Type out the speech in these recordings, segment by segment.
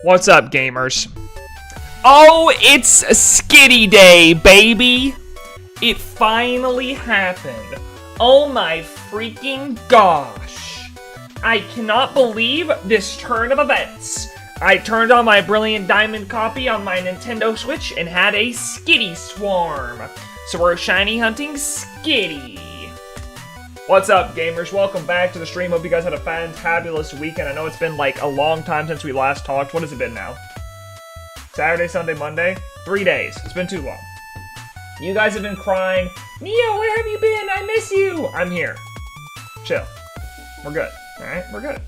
What's up, gamers? Oh, it's Skitty Day, baby! It finally happened. Oh my freaking gosh. I cannot believe this turn of events. I turned on my Brilliant Diamond copy on my Nintendo Switch and had a Skitty swarm. So we're shiny hunting Skitty. What's up, gamers? Welcome back to the stream. Hope you guys had a fantabulous weekend. I know it's been like a long time since we last talked. What has it been now? Saturday, Sunday, Monday? 3 days. It's been too long. You guys have been crying, Neo, where have you been? I miss you. I'm here. Chill. We're good. All right? We're good.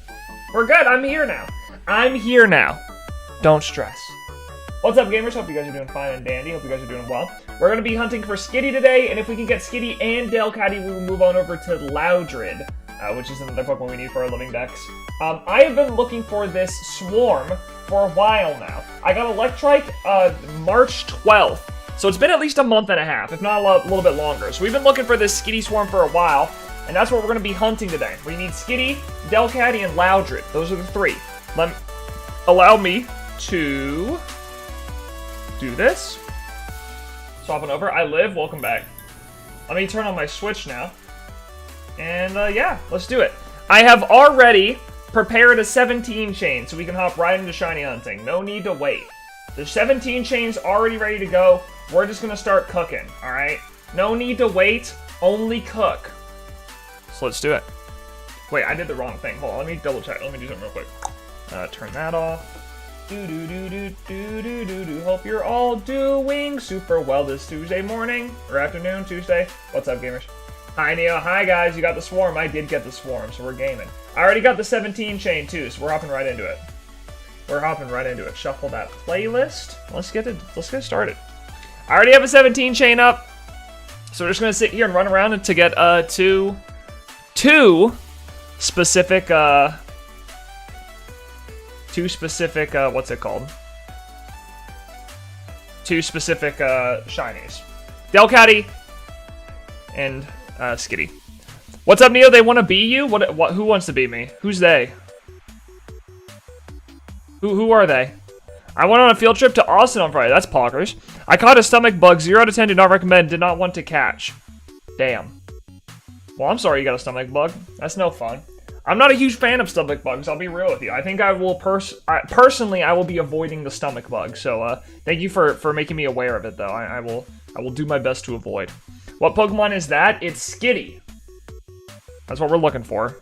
We're good. I'm here now. I'm here now. Don't stress. What's up, gamers? Hope you guys are doing fine and dandy. Hope you guys are doing well. We're going to be hunting for Skitty today, and if we can get Skitty and Delcatty, we will move on over to Loudred, which is another Pokemon we need for our living Dex. I have been looking for this swarm for a while now. I got Electrike March 12th, so it's been at least a month and a half, if not a little bit longer. So we've been looking for this Skitty swarm for a while, and that's what we're going to be hunting today. We need Skitty, Delcatty, and Loudred. Those are the three. Allow me to do this. Swapping over. I live. Welcome back. Let me turn on my Switch now. And yeah, let's do it. I have already prepared a 17 chain so we can hop right into shiny hunting. No need to wait. The 17 chain's already ready to go. We're just going to start cooking, alright? No need to wait. Only cook. So let's do it. Wait, I did the wrong thing. Hold on. Let me double check. Let me do something real quick. Turn that off. Hope you're all doing super well this Tuesday morning or afternoon, Tuesday. What's up, gamers? Hi, Neo. Hi, guys. You got the swarm. I did get the swarm, so we're gaming. I already got the 17 chain too, so we're hopping right into it. We're hopping right into it. Shuffle that playlist. Let's get started. I already have a 17 chain up, so we're just gonna sit here and run around to get two specific what's it called? Two specific shinies. Delcatty and Skitty. What's up, Neo? They want to be you? What? Who wants to be me? Who's they? Who are they? I went on a field trip to Austin on Friday. That's poggers. I caught a stomach bug. 0 out of 10 did not recommend. Did not want to catch. Damn. Well, I'm sorry you got a stomach bug. That's no fun. I'm not a huge fan of stomach bugs, I'll be real with you. I think I will personally I will be avoiding the stomach bug. So thank you for making me aware of it though. I will do my best to avoid. What Pokemon is that? It's Skitty. That's what we're looking for.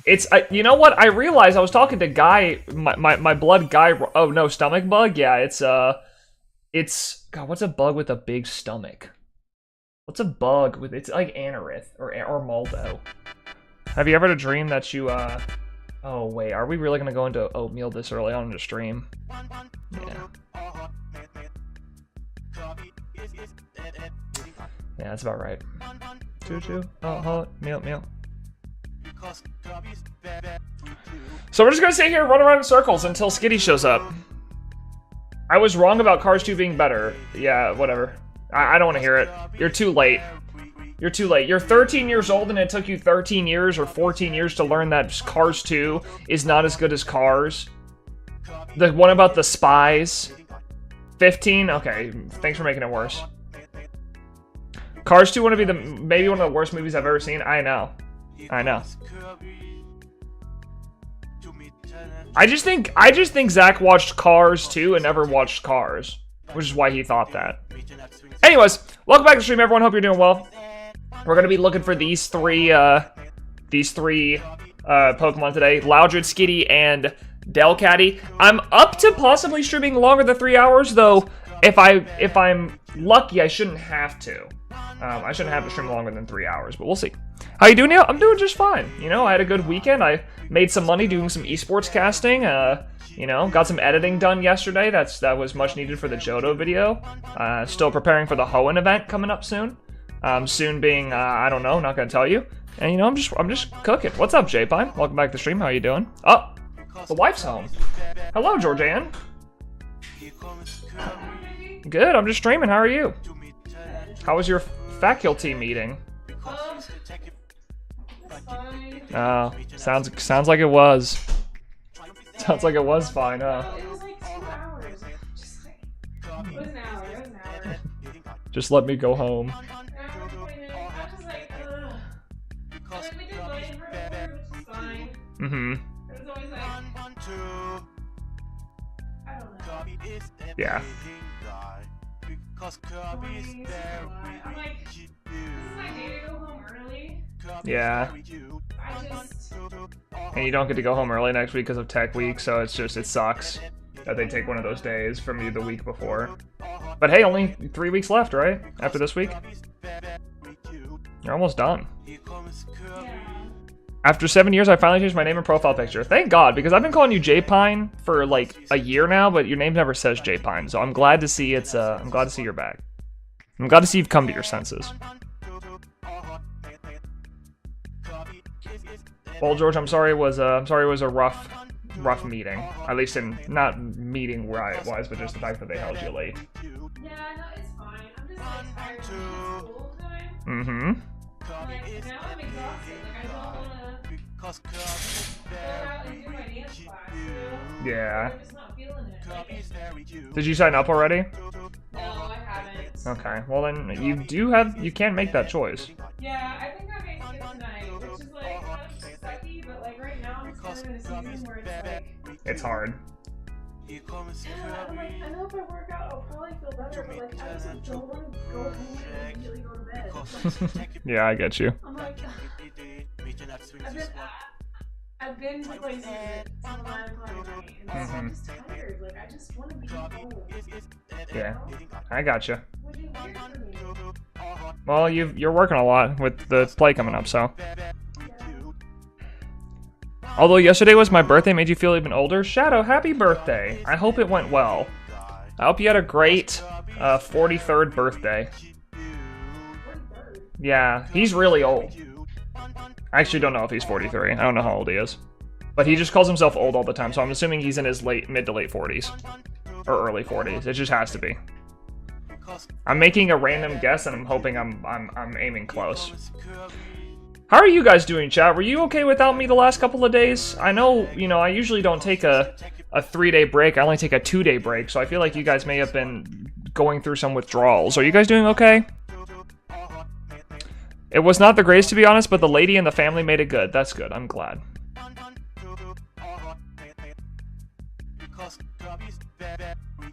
It's you know what? I realized I was talking to Guy, my blood Guy. Oh no, stomach bug? Yeah, it's God, what's a bug with a big stomach? What's a bug with it's like Anorith or Moldo. Have you ever had a dream that you, oh wait, are we really gonna go into oatmeal this early on in the stream? Yeah. Yeah, that's about right. Choo-choo, meal. So we're just gonna sit here and run around in circles until Skitty shows up. I was wrong about Cars 2 being better. Yeah, whatever. I don't want to hear it. You're too late. You're too late. You're 13 years old and it took you 13 years or 14 years to learn that Cars 2 is not as good as Cars. The one about the spies. 15? Okay, thanks for making it worse. Cars 2 want to be maybe one of the worst movies I've ever seen. I know. I know. I just think Zach watched Cars 2 and never watched Cars, which is why he thought that. Anyways, welcome back to the stream, everyone. Hope you're doing well. We're gonna be looking for these three Pokemon today: Loudred, Skitty, and Delcatty. I'm up to possibly streaming longer than 3 hours, though. If I'm lucky, I shouldn't have to. I shouldn't have to stream longer than 3 hours, but we'll see. How you doing, Neil? I'm doing just fine. You know, I had a good weekend. I made some money doing some esports casting. You know, got some editing done yesterday. That was much needed for the Johto video. Still preparing for the Hoenn event coming up soon. Soon being, I don't know, not gonna tell you. And you know, I'm just cooking. What's up, J-Pine? Welcome back to the stream. How you doing? Oh, the wife's home. Hello, Georgianne. Good. I'm just streaming. How are you? How was your faculty meeting? Fine. Oh, sounds like it was. Sounds like it was fine, huh? Well, it was like 2 hours. Just like, it was an hour. It was an hour. Just let me go home. An hour, 20 minutes. I was just like, ugh. Like, we did Land Rover, which is fine. Mm-hmm. But it's always like, I don't know. Yeah. I'm like, this is my day to go home early. Yeah. I just, And you don't get to go home early next week because of Tech Week, so it's just, it sucks that they take one of those days from you the week before. But hey, only 3 weeks left, right? After this week? You're almost done. yeah. After 7 years, I finally changed my name and profile picture. Thank God, because I've been calling you J-Pine for like a year now, but your name never says J-Pine, so I'm glad to see I'm glad to see you're back. I'm glad to see you've come to your senses. Well, George, I'm sorry it was a rough meeting. At least in, not meeting wise, but just the fact that they held you late. Yeah, no, it's fine. I'm just like tired of school time. Mm-hmm. Like, now I'm exhausted. Like, I don't wanna go out and do my dance class, you know? Yeah. I'm just not feeling it. Like, Did you sign up already? no, I haven't. Okay. Well then, you can't make that choice. Yeah, I think I may skip tonight, which is like kind of sucky, but like right now I'm kind of in a season where it's like, It's hard. yeah, I'm like, I know if I work out I'll probably feel better, but like I just don't want to go home and immediately go to bed. Yeah, I get you. I'm like, I've been to places till 9 o'clock at night, and so I'm just tired. Like I just want to be home. Yeah, I got you. Would be weird for me. Well, you're working a lot with the play coming up, so. Yeah. Although yesterday was my birthday, made you feel even older. Shadow, happy birthday. I hope it went well. I hope you had a great 43rd birthday. 43rd. Yeah, he's really old. I actually don't know if he's 43. I don't know how old he is. But he just calls himself old all the time, so I'm assuming he's in his mid to late 40s. Or early 40s. It just has to be. I'm making a random guess, and I'm hoping I'm aiming close. How are you guys doing, chat? Were you okay without me the last couple of days? I know, you know, I usually don't take a 3-day break. I only take a 2-day break, so I feel like you guys may have been going through some withdrawals. Are you guys doing okay? It was not the greatest, to be honest, but the lady and the family made it good. That's good. I'm glad.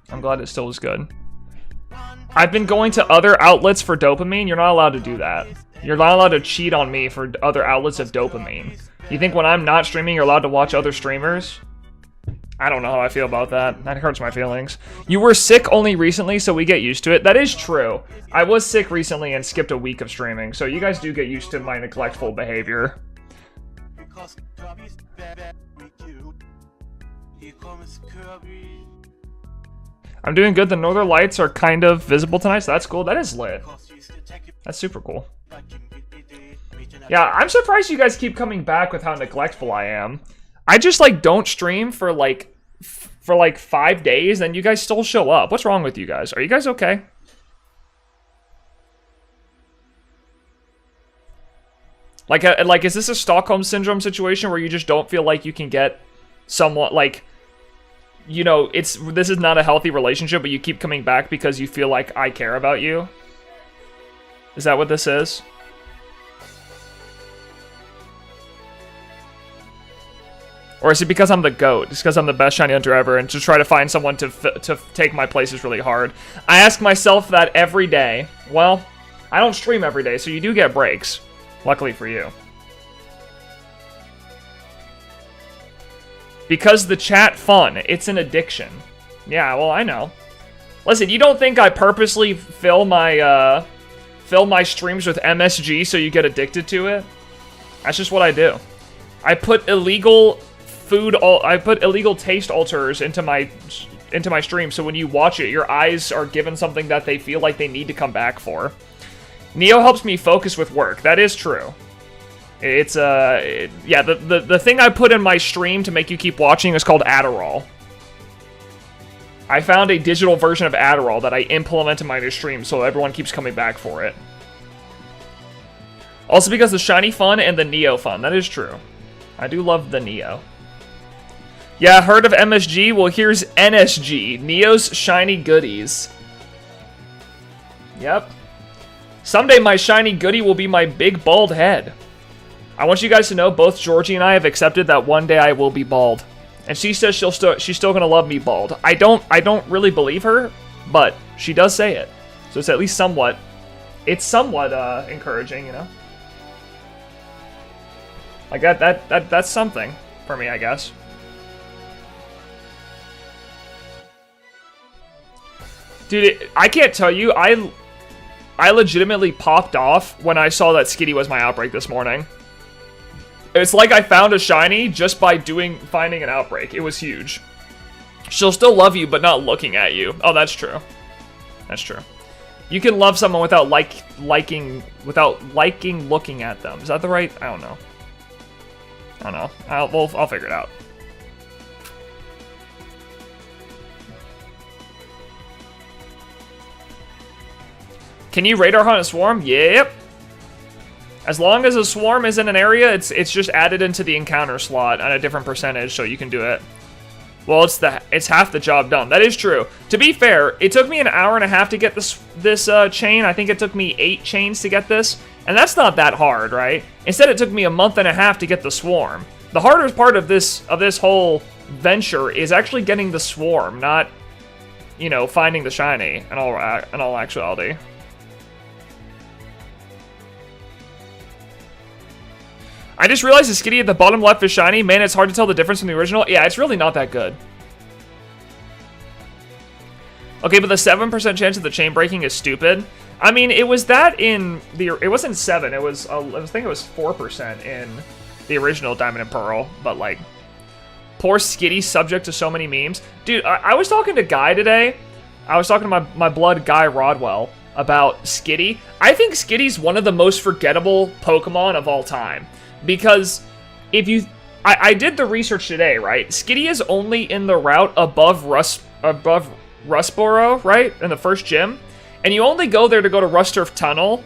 I'm glad it still was good. I've been going to other outlets for dopamine. You're not allowed to do that. You're not allowed to cheat on me for other outlets of dopamine. You think when I'm not streaming, you're allowed to watch other streamers? I don't know how I feel about that. That hurts my feelings. You were sick only recently, so we get used to it. That is true. I was sick recently and skipped a week of streaming, so you guys do get used to my neglectful behavior. I'm doing good. The northern lights are kind of visible tonight, so that's cool. That is lit. That's super cool. Yeah, I'm surprised you guys keep coming back with how neglectful I am. I just, like, don't stream for, like 5 days, and you guys still show up. What's wrong with you guys? Are you guys okay? Like, is this a Stockholm Syndrome situation where you just don't feel like you can get someone, like, you know, this is not a healthy relationship, but you keep coming back because you feel like I care about you? Is that what this is? Or is it because I'm the GOAT? It's because I'm the best shiny hunter ever, and to try to find someone to take my place is really hard. I ask myself that every day. Well, I don't stream every day, so you do get breaks. Luckily for you. Because the chat fun. It's an addiction. Yeah, well, I know. Listen, you don't think I purposely fill my streams with MSG so you get addicted to it? That's just what I do. I put illegal taste alters into my stream, so when you watch it, your eyes are given something that they feel like they need to come back for. Neo helps me focus with work. That is true. It's yeah, the thing I put in my stream to make you keep watching is called Adderall. I found a digital version of Adderall that I implement in my new stream, so everyone keeps coming back for it. Also because the shiny fun and the Neo fun. That is true. I do love the Neo. Yeah, heard of MSG? Well, here's NSG. Neo's Shiny Goodies. Yep. Someday my shiny goodie will be my big bald head. I want you guys to know both Georgie and I have accepted that one day I will be bald. And she says she's still gonna love me bald. I don't really believe her, but she does say it. So it's at least somewhat, encouraging, you know? Like that's something for me, I guess. Dude, I can't tell you, I legitimately popped off when I saw that Skitty was my outbreak this morning. It's like I found a shiny just by finding an outbreak. It was huge. She'll still love you, but not looking at you. Oh, that's true. That's true. You can love someone without liking looking at them. Is that the right? I don't know. I don't know. I'll figure it out. Can you radar hunt a swarm? Yep. As long as a swarm is in an area, it's just added into the encounter slot at a different percentage, so you can do it. Well, it's half the job done. That is true. To be fair, it took me an hour and a half to get this chain. I think it took me 8 chains to get this, and that's not that hard, right? Instead, it took me a month and a half to get the swarm. The hardest part of this whole venture is actually getting the swarm, not, you know, finding the shiny. In all actuality. I just realized the Skitty at the bottom left is shiny. Man, it's hard to tell the difference from the original. Yeah, it's really not that good. Okay, but the 7% chance of the chain breaking is stupid. I mean, it was that in the... It wasn't 7. It was... I think it was 4% in the original Diamond and Pearl. But, like... Poor Skitty, subject to so many memes. Dude, I was talking to Guy today. I was talking to my blood Guy Rodwell about Skitty. I think Skitty's one of the most forgettable Pokemon of all time. Because if you... I did the research today, right? Skitty is only in the route above Rustboro, right? In the first gym. And you only go there to go to Rusturf Tunnel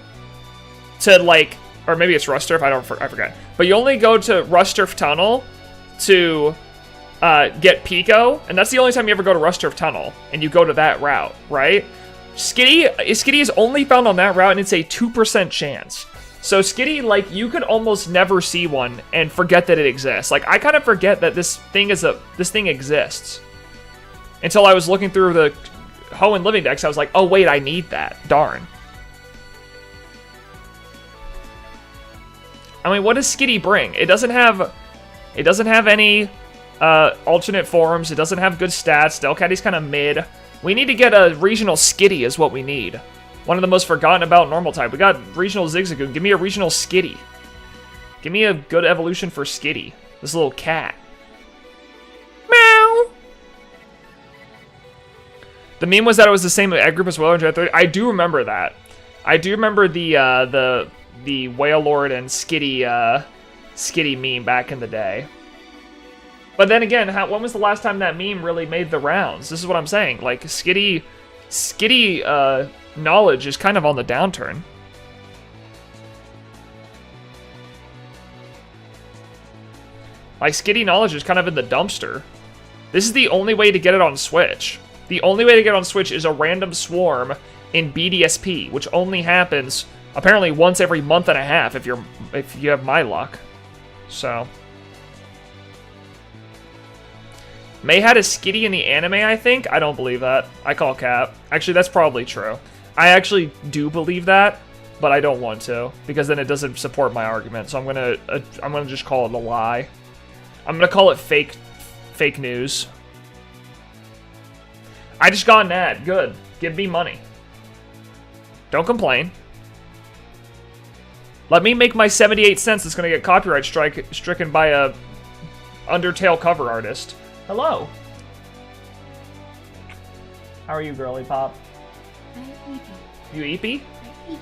to, like... Or maybe it's Rusturf, I forget. But you only go to Rusturf Tunnel to get Pico. And that's the only time you ever go to Rusturf Tunnel. And you go to that route, right? Skitty is only found on that route, and it's a 2% chance. So Skitty, like, you could almost never see one and forget that it exists. Like, I kind of forget that this thing exists. Until I was looking through the Hoenn Living Dex, I was like, oh wait, I need that. Darn. I mean, what does Skitty bring? It doesn't have any alternate forms. It doesn't have good stats. Delcatty's kind of mid. We need to get a regional Skitty is what we need. One of the most forgotten about normal type. We got regional Zigzagoon. Give me a regional Skitty. Give me a good evolution for Skitty. This little cat. Meow. The meme was that it was the same egg group as well in Gen 30. I do remember that. I do remember the Wailord and Skitty meme back in the day. But then again, when was the last time that meme really made the rounds? This is what I'm saying. Like, Skitty knowledge is kind of on the downturn. Like, Skitty knowledge is kind of in the dumpster. This is the only way to get it on Switch. The only way to get it on Switch is a random swarm in BDSP, which only happens apparently once every month and a half if you have my luck. So May had a Skitty in the anime, I think. I don't believe that. I call cap. Actually, that's probably true. I actually do believe that, but I don't want to, because then it doesn't support my argument. So I'm gonna just call it a lie. I'm gonna call it fake news. I just got an ad. Good. Give me money. Don't complain. Let me make my 78 cents that's gonna get copyright stricken by a Undertale cover artist. Hello. How are you, girly pop? I'm eepy. You eepy? I'm eepy.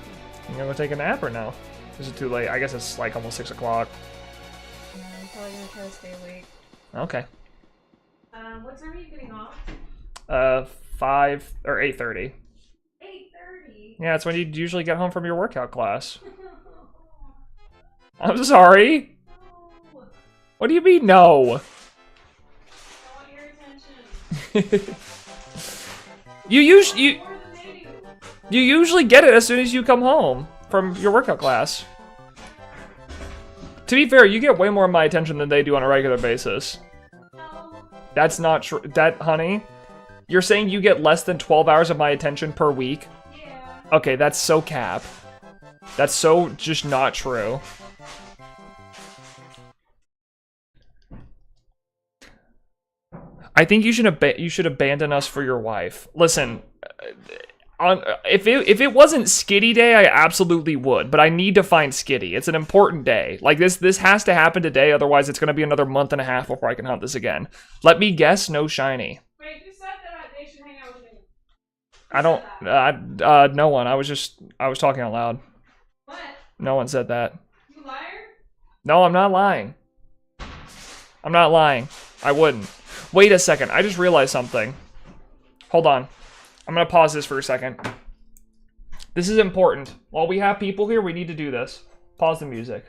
You gonna go take a nap or no? Is it too late? I guess it's like almost 6 o'clock. Yeah, I'm probably gonna try to stay awake. Okay. What time are you getting off? 5 or 8:30. 8:30? Yeah, that's when you usually get home from your workout class. I'm sorry. No. What do you mean, no? You usually get it as soon as you come home from your workout class. To be fair, you get way more of my attention than they do on a regular basis. That's not true. Honey, you're saying you get less than 12 hours of my attention per week? Yeah. Okay, that's so cap. That's so just not true. I think you should abandon us for your wife. Listen, if it wasn't Skitty Day, I absolutely would. But I need to find Skitty. It's an important day. Like this has to happen today. Otherwise, it's gonna be another month and a half before I can hunt this again. Let me guess, no shiny. Wait, who said that they should hang out with me? I don't. No one. I was talking out loud. What? No one said that. You liar? No, I'm not lying. I'm not lying. I wouldn't. Wait a second. I just realized something. Hold on. I'm gonna pause this for a second. This is important. While we have people here, we need to do this. Pause the music.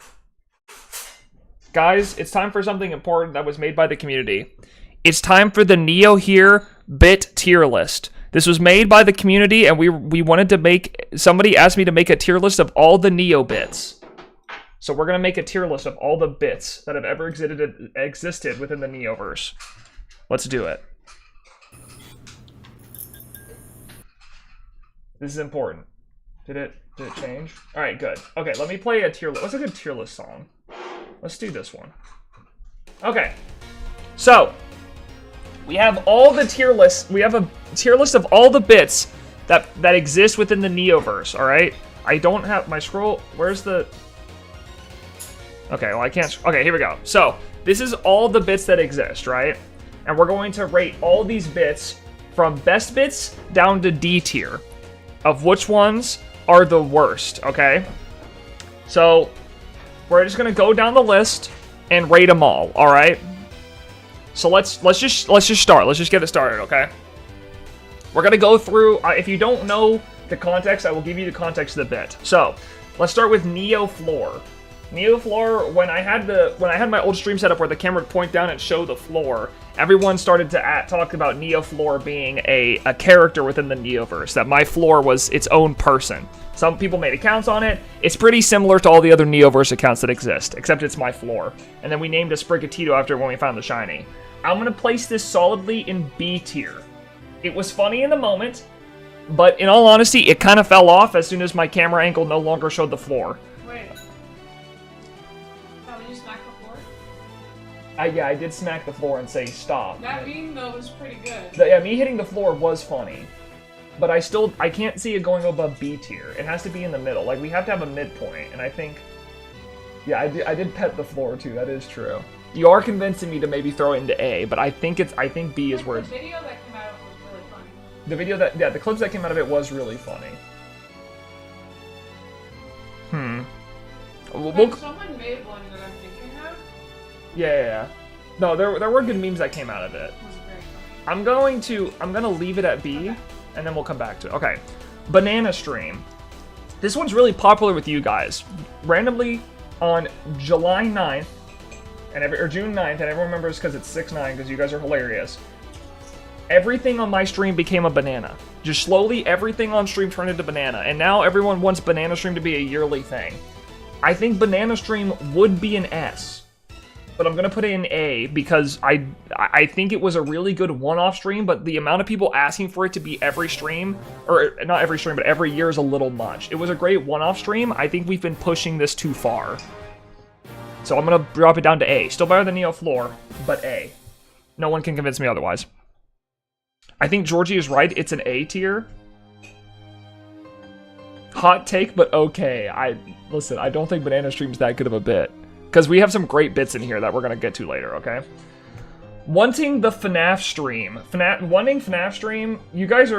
Guys, it's time for something important that was made by the community. It's time for the NeoHere bit tier list. This was made by the community, and we wanted to make... Somebody asked me to make a tier list of all the Neo bits. So we're gonna make a tier list of all the bits that have ever existed within the Neoverse. Let's do it. This is important. Did it change? All right, good. Okay, let me play a tier list. What's a good tier list song? Let's do this one. Okay. So, we have all the tier lists. We have a tier list of all the bits that exist within the Neoverse, all right? I don't have my scroll. Where's the... Okay, well, I can't... Okay, here we go. So, this is all the bits that exist, right? And we're going to rate all these bits from best bits down to D tier of which ones are the worst, okay? So, we're just gonna go down the list and rate them all right? So let's just start. Let's just get it started, okay? We're gonna go through. If you don't know the context, I will give you the context of the bit. So, let's start with Neo Floor. Neo Floor, when I had my old stream setup where the camera would point down and show the floor, everyone started to talk about Neo Floor being a character within the Neoverse, that my floor was its own person. Some people made accounts on it. It's pretty similar to all the other Neoverse accounts that exist, except it's my floor. And then we named a Sprigatito after when we found the shiny. I'm gonna place this solidly in B tier. It was funny in the moment, but in all honesty, it kind of fell off as soon as my camera angle no longer showed the floor. Wait. How did you smack the floor? Yeah, I did smack the floor and say stop. That beam, though, was pretty good. Yeah, me hitting the floor was funny. But I can't see it going above B tier. It has to be in the middle. Like, we have to have a midpoint, and I think... Yeah, I did pet the floor, too. That is true. You are convincing me to maybe throw it into A, but I think B is where... The video that came out was really funny. The video that... Yeah, the clips that came out of it was really funny. Someone made one that I'm thinking of. Yeah. No, there were good memes that came out of it. It was very funny. I'm gonna leave it at B, and then we'll come back to it. Okay. Banana Stream. This one's really popular with you guys. Randomly, on July 9th, or June 9th, and everyone remembers because it's 6-9, because you guys are hilarious. Everything on my stream became a banana. Just slowly, everything on stream turned into banana, and now everyone wants Banana Stream to be a yearly thing. I think Banana Stream would be an S, but I'm gonna put it in A because I think it was a really good one-off stream, but the amount of people asking for it to be every stream, or not every stream, but every year is a little much. It was a great one-off stream. I think we've been pushing this too far. So I'm gonna drop it down to A. Still better than Neo Floor, but A. No one can convince me otherwise. I think Georgie is right. It's an A tier. Hot take, but okay. Listen, I don't think Banana Stream's that good of a bit. Because we have some great bits in here that we're going to get to later, okay? Wanting the FNAF stream. Wanting FNAF stream, you guys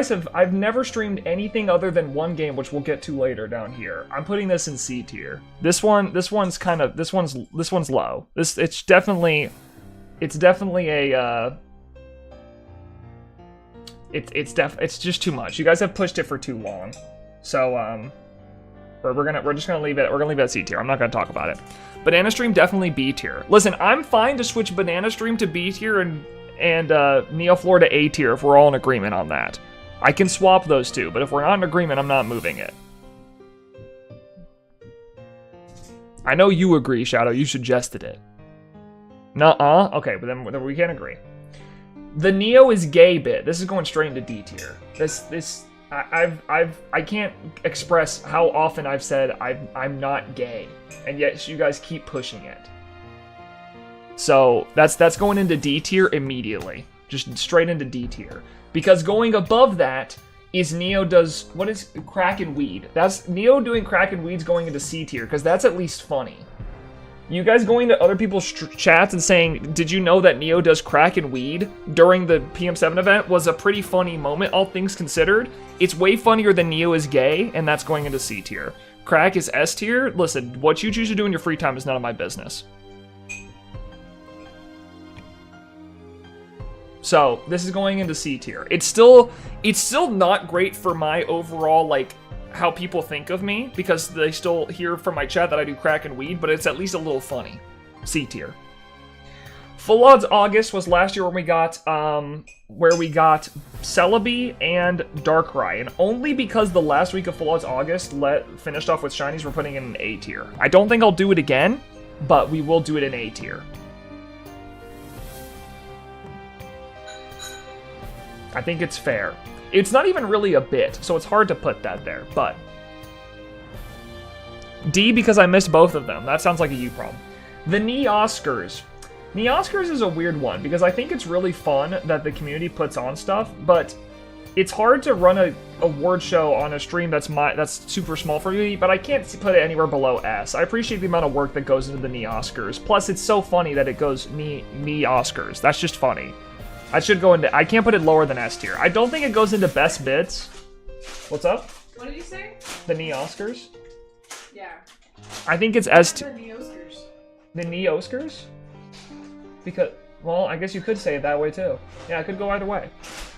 have, I've never streamed anything other than one game, which we'll get to later down here. I'm putting this in C tier. This one's low. It's definitely a, it's just too much. You guys have pushed it for too long. So, we're just gonna leave it. We're gonna leave it at C tier. I'm not gonna talk about it. Banana Stream definitely B tier. Listen, I'm fine to switch Banana Stream to B tier and NeoFlora to A tier if we're all in agreement on that. I can swap those two, but if we're not in agreement, I'm not moving it. I know you agree, Shadow. You suggested it. Nuh-uh? Okay, but then we can't agree. The Neo is gay bit. This is going straight into D tier. I can't express how often I've said I'm not gay, and yet you guys keep pushing it. So that's going into D tier immediately, just straight into D tier. Because going above that is Neo does, what is crack and weed? That's Neo doing crack and weed's going into C tier, because that's at least funny. You guys going to other people's chats and saying, did you know that Neo does crack and weed during the PM7 event was a pretty funny moment, all things considered. It's way funnier than Neo is gay, and that's going into C tier. Crack is S tier. Listen, what you choose to do in your free time is none of my business. So this is going into C tier. It's still not great for my overall, like, how people think of me, because they still hear from my chat that I do crack and weed, but it's at least a little funny. C tier. Full Odds August was last year when we got Celebi and Darkrai, and only because the last week of Full Odds August finished off with shinies, we're putting it in A tier. I don't think I'll do it again, but we will do it in A tier. I think it's fair. It's not even really a bit, so it's hard to put that there, but... D because I missed both of them. That sounds like a you problem. The NeoHere. NeoHere is a weird one, because I think it's really fun that the community puts on stuff, but it's hard to run a award show on a stream that's super small for me, but I can't put it anywhere below S. I appreciate the amount of work that goes into the NeoHere. Plus, it's so funny that it goes NeoHere. That's just funny. I should go into... I can't put it lower than S tier. I don't think it goes into best bits. What's up? What did you say? The NeoHere? Yeah. I think it's S tier. The NeoHere. The NeoHere? Because... Well, I guess you could say it that way too. Yeah, it could go either way.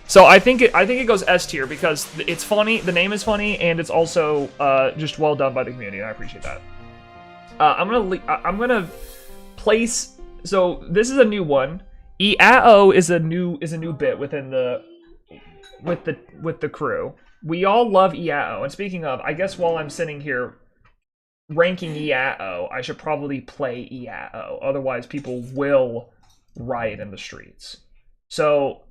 So I think it goes S tier because it's funny, the name is funny, and it's also just well done by the community, and I appreciate that. I'm gonna place... So this is a new one. EAO is a new bit within with the crew. We all love EAO. And speaking of, I guess while I'm sitting here ranking EAO, I should probably play EAO. Otherwise, people will riot in the streets. So,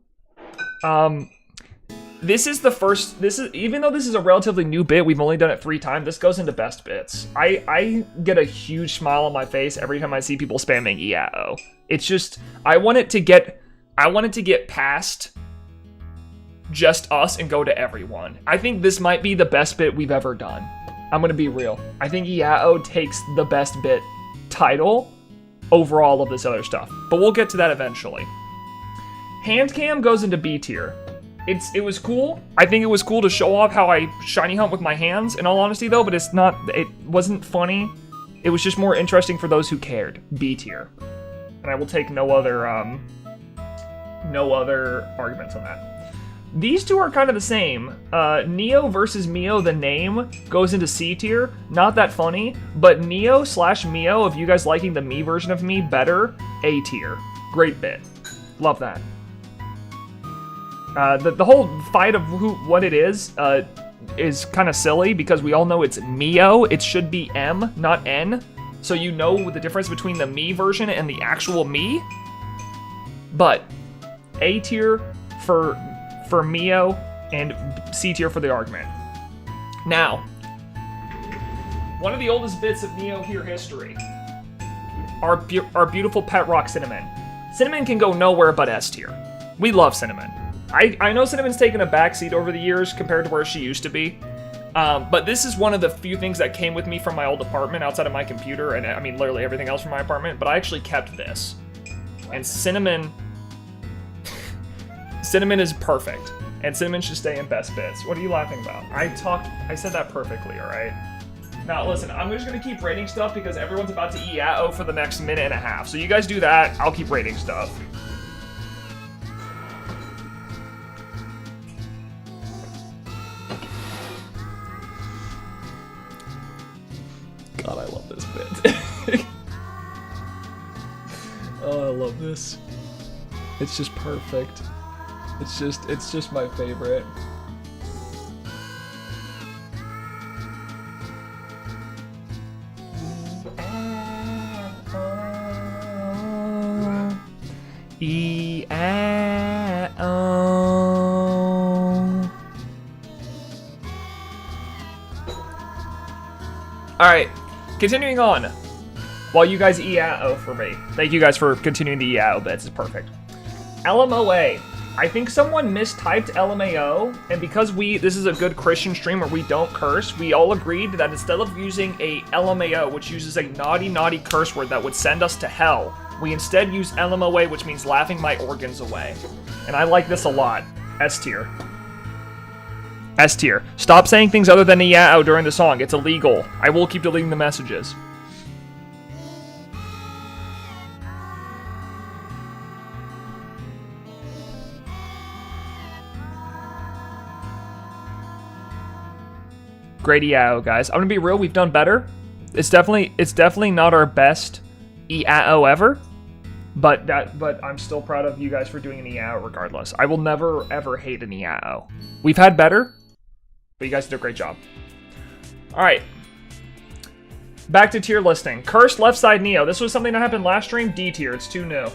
this is the first. Even though this is a relatively new bit, we've only done it 3 times. This goes into best bits. I get a huge smile on my face every time I see people spamming EAO. It's just I want it to get past just us and go to everyone. I think this might be the best bit we've ever done. I'm gonna be real. I think EAO takes the best bit title over all of this other stuff, but we'll get to that eventually. Hand cam goes into B tier. It was cool. I think it was cool to show off how I shiny hunt with my hands, in all honesty though, but it wasn't funny. It was just more interesting for those who cared. B tier. And I will take no other arguments on that. These two are kind of the same. Neo versus Mio, the name, goes into C tier. Not that funny, but Neo/Mio, if you guys liking the me version of me better, A tier. Great bit. Love that. The whole fight of what it is kind of silly because we all know it's Mio. It should be M, not N. So you know the difference between the me version and the actual me. But A tier for Mio and C tier for the argument. Now, one of the oldest bits of NeoHere history. Our beautiful pet rock Cinnamon. Cinnamon can go nowhere but S tier. We love Cinnamon. I know Cinnamon's taken a backseat over the years compared to where she used to be. But this is one of the few things that came with me from my old apartment outside of my computer, and I mean literally everything else from my apartment, but I actually kept this. And Cinnamon is perfect. And Cinnamon should stay in best bits. What are you laughing about? I said that perfectly, alright? Now listen, I'm just gonna keep rating stuff because everyone's about to EAO for the next minute and a half. So you guys do that, I'll keep rating stuff. God, I love this bit. Oh, I love this. It's just perfect. It's just my favorite. E-A-O. Alright, continuing on. While you guys E-A-O for me. Thank you guys for continuing the E-A-O bits, it's perfect. LMOA. I think someone mistyped LMAO, and because this is a good Christian stream where we don't curse, we all agreed that instead of using a LMAO, which uses a naughty, naughty curse word that would send us to hell, we instead use LMOA, which means laughing my organs away. And I like this a lot. S tier. S tier. Stop saying things other than "yao" during the song. It's illegal. I will keep deleting the messages. Great EAO, guys. I'm gonna be real, we've done better. It's definitely not our best EAO ever, but I'm still proud of you guys for doing an EAO regardless. I will never ever hate an EAO. We've had better, but you guys did a great job. All right, back to tier listing. Cursed left side Neo. This was something that happened last stream. D tier. It's too new,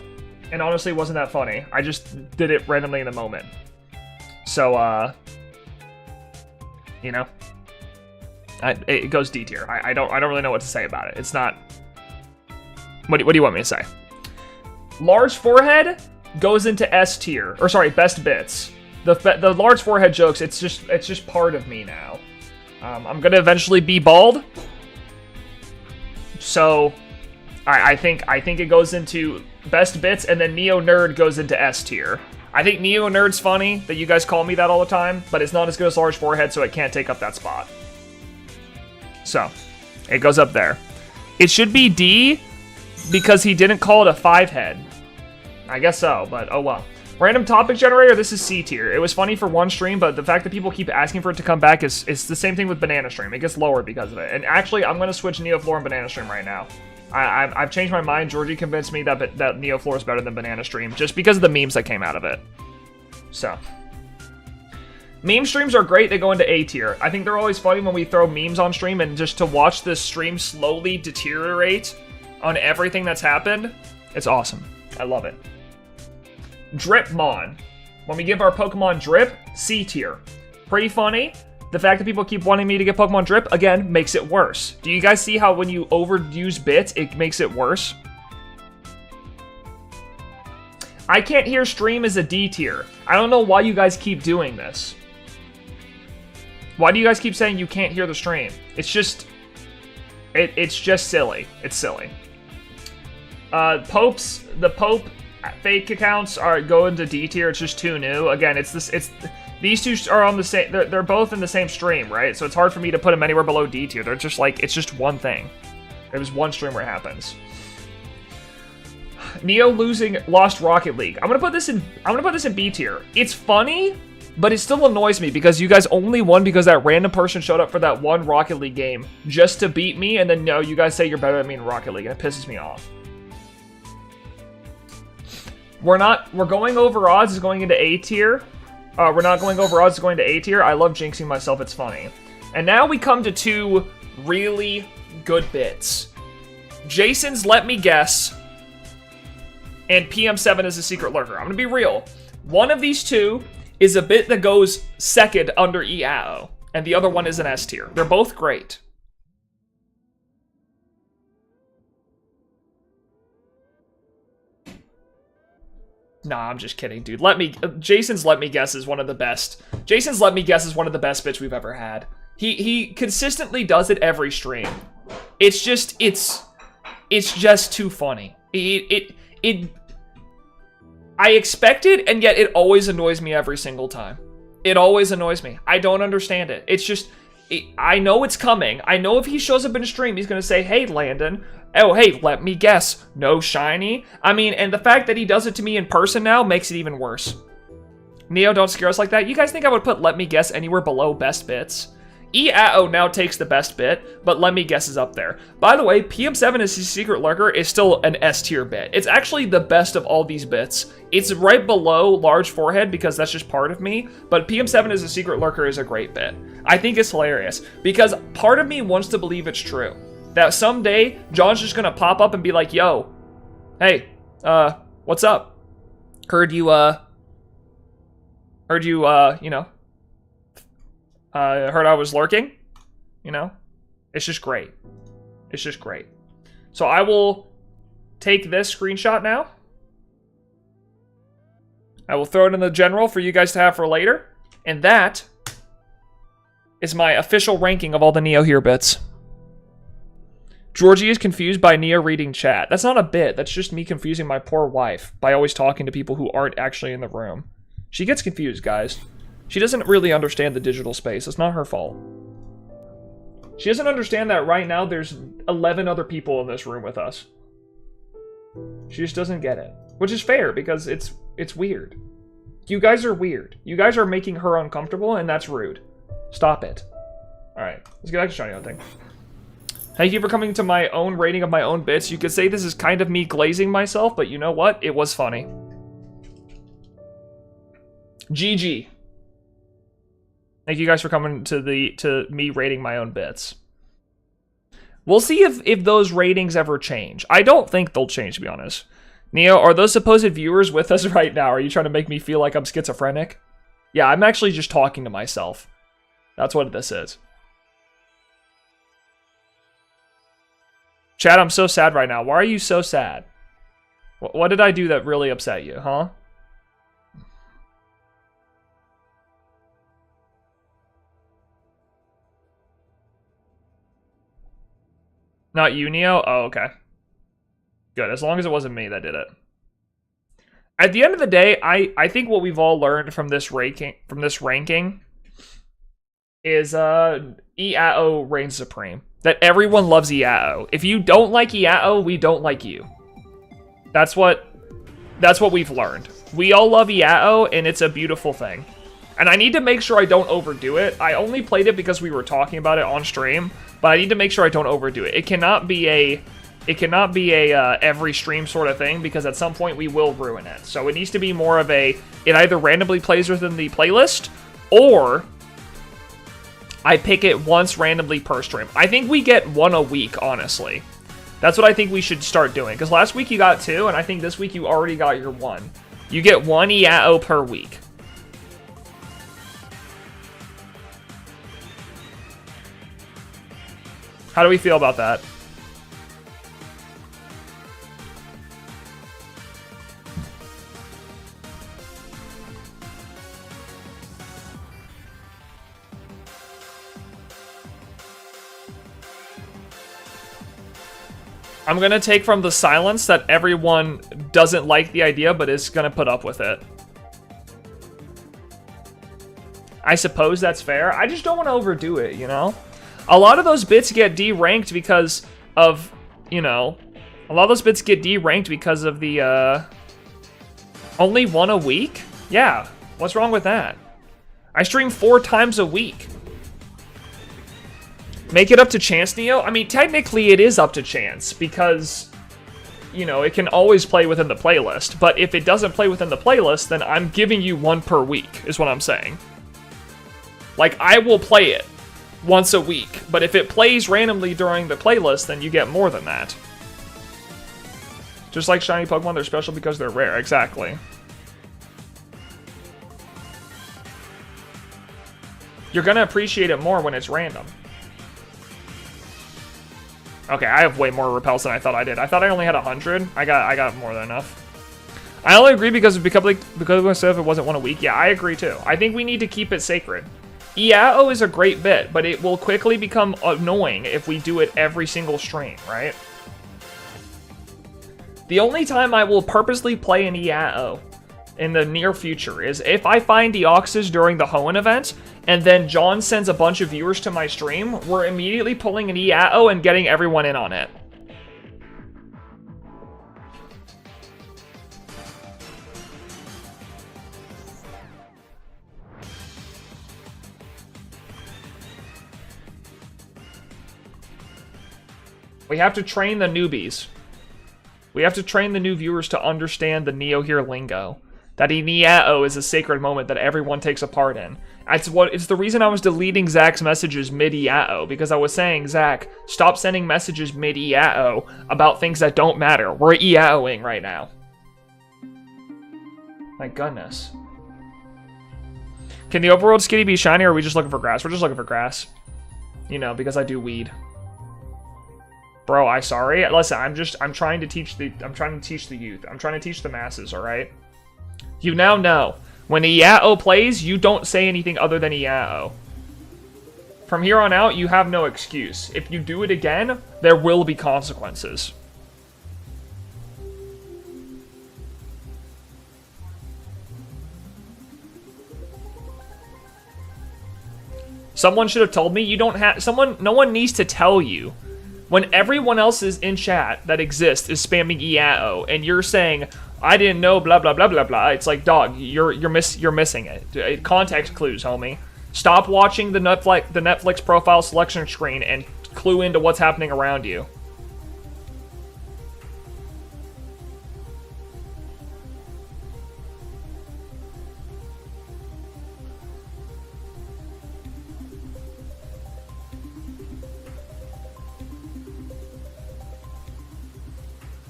and honestly, it wasn't that funny. I just did it randomly in the moment. So, you know. It goes D tier. I don't really know what to say about it. It's not. What do you want me to say? Large forehead goes into S tier, or sorry, best bits. The large forehead jokes. It's just part of me now. I'm gonna eventually be bald, so I think it goes into best bits, and then Neo Nerd goes into S tier. I think Neo Nerd's funny that you guys call me that all the time, but it's not as good as large forehead, so it can't take up that spot. So, it goes up there. It should be D, because he didn't call it a 5-head. I guess so, but oh well. Random topic generator, this is C tier. It was funny for one stream, but the fact that people keep asking for it to come back is the same thing with Banana Stream. It gets lower because of it. And actually, I'm going to switch NeoFloor and Banana Stream right now. I've changed my mind. Georgie convinced me that NeoFloor is better than Banana Stream, just because of the memes that came out of it. So... Meme streams are great, they go into A tier. I think they're always funny when we throw memes on stream, and just to watch the stream slowly deteriorate on everything that's happened, it's awesome. I love it. Dripmon. When we give our Pokemon Drip, C tier. Pretty funny. The fact that people keep wanting me to get Pokemon Drip, again, makes it worse. Do you guys see how when you overuse bits, it makes it worse? I can't hear stream as a D tier. I don't know why you guys keep doing this. Why do you guys keep saying you can't hear the stream? It's just... It's just silly. It's silly. The Pope fake accounts go into D tier. It's just too new. Again, these two are on the same... They're both in the same stream, right? So it's hard for me to put them anywhere below D tier. They're just like... It's just one thing. It was one stream where it happens. Neo lost Rocket League. I'm gonna put this in B tier. It's funny, but it still annoys me because you guys only won because that random person showed up for that one Rocket League game just to beat me, and then no, you guys say you're better than me in Rocket League, and it pisses me off. We're going over odds is going into A tier. We're not going over odds is going to A tier. I love jinxing myself, it's funny. And now we come to two really good bits. Jason's Let Me Guess and PM7 is a secret lurker. I'm gonna be real. One of these two is a bit that goes second under EAO, and the other one is an S tier. They're both great. Nah, I'm just kidding, dude. Jason's Let Me Guess is one of the best. Jason's Let Me Guess is one of the best bits we've ever had. He consistently does it every stream. It's just too funny. I expect it, and yet it always annoys me every single time. It always annoys me. I don't understand it. It's just, I know it's coming. I know if he shows up in a stream, he's gonna say, hey, Landon. Oh, hey, let me guess. No shiny. I mean, and the fact that he does it to me in person now makes it even worse. Neo, don't scare us like that. You guys think I would put Let Me Guess anywhere below best bits? EAO now takes the best bit, but Let Me Guess is up there. By the way, PM7 as his secret lurker is still an S tier bit. It's actually the best of all these bits. It's right below Large Forehead because that's just part of me, but PM7 as a secret lurker is a great bit. I think it's hilarious because part of me wants to believe it's true. That someday, John's just gonna pop up and be like, yo, hey, what's up? Heard you, you know, heard I was lurking, you know? It's just great. It's just great. So I will take this screenshot now. I will throw it in the general for you guys to have for later. And that is my official ranking of all the NeoHere bits. Georgie is confused by Neo reading chat. That's not a bit. That's just me confusing my poor wife by always talking to people who aren't actually in the room. She gets confused, guys. She doesn't really understand the digital space. It's not her fault. She doesn't understand that right now there's 11 other people in this room with us. She just doesn't get it. Which is fair, because it's weird. You guys are weird. You guys are making her uncomfortable, and that's rude. Stop it. Alright, let's get back to shiny hunting. Thank you for coming to my own rating of my own bits. You could say this is kind of me glazing myself, but you know what? It was funny. GG. Thank you guys for coming to me rating my own bits. We'll see if those ratings ever change. I don't think they'll change, to be honest. Neo, are those supposed viewers with us right now? Are you trying to make me feel like I'm schizophrenic? Yeah, I'm actually just talking to myself. That's what this is. Chad, I'm so sad right now. Why are you so sad? What did I do that really upset you, huh? Not you, Neo? Oh, okay. Good, as long as it wasn't me that did it. At the end of the day, I think what we've all learned from this ranking is EAO reigns supreme. That everyone loves EAO. If you don't like EAO, we don't like you. That's what we've learned. We all love EAO, and it's a beautiful thing. And I need to make sure I don't overdo it. I only played it because we were talking about it on stream, but I need to make sure I don't overdo it. It cannot be a every stream sort of thing, because at some point we will ruin it. So it needs to be more of a, it either randomly plays within the playlist, or I pick it once randomly per stream. I think we get one a week, honestly. That's what I think we should start doing, because last week you got 2, and I think this week you already got your 1. You get 1 EAO per week. How do we feel about that? I'm gonna take from the silence that everyone doesn't like the idea, but is gonna put up with it. I suppose that's fair. I just don't want to overdo it, you know? A lot of those bits get D-ranked because of, you know, a lot of those bits get D-ranked because of the, only 1 a week? Yeah, what's wrong with that? I stream 4 times a week. Make it up to chance, Neo? I mean, technically it is up to chance, because, you know, it can always play within the playlist, but if it doesn't play within the playlist, then I'm giving you 1 per week, is what I'm saying. Like, I will play it once a week, but if it plays randomly during the playlist, then you get more than that. Just like shiny Pokemon, they're special because they're rare, exactly. You're gonna appreciate it more when it's random. Okay, I have way more repels than I thought I did. I thought I only had 100. I got more than enough. I only agree because of myself it wasn't 1 a week. Yeah, I agree too. I think we need to keep it sacred. EAO is a great bit, but it will quickly become annoying if we do it every single stream, right? The only time I will purposely play an EAO in the near future is if I find Deoxys during the Hoenn event, and then John sends a bunch of viewers to my stream, we're immediately pulling an EAO and getting everyone in on it. We have to train the newbies. We have to train the new viewers to understand the NeoHere lingo. That Niao is a sacred moment that everyone takes a part in. It's the reason I was deleting Zach's messages mid-Iao, because I was saying, Zach, stop sending messages mid-Iao about things that don't matter. We're Iaoing right now. My goodness. Can the overworld Skitty be shiny, or are we just looking for grass? We're just looking for grass. You know, because I do weed. Bro, I'm sorry. Listen, I'm trying to teach the youth. I'm trying to teach the masses, alright? You now know. When Iao plays, you don't say anything other than Iao. From here on out, you have no excuse. If you do it again, there will be consequences. Someone should have told me. You don't have... No one needs to tell you. When everyone else is in chat that exists is spamming Iao, and you're saying, I didn't know, blah, blah, blah, blah, blah. It's like, dog, you're missing it. Context clues, homie. Stop watching the Netflix profile selection screen and clue into what's happening around you.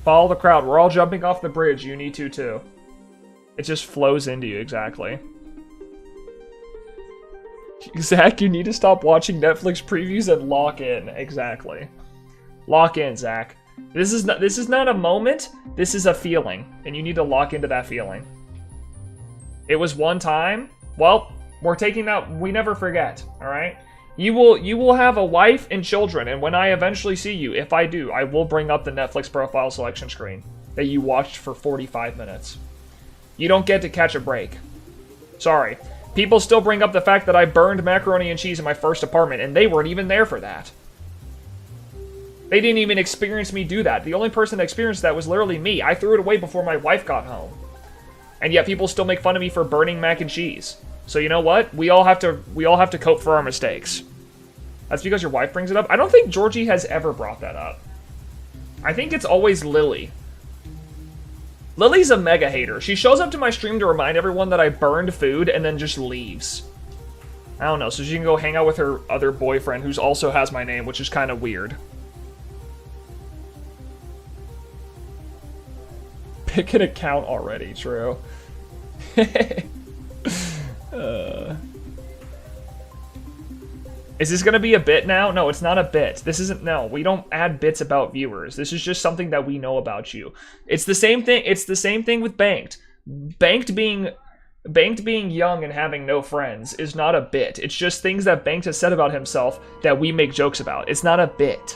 Follow the crowd. We're all jumping off the bridge. You need to, too. It just flows into you, exactly. Zach, you need to stop watching Netflix previews and lock in. Exactly. Lock in, Zach. This is not a moment. This is a feeling. And you need to lock into that feeling. It was one time. Well, we're taking that. We never forget, alright? You will have a wife and children, and when I eventually see you, if I do, I will bring up the Netflix profile selection screen that you watched for 45 minutes. You don't get to catch a break. Sorry. People still bring up the fact that I burned macaroni and cheese in my first apartment, and they weren't even there for that. They didn't even experience me do that. The only person that experienced that was literally me. I threw it away before my wife got home. And yet people still make fun of me for burning mac and cheese. So you know what? We all have to cope for our mistakes. That's because your wife brings it up. I don't think Georgie has ever brought that up. I think it's always Lily. Lily's a mega hater. She shows up to my stream to remind everyone that I burned food and then just leaves. I don't know, so she can go hang out with her other boyfriend who also has my name, which is kind of weird. Pick an account already, true. Is this gonna be a bit now? No, it's not a bit. This isn't, no, we don't add bits about viewers. This is just something that we know about you. It's the same thing, with Banked. Banked being young and having no friends is not a bit. It's just things that Banked has said about himself that we make jokes about. It's not a bit.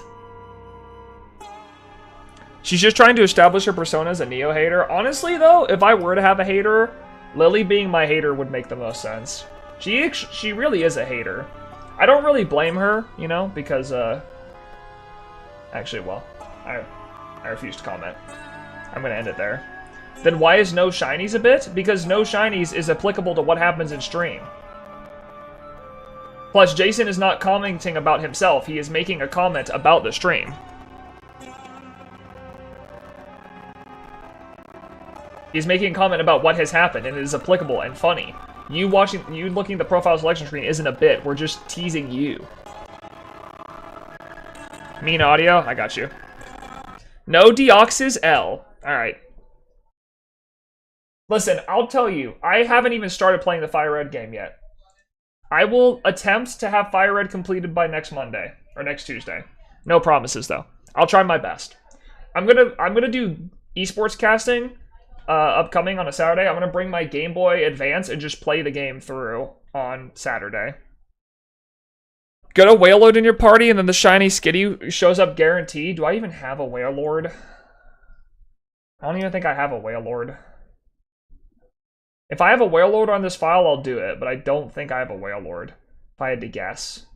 She's just trying to establish her persona as a Neo-hater. Honestly, though, if I were to have a hater, Lily being my hater would make the most sense. She really is a hater. I don't really blame her, you know, because, actually, well, I refuse to comment. I'm gonna end it there. Then why is no shinies a bit? Because no shinies is applicable to what happens in stream. Plus, Jason is not commenting about himself. He is making a comment about the stream. He's making a comment about what has happened, and it is applicable and funny. You looking at the profile selection screen isn't a bit. We're just teasing you. Mean audio? I got you. No deoxys L. Alright. Listen, I'll tell you, I haven't even started playing the Fire Red game yet. I will attempt to have Fire Red completed by next Monday. Or next Tuesday. No promises, though. I'll try my best. I'm gonna do esports casting upcoming on a Saturday. I'm gonna bring my Game Boy Advance and just play the game through on Saturday. Get a Whale Lord in your party and then the shiny Skitty shows up guaranteed. Do I even have a Whale Lord? I don't even think I have a Whale Lord. If I have a Whale Lord on this file, I'll do it, but I don't think I have a Whale Lord, if I had to guess.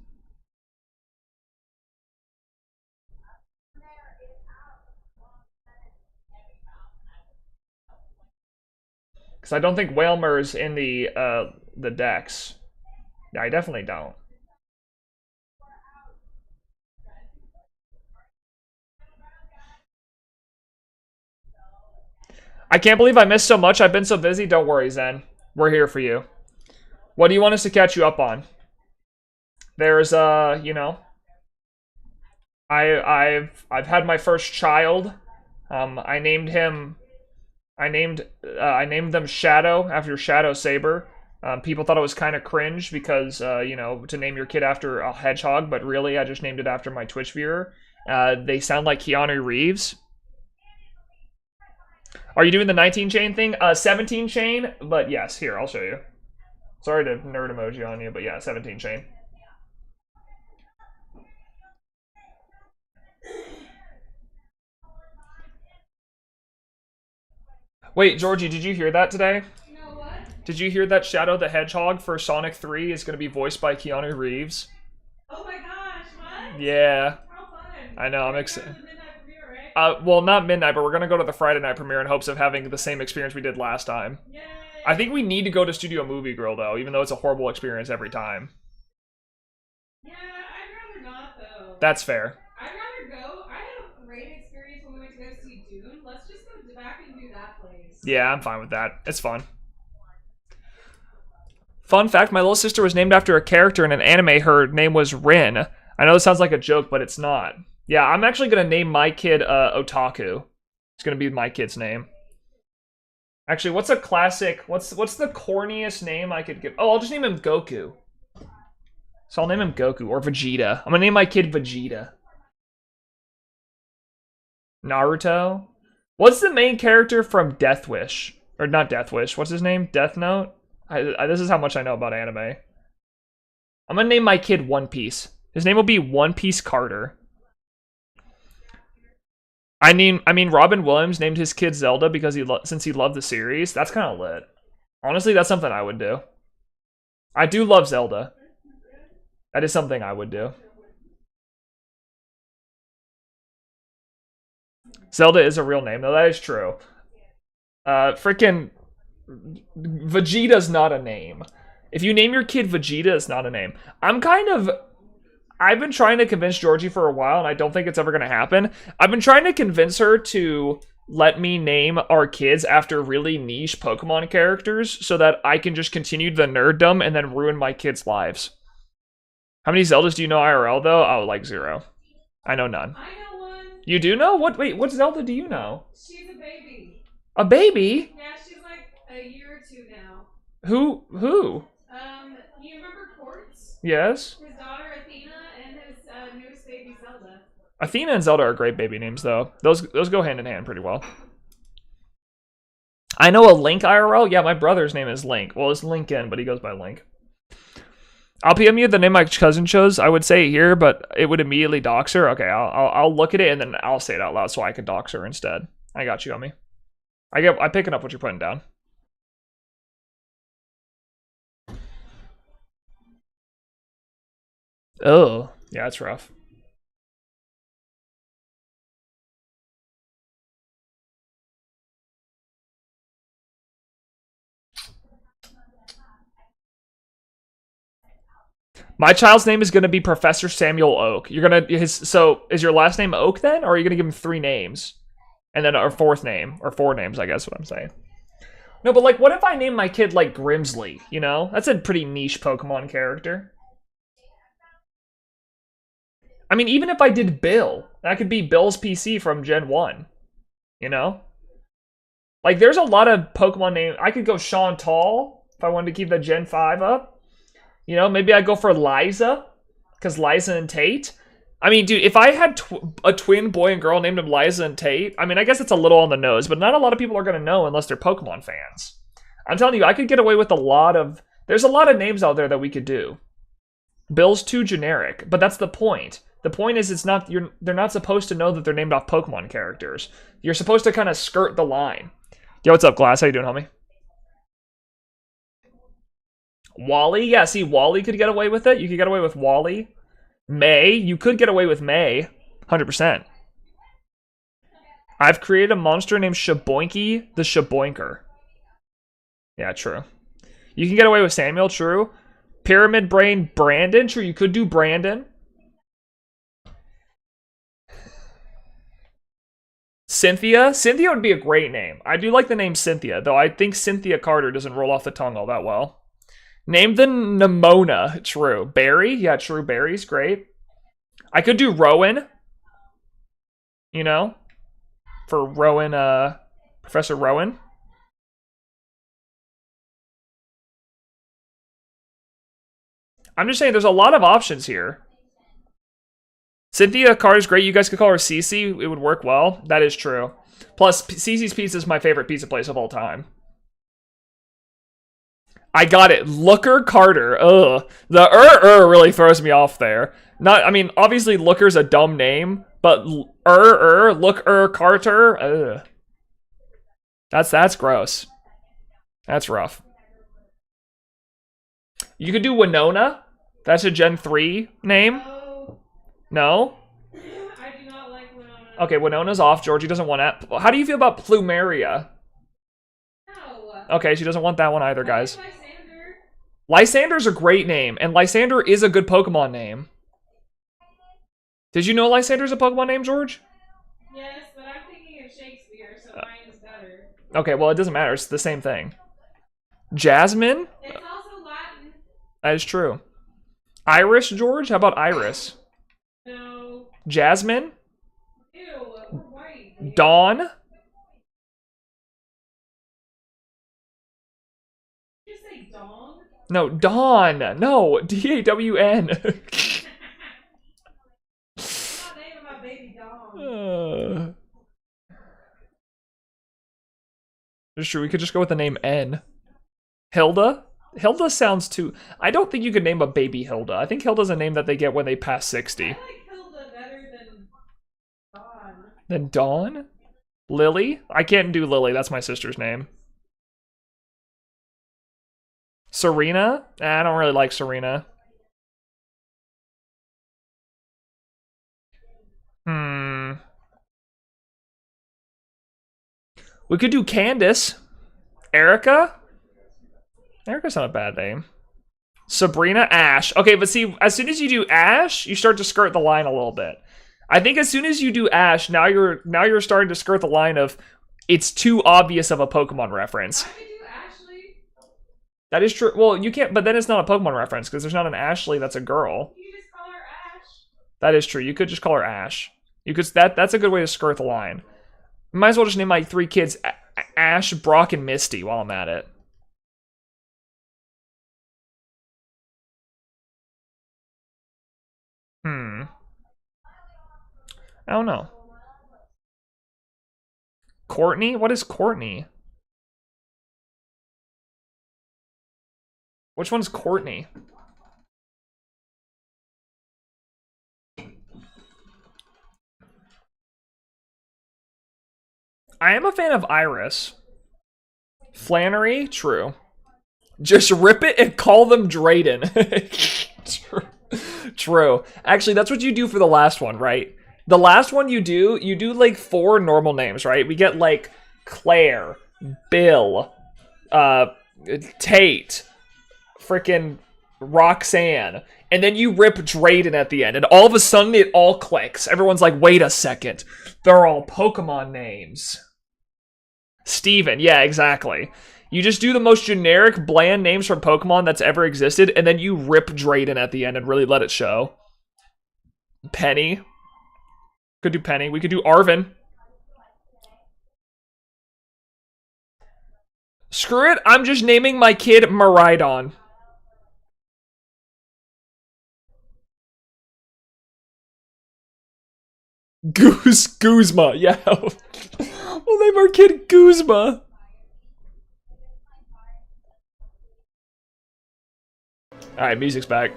Because I don't think Whalmer's in the Dex. Yeah, I definitely don't. I can't believe I missed so much. I've been so busy. Don't worry, Zen. We're here for you. What do you want us to catch you up on? There's, you know, I've had my first child. I named them Shadow after Shadow Saber. People thought it was kind of cringe because, you know, to name your kid after a hedgehog, but really I just named it after my Twitch viewer. They sound like Keanu Reeves. Are you doing the 19 chain thing? 17 chain, but yes, here, I'll show you. Sorry to nerd emoji on you, but yeah, 17 chain. Wait, Georgie, did you hear that today? No, what? Did you hear that Shadow the Hedgehog for Sonic 3 is going to be voiced by Keanu Reeves? Oh my gosh, what? Yeah. How fun. I know, I'm excited. The midnight premiere, right? Well, not midnight, but we're going to go to the Friday night premiere in hopes of having the same experience we did last time. Yay. I think we need to go to Studio Movie Girl, though, even though it's a horrible experience every time. Yeah, I'd rather not, though. That's fair. I'd rather go. I had a great experience when we went to go see Dune. Let's just go back and do that place. Yeah, I'm fine with that. It's fun. Fun fact, my little sister was named after a character in an anime. Her name was Rin. I know this sounds like a joke, but it's not. Yeah, I'm actually going to name my kid Otaku. It's going to be my kid's name. Actually, what's a classic... What's the corniest name I could give? Oh, I'll just name him Goku. So I'll name him Goku, or Vegeta. I'm going to name my kid Vegeta. Naruto? What's the main character from Death Wish? Or not Death Wish, what's his name? Death Note? This is how much I know about anime. I'm going to name my kid One Piece. His name will be One Piece Carter. I mean, Robin Williams named his kid Zelda because since he loved the series. That's kind of lit. Honestly, that's something I would do. I do love Zelda. That is something I would do. Zelda is a real name, though. That is true. Frickin' Vegeta's not a name. If you name your kid Vegeta, it's not a name. I've been trying to convince Georgie for a while, and I don't think it's ever going to happen. I've been trying to convince her to let me name our kids after really niche Pokemon characters so that I can just continue the nerddom and then ruin my kids' lives. How many Zeldas do you know IRL, though? Oh, like 0. I know none. I know one. You do know? Wait, what Zelda do you know? She's a baby. A baby? Yeah, she's like a year or 2 now. Who? You remember Quartz? Yes? His daughter Athena and his newest baby Zelda. Athena and Zelda are great baby names, though. Those go hand in hand pretty well. I know a Link IRL. Yeah, my brother's name is Link. Well, it's Lincoln, but he goes by Link. I'll PM you the name my cousin chose. I would say it here, but it would immediately dox her. Okay, I'll look at it and then I'll say it out loud so I can dox her instead. I got you, homie. I'm picking up what you're putting down. Oh, yeah, it's rough. My child's name is going to be Professor Samuel Oak. So is your last name Oak then? Or are you going to give him 3 names? And then a 4th name. Or 4 names, I guess what I'm saying. No, but like, what if I name my kid like Grimsley, you know? That's a pretty niche Pokemon character. I mean, even if I did Bill, that could be Bill's PC from Gen 1. You know? Like, there's a lot of Pokemon names. I could go Chantal if I wanted to keep the Gen 5 up. You know, maybe I'd go for Liza, because Liza and Tate. I mean, dude, if I had a twin boy and girl named them Liza and Tate, I mean, I guess it's a little on the nose, but not a lot of people are going to know unless they're Pokemon fans. I'm telling you, I could get away with there's a lot of names out there that we could do. Bill's too generic, but that's the point. The point is they're not supposed to know that they're named off Pokemon characters. You're supposed to kind of skirt the line. Yo, what's up, Glass? How you doing, homie? Wally? Yeah, see, Wally could get away with it. You could get away with Wally. May? You could get away with May. 100%. I've created a monster named Shaboinky the Shaboinker. Yeah, true. You can get away with Samuel, true. Pyramid Brain Brandon, true, you could do Brandon. Cynthia? Cynthia would be a great name. I do like the name Cynthia, though I think Cynthia Carter doesn't roll off the tongue all that well. Name the Nimona. True. Barry? Yeah, true. Barry's great. I could do Rowan. You know? For Rowan, Professor Rowan. I'm just saying there's a lot of options here. Cynthia Carter's great. You guys could call her Cece. It would work well. That is true. Plus, Cece's Pizza is my favorite pizza place of all time. I got it. Looker Carter. Ugh. The really throws me off there. I mean, obviously Looker's a dumb name, but Looker Carter. Ugh. That's gross. That's rough. You could do Winona. That's a Gen 3 name. No? I do not like Winona. Okay, Winona's off. Georgie doesn't want that. How do you feel about Plumeria? No. Okay, she doesn't want that one either, guys. Lysander. Lysander's a great name, and Lysander is a good Pokemon name. Did you know Lysander's a Pokemon name, George? Yes, but I'm thinking of Shakespeare, so mine is better. Okay, well, it doesn't matter. It's the same thing. Jasmine? It's also Latin. That is true. Iris, George? How about Iris? No. Jasmine? Ew, we're white. Dawn? Did you just say dong? No, Dawn. No, D-A-W-N. That's not the name of my baby dong. It's true, we could just go with the name N. Hilda? Hilda sounds too... I don't think you could name a baby Hilda. I think Hilda's a name that they get when they pass 60. I like Hilda better than Dawn. Then Dawn? Lily? I can't do Lily, that's my sister's name. Serena? I don't really like Serena. We could do Candace. Erica? Erica's not a bad name. Sabrina, Ash. Okay, but see, as soon as you do Ash, you start to skirt the line a little bit. I think as soon as you do Ash, now you're starting to skirt the line of it's too obvious of a Pokemon reference. I could do Ashley. That is true. Well, you can't, but then it's not a Pokemon reference because there's not an Ashley that's a girl. You just call her Ash. That is true. You could just call her Ash. You could that's a good way to skirt the line. Might as well just name my 3 kids Ash, Brock, and Misty while I'm at it. I don't know. Courtney? What is Courtney? Which one's Courtney? I am a fan of Iris. Flannery? True. Just rip it and call them Drayden. True. Actually, that's what you do for the last one, right? The last one you do like 4 normal names, right? We get like Claire, Bill, Tate, frickin' Roxanne, and then you rip Drayden at the end, and all of a sudden it all clicks. Everyone's like, wait a second, they're all Pokemon names. Steven, yeah, exactly. You just do the most generic, bland names from Pokemon that's ever existed, and then you rip Drayden at the end and really let it show. Penny. Could do Penny. We could do Arvin. Screw it, I'm just naming my kid Miraidon. Guzma, yeah. We'll name our kid Guzma. Alright, music's back.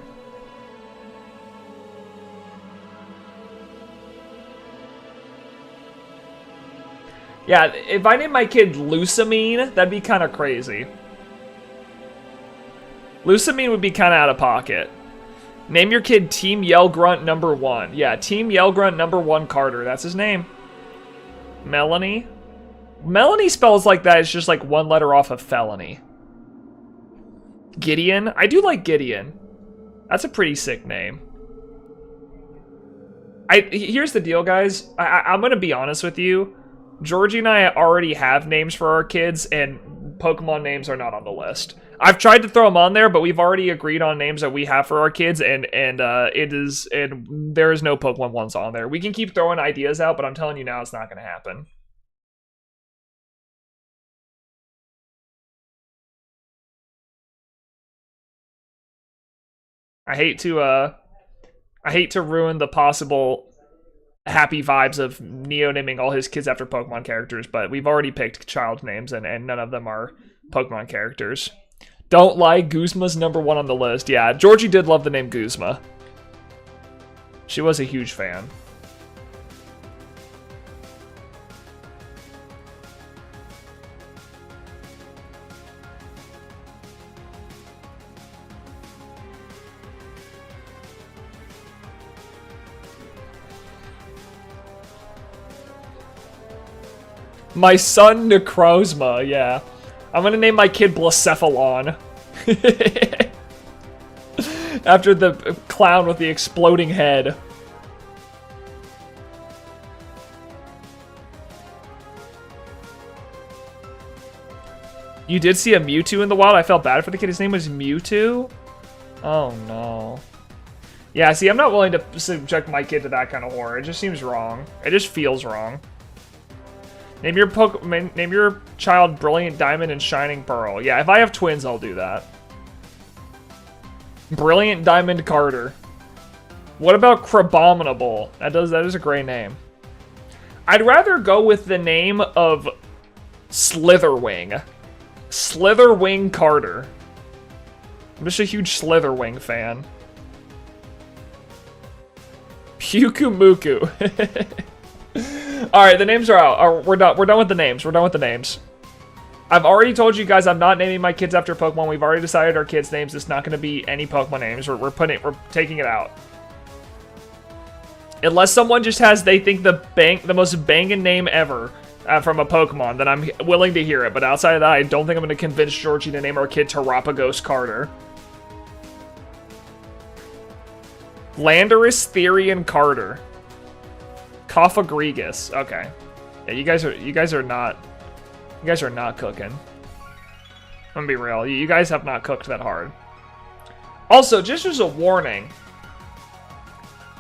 Yeah, if I named my kid Lusamine, that'd be kind of crazy. Lusamine would be kind of out of pocket. Name your kid Team Yell Grunt number 1. Yeah, Team Yell Grunt number 1 Carter. That's his name. Melanie. Melanie spells like that. It's just like 1 letter off of felony. Gideon. I do like Gideon. That's a pretty sick name. Here's the deal, guys. I'm going to be honest with you. Georgie and I already have names for our kids, and Pokemon names are not on the list. I've tried to throw them on there, but we've already agreed on names that we have for our kids, and there is no Pokemon ones on there. We can keep throwing ideas out, but I'm telling you now, it's not going to happen. I hate to ruin the possible happy vibes of Neo naming all his kids after Pokemon characters, but we've already picked child names, and none of them are Pokemon characters. Don't lie, Guzma's #1 on the list. Yeah, Georgie did love the name Guzma. She was a huge fan. My son, Necrozma, yeah. I'm gonna name my kid Blacephalon. After the clown with the exploding head. You did see a Mewtwo in the wild? I felt bad for the kid. His name was Mewtwo? Oh no. Yeah, see, I'm not willing to subject my kid to that kind of horror. It just seems wrong. It just feels wrong. Name your child Brilliant Diamond and Shining Pearl. Yeah, if I have twins, I'll do that. Brilliant Diamond Carter. What about Crabominable? That is a great name. I'd rather go with the name of Slitherwing. Slitherwing Carter. I'm just a huge Slitherwing fan. Pukumuku. Alright, the names are out. We're done with the names. We're done with the names. I've already told you guys I'm not naming my kids after Pokemon. We've already decided our kids' names. It's not going to be any Pokemon names. We're taking it out. Unless someone just has, they think the most banging name ever from a Pokemon, then I'm willing to hear it. But outside of that, I don't think I'm going to convince Georgie to name our kid Terapagos Carter. Landorus Therian Carter. Cophagregus. Okay. Yeah, you guys are not cooking. I'm gonna be real. You guys have not cooked that hard. Also, just as a warning,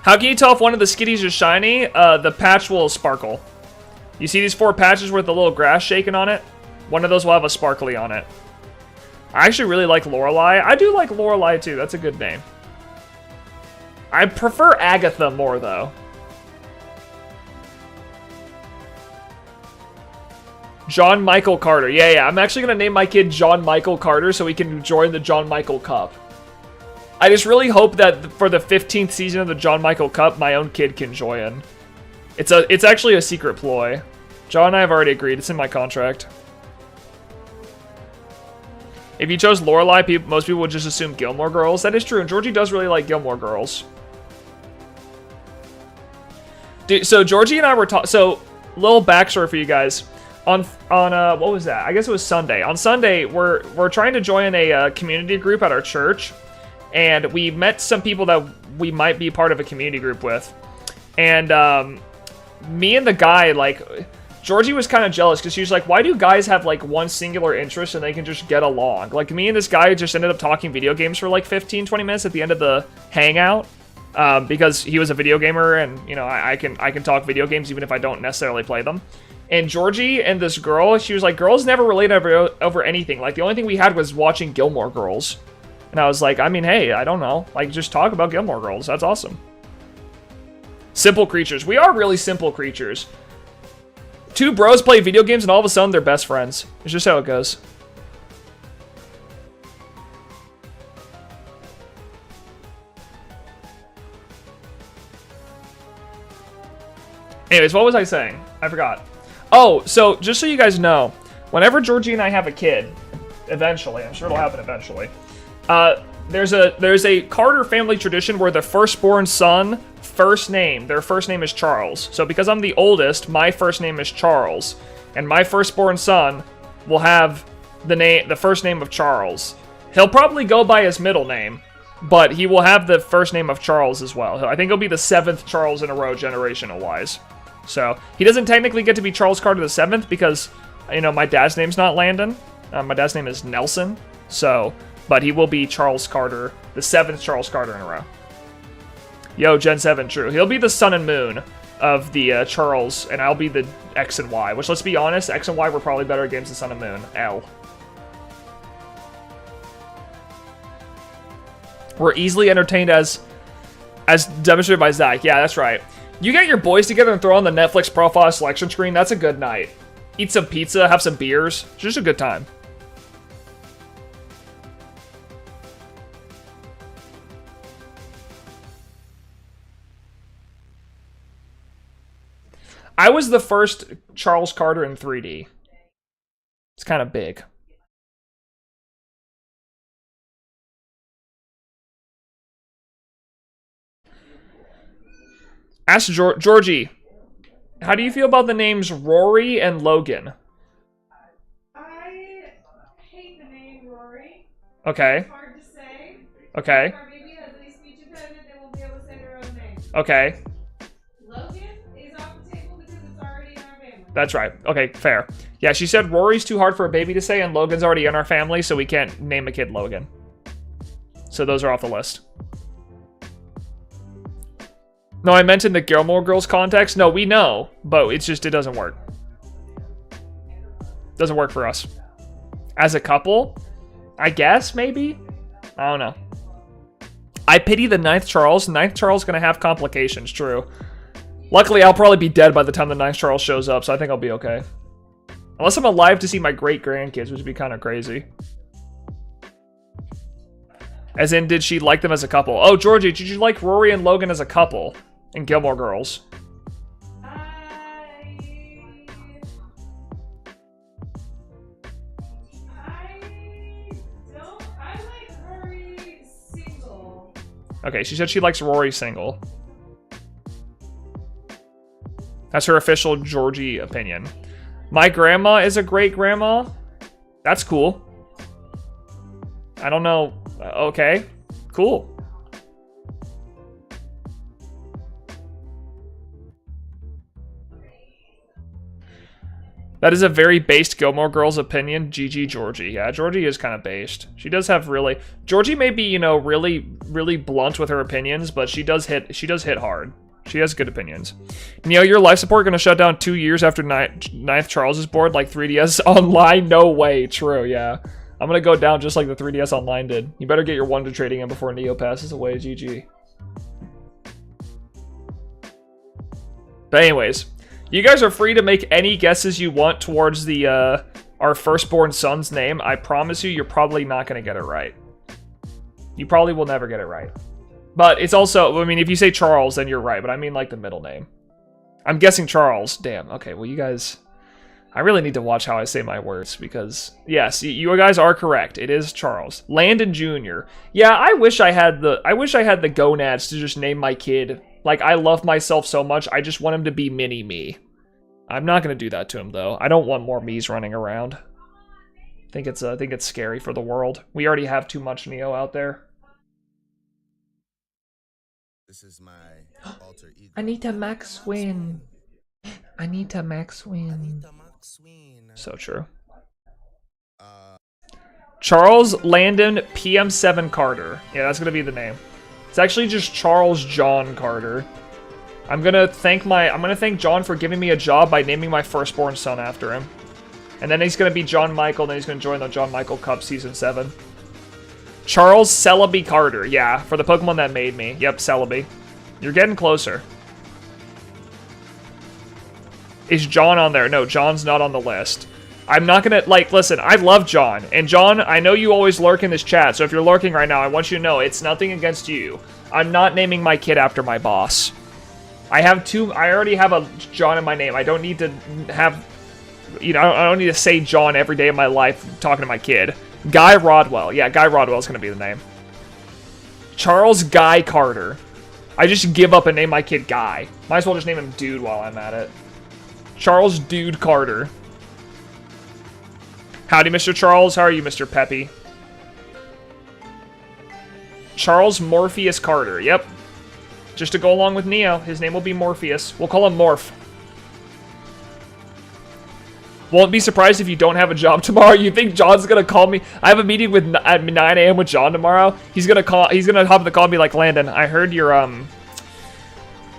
how can you tell if one of the skitties is shiny? The patch will sparkle. You see these 4 patches with the little grass shaking on it? One of those will have a sparkly on it. I actually really like Lorelei. I do like Lorelei too. That's a good name. I prefer Agatha more though. John Michael Carter. Yeah. I'm actually going to name my kid John Michael Carter so he can join the John Michael Cup. I just really hope that for the 15th season of the John Michael Cup, my own kid can join. It's actually a secret ploy. John and I have already agreed. It's in my contract. If you chose Lorelei, most people would just assume Gilmore Girls. That is true, and Georgie does really like Gilmore Girls. Dude, so Georgie and I were talking... So, little backstory for you guys. On what was that? I guess it was Sunday. On Sunday, we're trying to join a community group at our church, and we met some people that we might be part of a community group with. And me and the guy, like, Georgie was kind of jealous because she was like, why do guys have like one singular interest and they can just get along? Like, me and this guy just ended up talking video games for like 15-20 minutes at the end of the hangout. Because he was a video gamer, and you know, I can talk video games even if I don't necessarily play them. And Georgie and this girl, she was like, girls never relate over anything. Like, the only thing we had was watching Gilmore Girls. And I was like, I mean, hey, I don't know. Like, just talk about Gilmore Girls. That's awesome. Simple creatures. We are really simple creatures. 2 bros play video games and all of a sudden they're best friends. It's just how it goes. Anyways, what was I saying? I forgot. Oh, so just so you guys know, whenever Georgie and I have a kid, eventually, I'm sure it'll happen eventually, there's a Carter family tradition where the firstborn son, their first name is Charles. So because I'm the oldest, my first name is Charles, and my firstborn son will have the first name of Charles. He'll probably go by his middle name, but he will have the first name of Charles as well. I think he'll be the 7th Charles in a row, generational wise. So he doesn't technically get to be Charles Carter the 7th because, you know, my dad's name's not Landon. My dad's name is Nelson. So, but he will be Charles Carter, the 7th Charles Carter in a row. Yo, Gen 7, true. He'll be the sun and moon of the Charles, and I'll be the X and Y, which, let's be honest, X and Y were probably better games than Sun and Moon. L. We're easily entertained as demonstrated by Zach. Yeah, that's right. You get your boys together and throw on the Netflix profile selection screen, that's a good night. Eat some pizza, have some beers. It's just a good time. I was the first Charles Carter in 3D. It's kind of big. Ask Georgie, how do you feel about the names Rory and Logan? I hate the name Rory. Okay. It's hard to say. Okay. If our baby has any speech impediment, they won't be able to say their own name. Okay. Logan is off the table because it's already in our family. That's right. Okay, fair. Yeah, she said Rory's too hard for a baby to say, and Logan's already in our family, so we can't name a kid Logan. So those are off the list. No, I meant in the Gilmore Girls context. No, we know, but it's just, it doesn't work. Doesn't work for us. As a couple, I guess, maybe? I don't know. I pity the 9th Charles. 9th Charles gonna have complications, true. Luckily, I'll probably be dead by the time the 9th Charles shows up, so I think I'll be okay. Unless I'm alive to see my great-grandkids, which would be kind of crazy. As in, did she like them as a couple? Oh, Georgie, did you like Rory and Logan as a couple in Gilmore Girls? I don't. I like Rory single. Okay, she said she likes Rory single. That's her official Georgie opinion. My grandma is a great grandma. That's cool. I don't know. Okay, cool. That is a very based Gilmore Girls opinion. GG Georgie. Yeah, Georgie is kind of based. She does have really... Georgie may be, you know, really blunt with her opinions, but she does hit hard. She has good opinions. Neo, your life support gonna shut down 2 years after 9th Charles is bored like 3DS Online? No way. True, yeah. I'm gonna go down just like the 3DS Online did. You better get your Wonder Trading in before Neo passes away. GG. But anyways, you guys are free to make any guesses you want towards the our firstborn son's name. I promise you, you're probably not gonna get it right. You probably will never get it right. But it's also, I mean, if you say Charles, then you're right. But I mean like the middle name. I'm guessing Charles. Damn. Okay, well you guys... I really need to watch how I say my words because, yes, you guys are correct. It is Charles. Landon Jr. Yeah, I wish I had the gonads to just name my kid. Like, I love myself so much, I just want him to be mini me. I'm not gonna do that to him though. I don't want more me's running around. I think it's scary for the world. We already have too much Neo out there. This is my alter ego. Anita Max win. Anita Max win. So true. Charles Landon PM7 Carter. Yeah, that's gonna be the name. It's actually just Charles John Carter. I'm gonna thank John for giving me a job by naming my firstborn son after him. And then he's gonna be John Michael, and then he's gonna join the John Michael Cup Season 7. Charles Celebi Carter. Yeah, for the Pokemon that made me. Yep, Celebi. You're getting closer. Is John on there? No, John's not on the list. I'm not gonna, like, listen, I love John. And John, I know you always lurk in this chat, so if you're lurking right now, I want you to know it's nothing against you. I'm not naming my kid after my boss. I already have a John in my name. I don't need to have, you know, I don't need to say John every day of my life talking to my kid. Guy Rodwell. Yeah, Guy Rodwell's gonna be the name. Charles Guy Carter. I just give up and name my kid Guy. Might as well just name him Dude while I'm at it. Charles Dude Carter. Howdy, Mr. Charles. How are you, Mr. Peppy? Charles Morpheus Carter. Yep. Just to go along with Neo, his name will be Morpheus. We'll call him Morph. Won't be surprised if you don't have a job tomorrow. You think John's gonna call me? I have a meeting with at 9 a.m. with John tomorrow. He's gonna hop the call and be like, Landon, I heard you're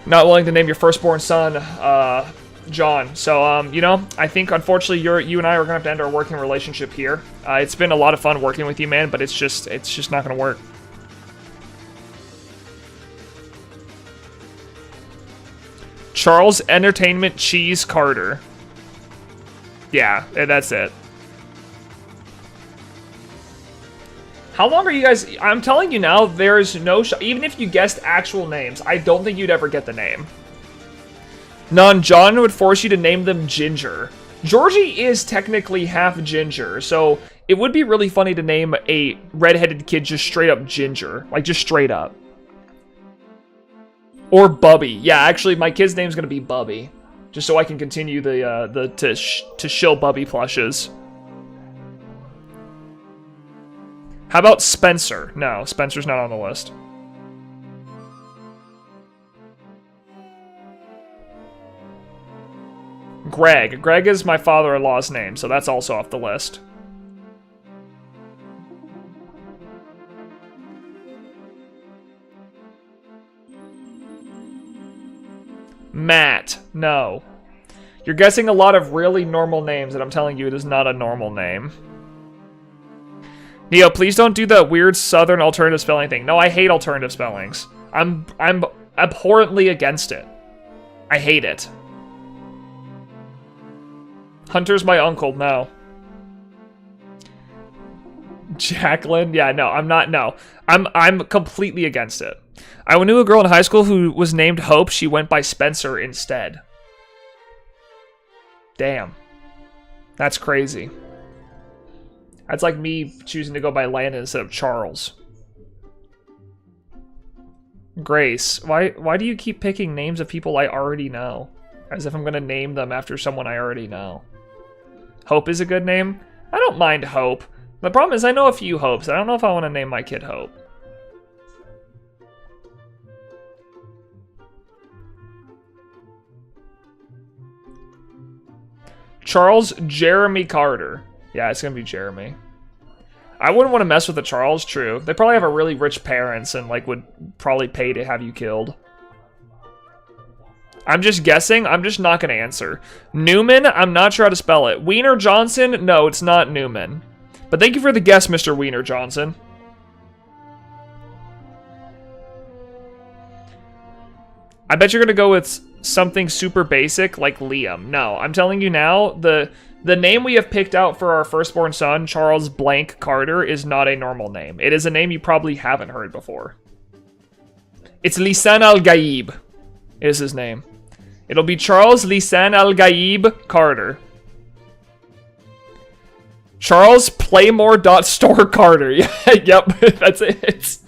not willing to name your firstborn son John. So you know, I think unfortunately you and I are gonna have to end our working relationship here. It's been a lot of fun working with you, man, but it's just not gonna work. Charles Entertainment Cheese Carter. Yeah, that's it. How long are you guys... I'm telling you now, there's no... Even if you guessed actual names, I don't think you'd ever get the name. None. John would force you to name them Ginger. Georgie is technically half ginger, so it would be really funny to name a redheaded kid just straight up Ginger. Like, just straight up. Or Bubby. Yeah, actually, my kid's name's gonna be Bubby. Just so I can continue to shill Bubby plushes. How about Spencer? No, Spencer's not on the list. Greg. Greg is my father-in-law's name, so that's also off the list. Matt. No. You're guessing a lot of really normal names, and I'm telling you, it is not a normal name. Neo, please don't do the weird southern alternative spelling thing. No, I hate alternative spellings. I'm abhorrently against it. I hate it. Hunter's my uncle. No. Jacqueline? Yeah, no, I'm not. No. I'm completely against it. I knew a girl in high school who was named Hope. She went by Spencer instead. Damn. That's crazy. That's like me choosing to go by Landon instead of Charles. Grace. Why do you keep picking names of people I already know? As if I'm going to name them after someone I already know. Hope is a good name? I don't mind Hope. The problem is I know a few Hopes. I don't know if I want to name my kid Hope. Charles Jeremy Carter. Yeah, it's gonna be Jeremy. I wouldn't want to mess with the Charles, true. They probably have a really rich parents and like would probably pay to have you killed. I'm just guessing. I'm just not gonna answer. Newman, I'm not sure how to spell it. Wiener Johnson? No, it's not Newman. But thank you for the guess, Mr. Wiener Johnson. I bet you're gonna go with something super basic like Liam. No, I'm telling you now, the name we have picked out for our firstborn son, Charles Blank Carter, is not a normal name. It is a name you probably haven't heard before. It's Lisan Al-Gaib is his name. It'll be Charles Lisan Al-Gaib Carter. Charles Playmore.Store Carter. Yeah, yep, that's it.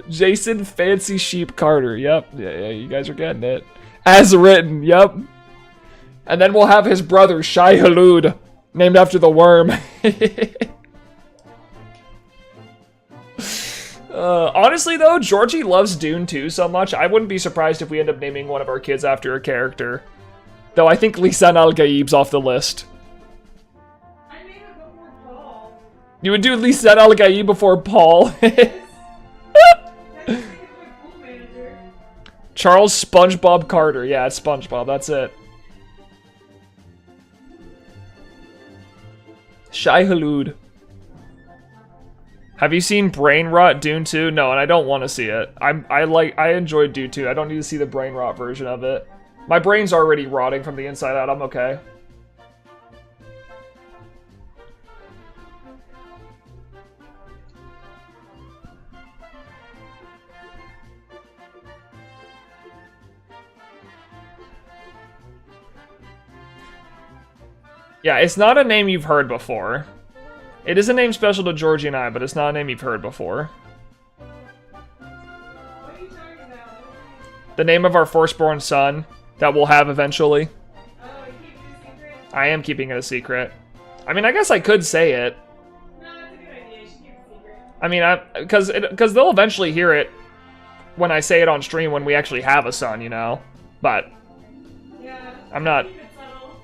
Jason Fancy Sheep Carter. Yep. Yeah, you guys are getting it. As written. Yep. And then we'll have his brother, Shai Halud, named after the worm. Honestly, though, Georgie loves Dune 2 so much, I wouldn't be surprised if we end up naming one of our kids after a character. Though I think Lisan Al-Gaib's off the list. I made it before Paul. You would do Lisan Al-Gaib before Paul. Charles SpongeBob Carter. Yeah, it's SpongeBob. That's it. Shai Halud. Have you seen Brain Rot Dune 2? No, and I don't want to see it. I enjoyed Dune 2. I don't need to see the Brain Rot version of it. My brain's already rotting from the inside out. I'm okay. Yeah, it's not a name you've heard before. It is a name special to Georgie and I, but it's not a name you've heard before. What are you talking about? The name of our firstborn son that we'll have eventually. Oh, you keep it a secret? I am keeping it a secret. I mean, I guess I could say it. No, that's a good idea. You should keep it a secret. I mean, because they'll eventually hear it when I say it on stream when we actually have a son, you know? But Yeah. I'm not... Keep it subtle.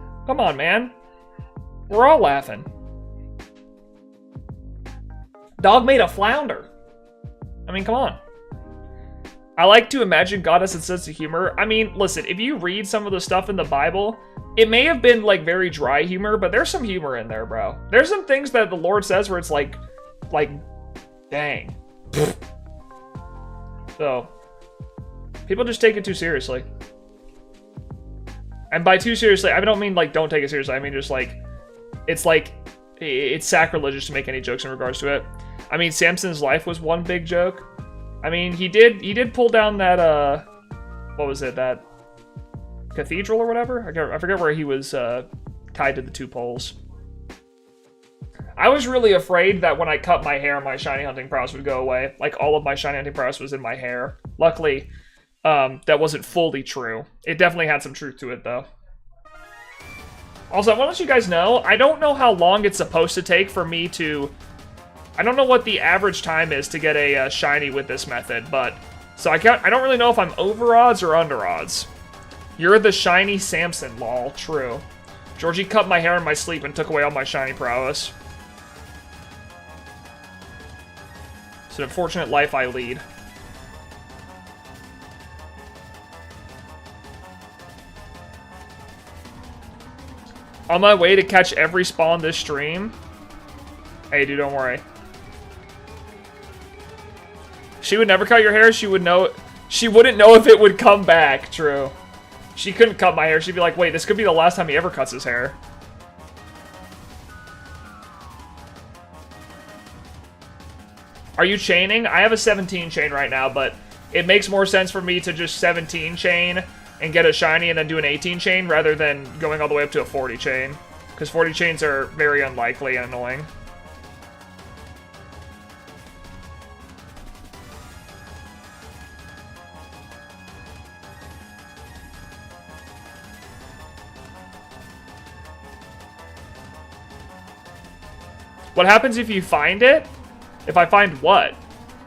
Come on, man. We're all laughing. Dog made a flounder. I mean, come on. I like to imagine God has a sense of humor. I mean, listen, if you read some of the stuff in the Bible, it may have been like very dry humor, but there's some humor in there, bro. There's some things that the Lord says where it's like, dang. So, people just take it too seriously. And by too seriously, I don't mean like don't take it seriously. I mean just like, it's sacrilegious to make any jokes in regards to it. I mean, Samson's life was one big joke. I mean, he did pull down that, what was it, that cathedral or whatever? I forget where he was tied to the 2 poles. I was really afraid that when I cut my hair, my shiny hunting prowess would go away. Like, all of my shiny hunting prowess was in my hair. Luckily, that wasn't fully true. It definitely had some truth to it, though. Also, I want to let you guys know, I don't know how long it's supposed to take for me to... I don't know what the average time is to get a shiny with this method, but... So I don't really know if I'm over odds or under odds. You're the shiny Samson, lol. True. Georgie cut my hair in my sleep and took away all my shiny prowess. It's an unfortunate life I lead. On my way to catch every spawn this stream. Hey, dude, don't worry. She would never cut your hair. She would know. She wouldn't know if it would come back. True. She couldn't cut my hair. She'd be like, wait, this could be the last time he ever cuts his hair. Are you chaining? I have a 17 chain right now, but it makes more sense for me to just 17 chain and get a shiny and then do an 18 chain rather than going all the way up to a 40 chain. Because 40 chains are very unlikely and annoying. What happens if you find it? If I find what?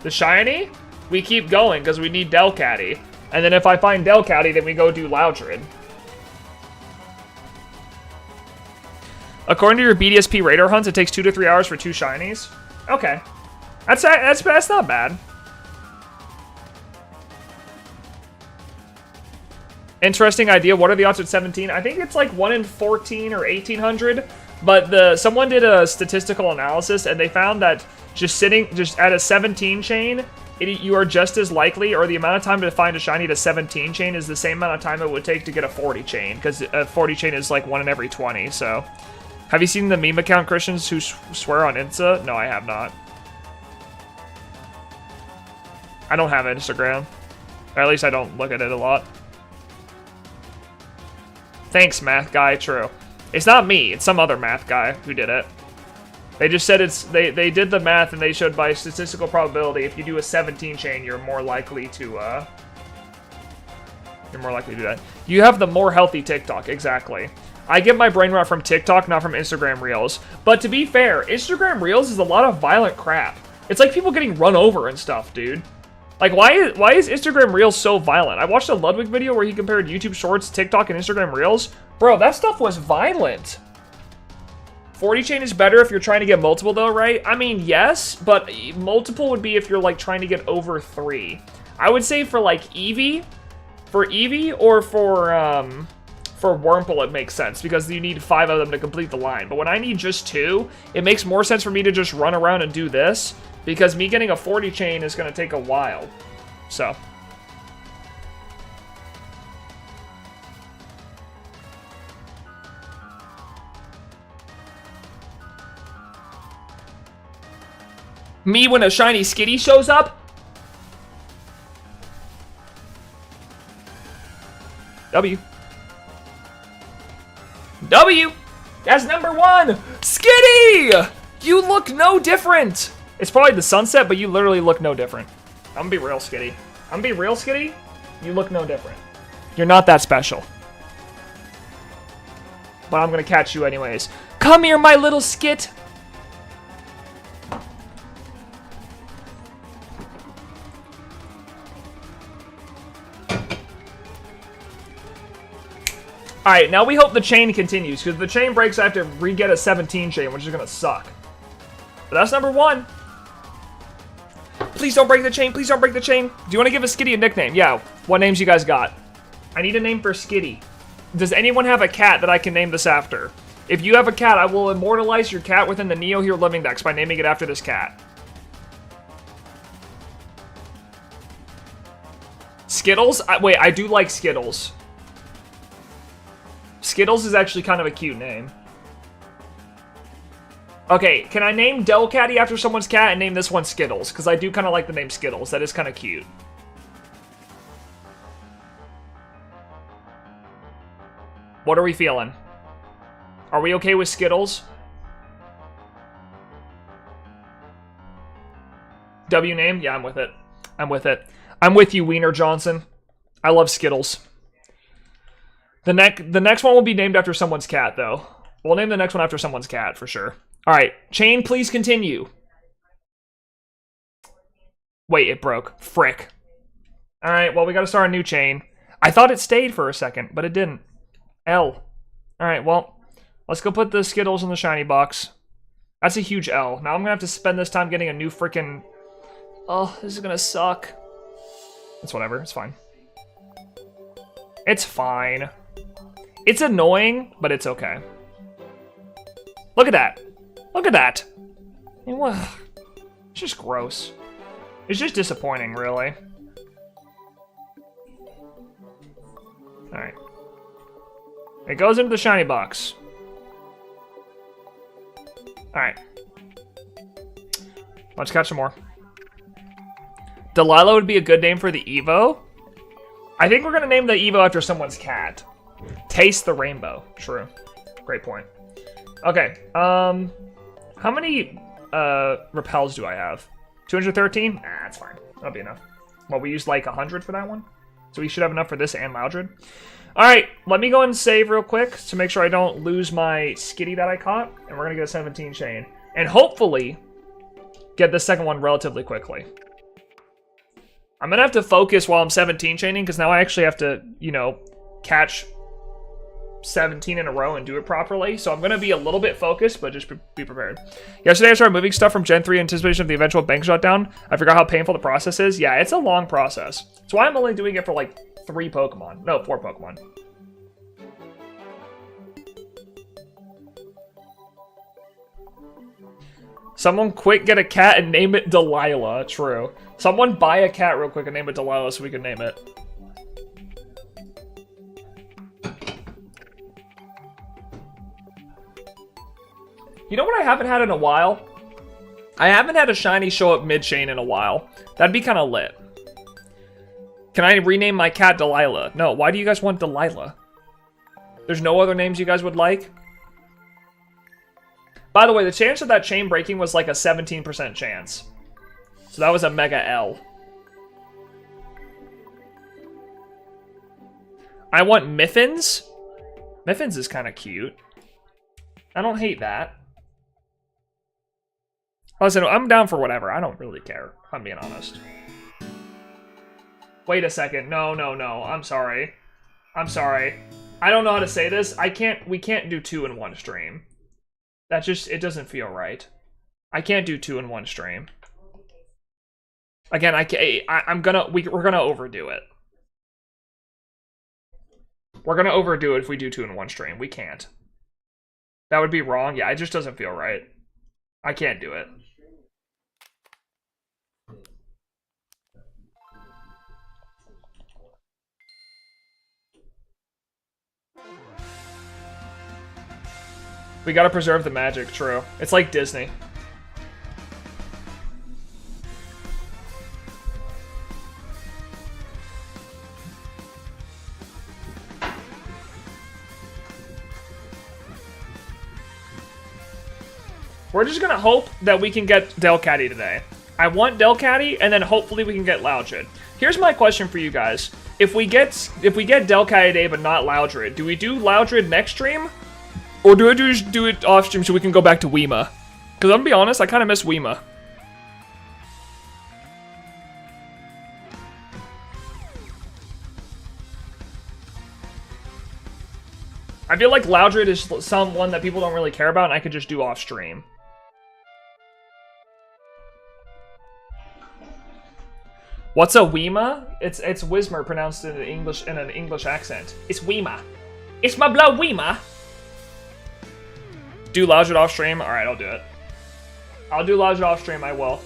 The shiny? We keep going because we need Delcatty. And then if I find Delcatty, then we go do Loudred. According to your BDSP radar hunts, it takes 2 to 3 hours for 2 shinies. Okay. That's not bad. Interesting idea. What are the odds at 17? I think it's like 1 in 14 or 1800. But someone did a statistical analysis and they found that just at a 17 chain, you are just as likely, or the amount of time to find a shiny to 17 chain is the same amount of time it would take to get a 40 chain, because a 40 chain is like 1 in every 20, so. Have you seen the meme account Christians who swear on Insta? No, I have not. I don't have Instagram. Or at least I don't look at it a lot. Thanks, math guy, true. It's not me, it's some other math guy who did it. They just said they did the math and they showed by statistical probability if you do a 17 chain, you're more likely to do that. You have the more healthy TikTok, exactly. I get my brain rot from TikTok, not from Instagram Reels. But to be fair, Instagram Reels is a lot of violent crap. It's like people getting run over and stuff, dude. Like, why is Instagram Reels so violent? I watched a Ludwig video where he compared YouTube Shorts, TikTok, and Instagram Reels. Bro, that stuff was violent. 40 chain is better if you're trying to get multiple though, right? I mean, yes, but multiple would be if you're like trying to get over 3. I would say for like Eevee, or for Wurmple it makes sense because you need 5 of them to complete the line. But when I need just 2, it makes more sense for me to just run around and do this because me getting a 40 chain is going to take a while. So. Me when a shiny Skitty shows up? W. That's number 1! Skitty! You look no different! It's probably the sunset, but you literally look no different. I'm gonna be real, Skitty. You look no different. You're not that special. But I'm gonna catch you anyways. Come here, my little skit! Alright, now we hope the chain continues, because if the chain breaks, I have to re-get a 17 chain, which is gonna suck. But that's number 1. Please don't break the chain, please don't break the chain. Do you want to give a Skitty a nickname? Yeah, what names you guys got? I need a name for Skitty. Does anyone have a cat that I can name this after? If you have a cat, I will immortalize your cat within the NeoHere Living Dex by naming it after this cat. Skittles? Wait, I do like Skittles. Skittles is actually kind of a cute name. Okay, can I name Delcatty after someone's cat and name this one Skittles? Because I do kind of like the name Skittles. That is kind of cute. What are we feeling? Are we okay with Skittles? W name? Yeah, I'm with it. I'm with it. I'm with you, Wiener Johnson. I love Skittles. The next one will be named after someone's cat, though. We'll name the next one after someone's cat, for sure. Alright, chain, please continue. Wait, it broke. Frick. Alright, well, we gotta start a new chain. I thought it stayed for a second, but it didn't. L. Alright, well, let's go put the Skittles in the shiny box. That's a huge L. Now I'm gonna have to spend this time getting a new freaking... Oh, this is gonna suck. It's whatever, it's fine. It's fine. It's annoying, but it's okay. Look at that. Look at that. I mean, what? It's just gross. It's just disappointing, really. Alright. It goes into the shiny box. Alright. Let's catch some more. Delilah would be a good name for the Evo. I think we're going to name the Evo after someone's cat. Taste the rainbow. True. Great point. Okay. How many repels do I have? 213? Nah, that's fine. That'll be enough. Well, we used like 100 for that one. So we should have enough for this and Loudred. Alright, let me go and save real quick to make sure I don't lose my Skitty that I caught. And we're going to get a 17 chain. And hopefully get the second one relatively quickly. I'm going to have to focus while I'm 17 chaining, because now I actually have to, you know, catch 17 in a row and do it properly. So I'm going to be a little bit focused, but just be prepared. Yesterday I started moving stuff from Gen 3 in anticipation of the eventual bank shutdown. I forgot how painful the process is. Yeah, it's a long process. That's why I'm only doing it for like 3 Pokemon. No, 4 Pokemon. Someone quick get a cat and name it Delilah. True. Someone buy a cat real quick and name it Delilah so we can name it. You know what I haven't had in a while? I haven't had a shiny show up mid-chain in a while. That'd be kind of lit. Can I rename my cat Delilah? No, why do you guys want Delilah? There's no other names you guys would like? By the way, the chance of that chain breaking was like a 17% chance. So that was a mega L. I want Miffins. Miffins is kind of cute. I don't hate that. Listen, I'm down for whatever. I don't really care, if I'm being honest. Wait a second. No, no, no. I'm sorry. I'm sorry. I don't know how to say this. We can't do 2 in one stream. That just, it doesn't feel right. I can't do 2 in one stream. Again, we're gonna overdo it. We're gonna overdo it if we do 2 in one stream. We can't. That would be wrong. Yeah, it just doesn't feel right. I can't do it. We gotta preserve the magic, true. It's like Disney. We're just gonna hope that we can get Delcatty today. I want Delcatty, and then hopefully we can get Loudred. Here's my question for you guys. If we get Delcatty today but not Loudred, do we do Loudred next stream? Or do I just do it off stream so we can go back to Weema? Because I'm gonna be honest, I kind of miss Weema. I feel like Loudred is someone that people don't really care about, and I could just do off stream. What's a Weema? It's Whismer pronounced in an English accent. It's Weema. It's my blood Weema. Do Loudred off stream? All right, I'll do it. I'll do Loudred off stream. I will.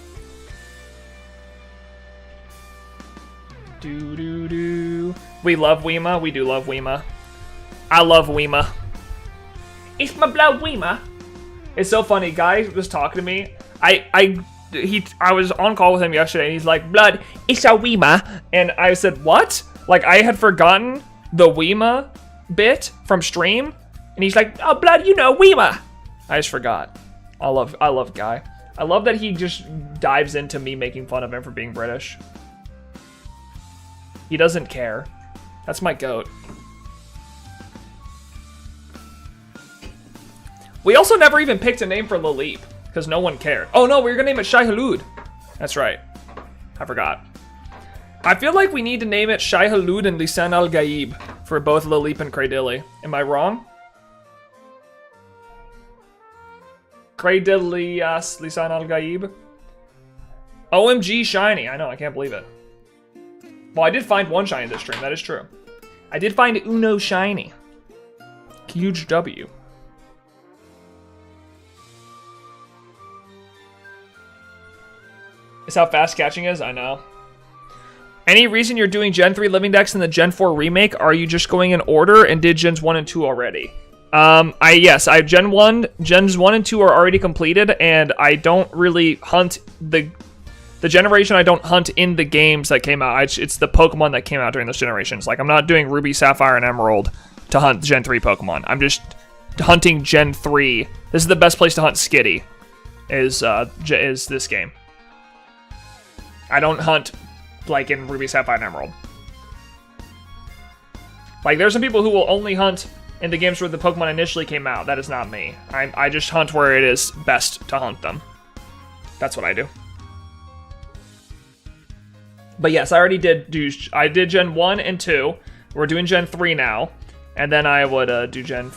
Do. We love Weema. We do love Weema. I love Weema. It's my blood Weema. It's so funny. Guy was talking to me. I was on call with him yesterday, and he's like, "Blood, it's a Weema," and I said, "What?" Like I had forgotten the Weema bit from stream, and he's like, "Oh, Blood, you know Weema." I just forgot. I love Guy. I love that he just dives into me making fun of him for being British. He doesn't care. That's my goat. We also never even picked a name for Laleep, because no one cared. Oh no, we were gonna name it Shai Hulud. That's right. I forgot. I feel like we need to name it Shai Hulud and Lisan Al Gaib for both Laleep and Kraydilly. Am I wrong? Kraydilly Lisan Al Gaib. OMG shiny. I know, I can't believe it. Well, I did find one shiny this stream, that is true. I did find Uno shiny. Huge W. Is how fast catching is? I know. Any reason you're doing Gen 3 Living Dex in the Gen 4 remake? Are you just going in order and did Gens 1 and 2 already? Yes, I have Gens 1 and 2 are already completed, and I don't really hunt the generation I don't hunt in the games that came out. It's the Pokemon that came out during those generations. Like, I'm not doing Ruby, Sapphire, and Emerald to hunt Gen 3 Pokemon. I'm just hunting Gen 3. This is the best place to hunt Skitty, is this game. I don't hunt, like, in Ruby, Sapphire, and Emerald. Like, there's some people who will only hunt in the games where the Pokemon initially came out. That is not me. I just hunt where it is best to hunt them. That's what I do. But yes, I already did Gen 1 and 2. We're doing Gen 3 now. And then I would do Gen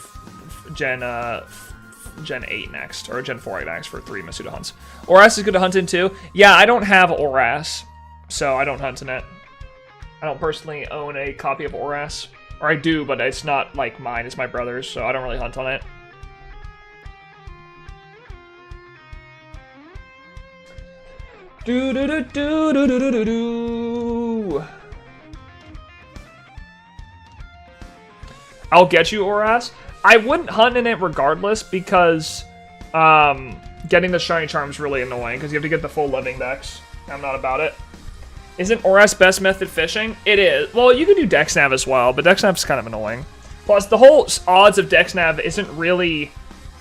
8 next, or Gen 4 next for 3 Masuda hunts. Oras is good to hunt in too. Yeah, I don't have Oras, so I don't hunt in it. I don't personally own a copy of Oras. Or I do, but it's not like mine, it's my brother's, so I don't really hunt on it. Do do do do do do do do do. I'll get you, Oras. I wouldn't hunt in it regardless because getting the shiny charm is really annoying because you have to get the full living dex. I'm not about it. Isn't Oras best method fishing? It is. Well, you could do Dex Nav as well, but Dex Nav's kind of annoying. Plus, the whole odds of Dex Nav isn't really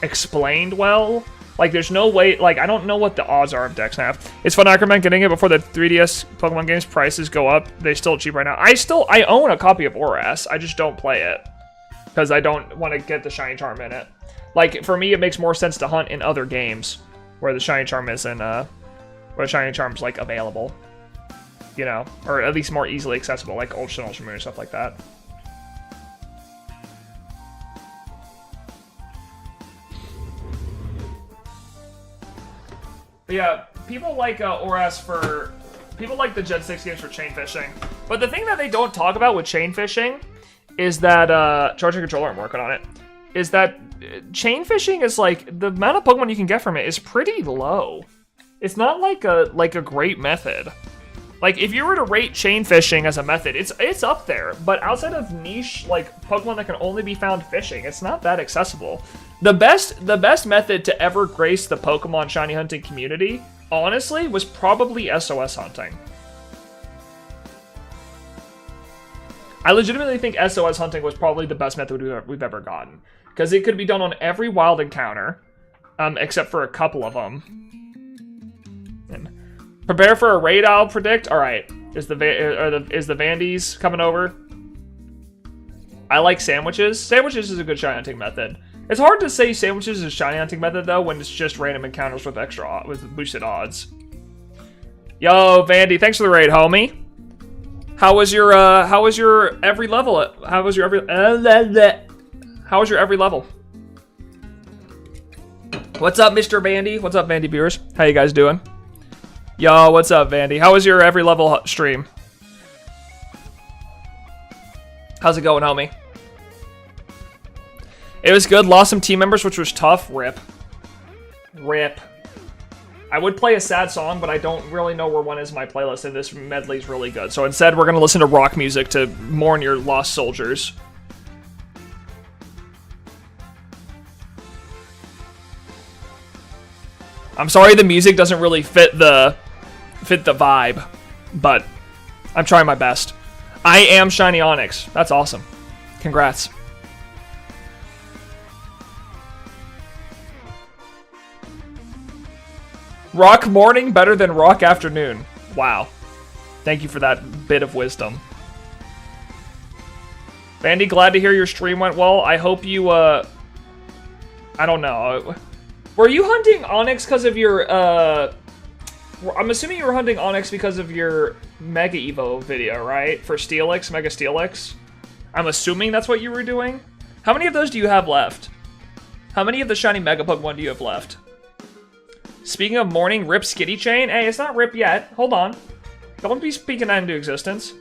explained well. Like, there's no way, like, I don't know what the odds are of Dex Nav. It's fun, I recommend getting it before the 3DS Pokemon games prices go up. They're still cheap right now. I own a copy of Oras. I just don't play it because I don't want to get the shiny charm in it. Like, for me, it makes more sense to hunt in other games where the shiny charm isn't, where the shiny charm's, like, available. You know, or at least more easily accessible, like Ultra and Ultra Moon and stuff like that. But yeah, people like Oras for... People like the Gen 6 games for chain fishing. But the thing that they don't talk about with chain fishing is that... Charging Controller, I'm working on it. Is that chain fishing is like... The amount of Pokemon you can get from it is pretty low. It's not like a great method. Like, if you were to rate chain fishing as a method, it's up there. But outside of niche, like, Pokemon that can only be found fishing, it's not that accessible. The best method to ever grace the Pokemon shiny hunting community, honestly, was probably SOS hunting. I legitimately think SOS hunting was probably the best method we've ever gotten. Because it could be done on every wild encounter, except for a couple of them. Prepare for a raid, I'll predict. All right, is the Vandies coming over? I like sandwiches. Sandwiches is a good shiny hunting method. It's hard to say sandwiches is a shiny hunting method though when it's just random encounters with with boosted odds. Yo, Vandy, thanks for the raid, homie. How was your every level? How was your How was your every level? What's up, Mr. Vandy? What's up, Vandy viewers? How you guys doing? Yo, what's up, Vandy? How was your every level stream? How's it going, homie? It was good. Lost some team members, which was tough. Rip. Rip. I would play a sad song, but I don't really know where one is in my playlist, and this medley's really good. So instead, we're going to listen to rock music to mourn your lost soldiers. I'm sorry the music doesn't really fit the vibe, but I'm trying my best. I am Shiny Onyx. That's awesome. Congrats. Rock morning better than rock afternoon. Wow. Thank you for that bit of wisdom. Vandy, glad to hear your stream went well. I hope you, I don't know. Were you hunting Onyx because of your, I'm assuming you were hunting Onyx because of your Mega Evo video, right? For Steelix, Mega Steelix? I'm assuming that's what you were doing? How many of those do you have left? How many of the shiny Mega Pokemon do you have left? Speaking of morning, rip Skitty chain? Hey, it's not rip yet. Hold on. Don't be speaking that into existence.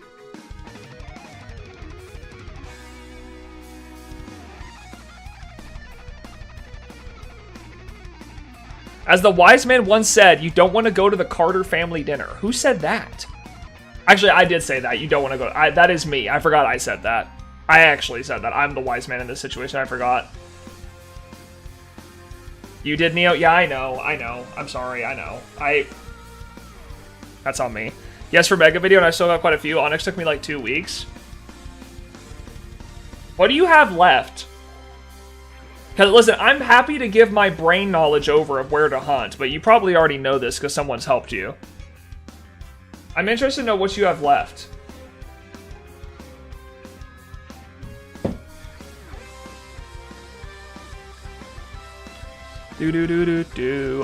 As the wise man once said, you don't want to go to the Carter family dinner. Who said that? Actually, I did say that. You don't want to go. That is me. I forgot I said that. I actually said that. I'm the wise man in this situation. I forgot. You did, Neo? Yeah, I know. I know. I'm sorry. I know. That's on me. Yes, for Mega Video, and I still got quite a few. Onyx took me like 2 weeks. What do you have left? Because, listen, I'm happy to give my brain knowledge over of where to hunt, but you probably already know this because someone's helped you. I'm interested to know what you have left.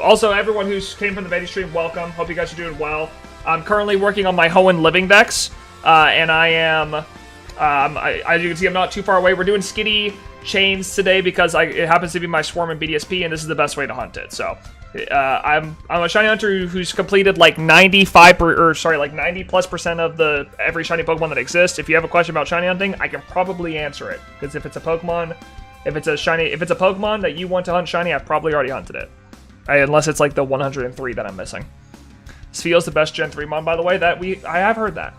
Also, everyone who came from the Vandy stream, welcome. Hope you guys are doing well. I'm currently working on my Hoenn living decks, and I am, as you can see, I'm not too far away. We're doing Skitty chains today because it happens to be my Swarm and BDSP, and this is the best way to hunt it. So, I'm a shiny hunter who's completed like 90+% of every shiny Pokemon that exists. If you have a question about shiny hunting, I can probably answer it because if it's a Pokemon that you want to hunt shiny, I've probably already hunted it. Unless it's like the 103 that I'm missing. Spheel's the best Gen 3 mon, by the way. I have heard that.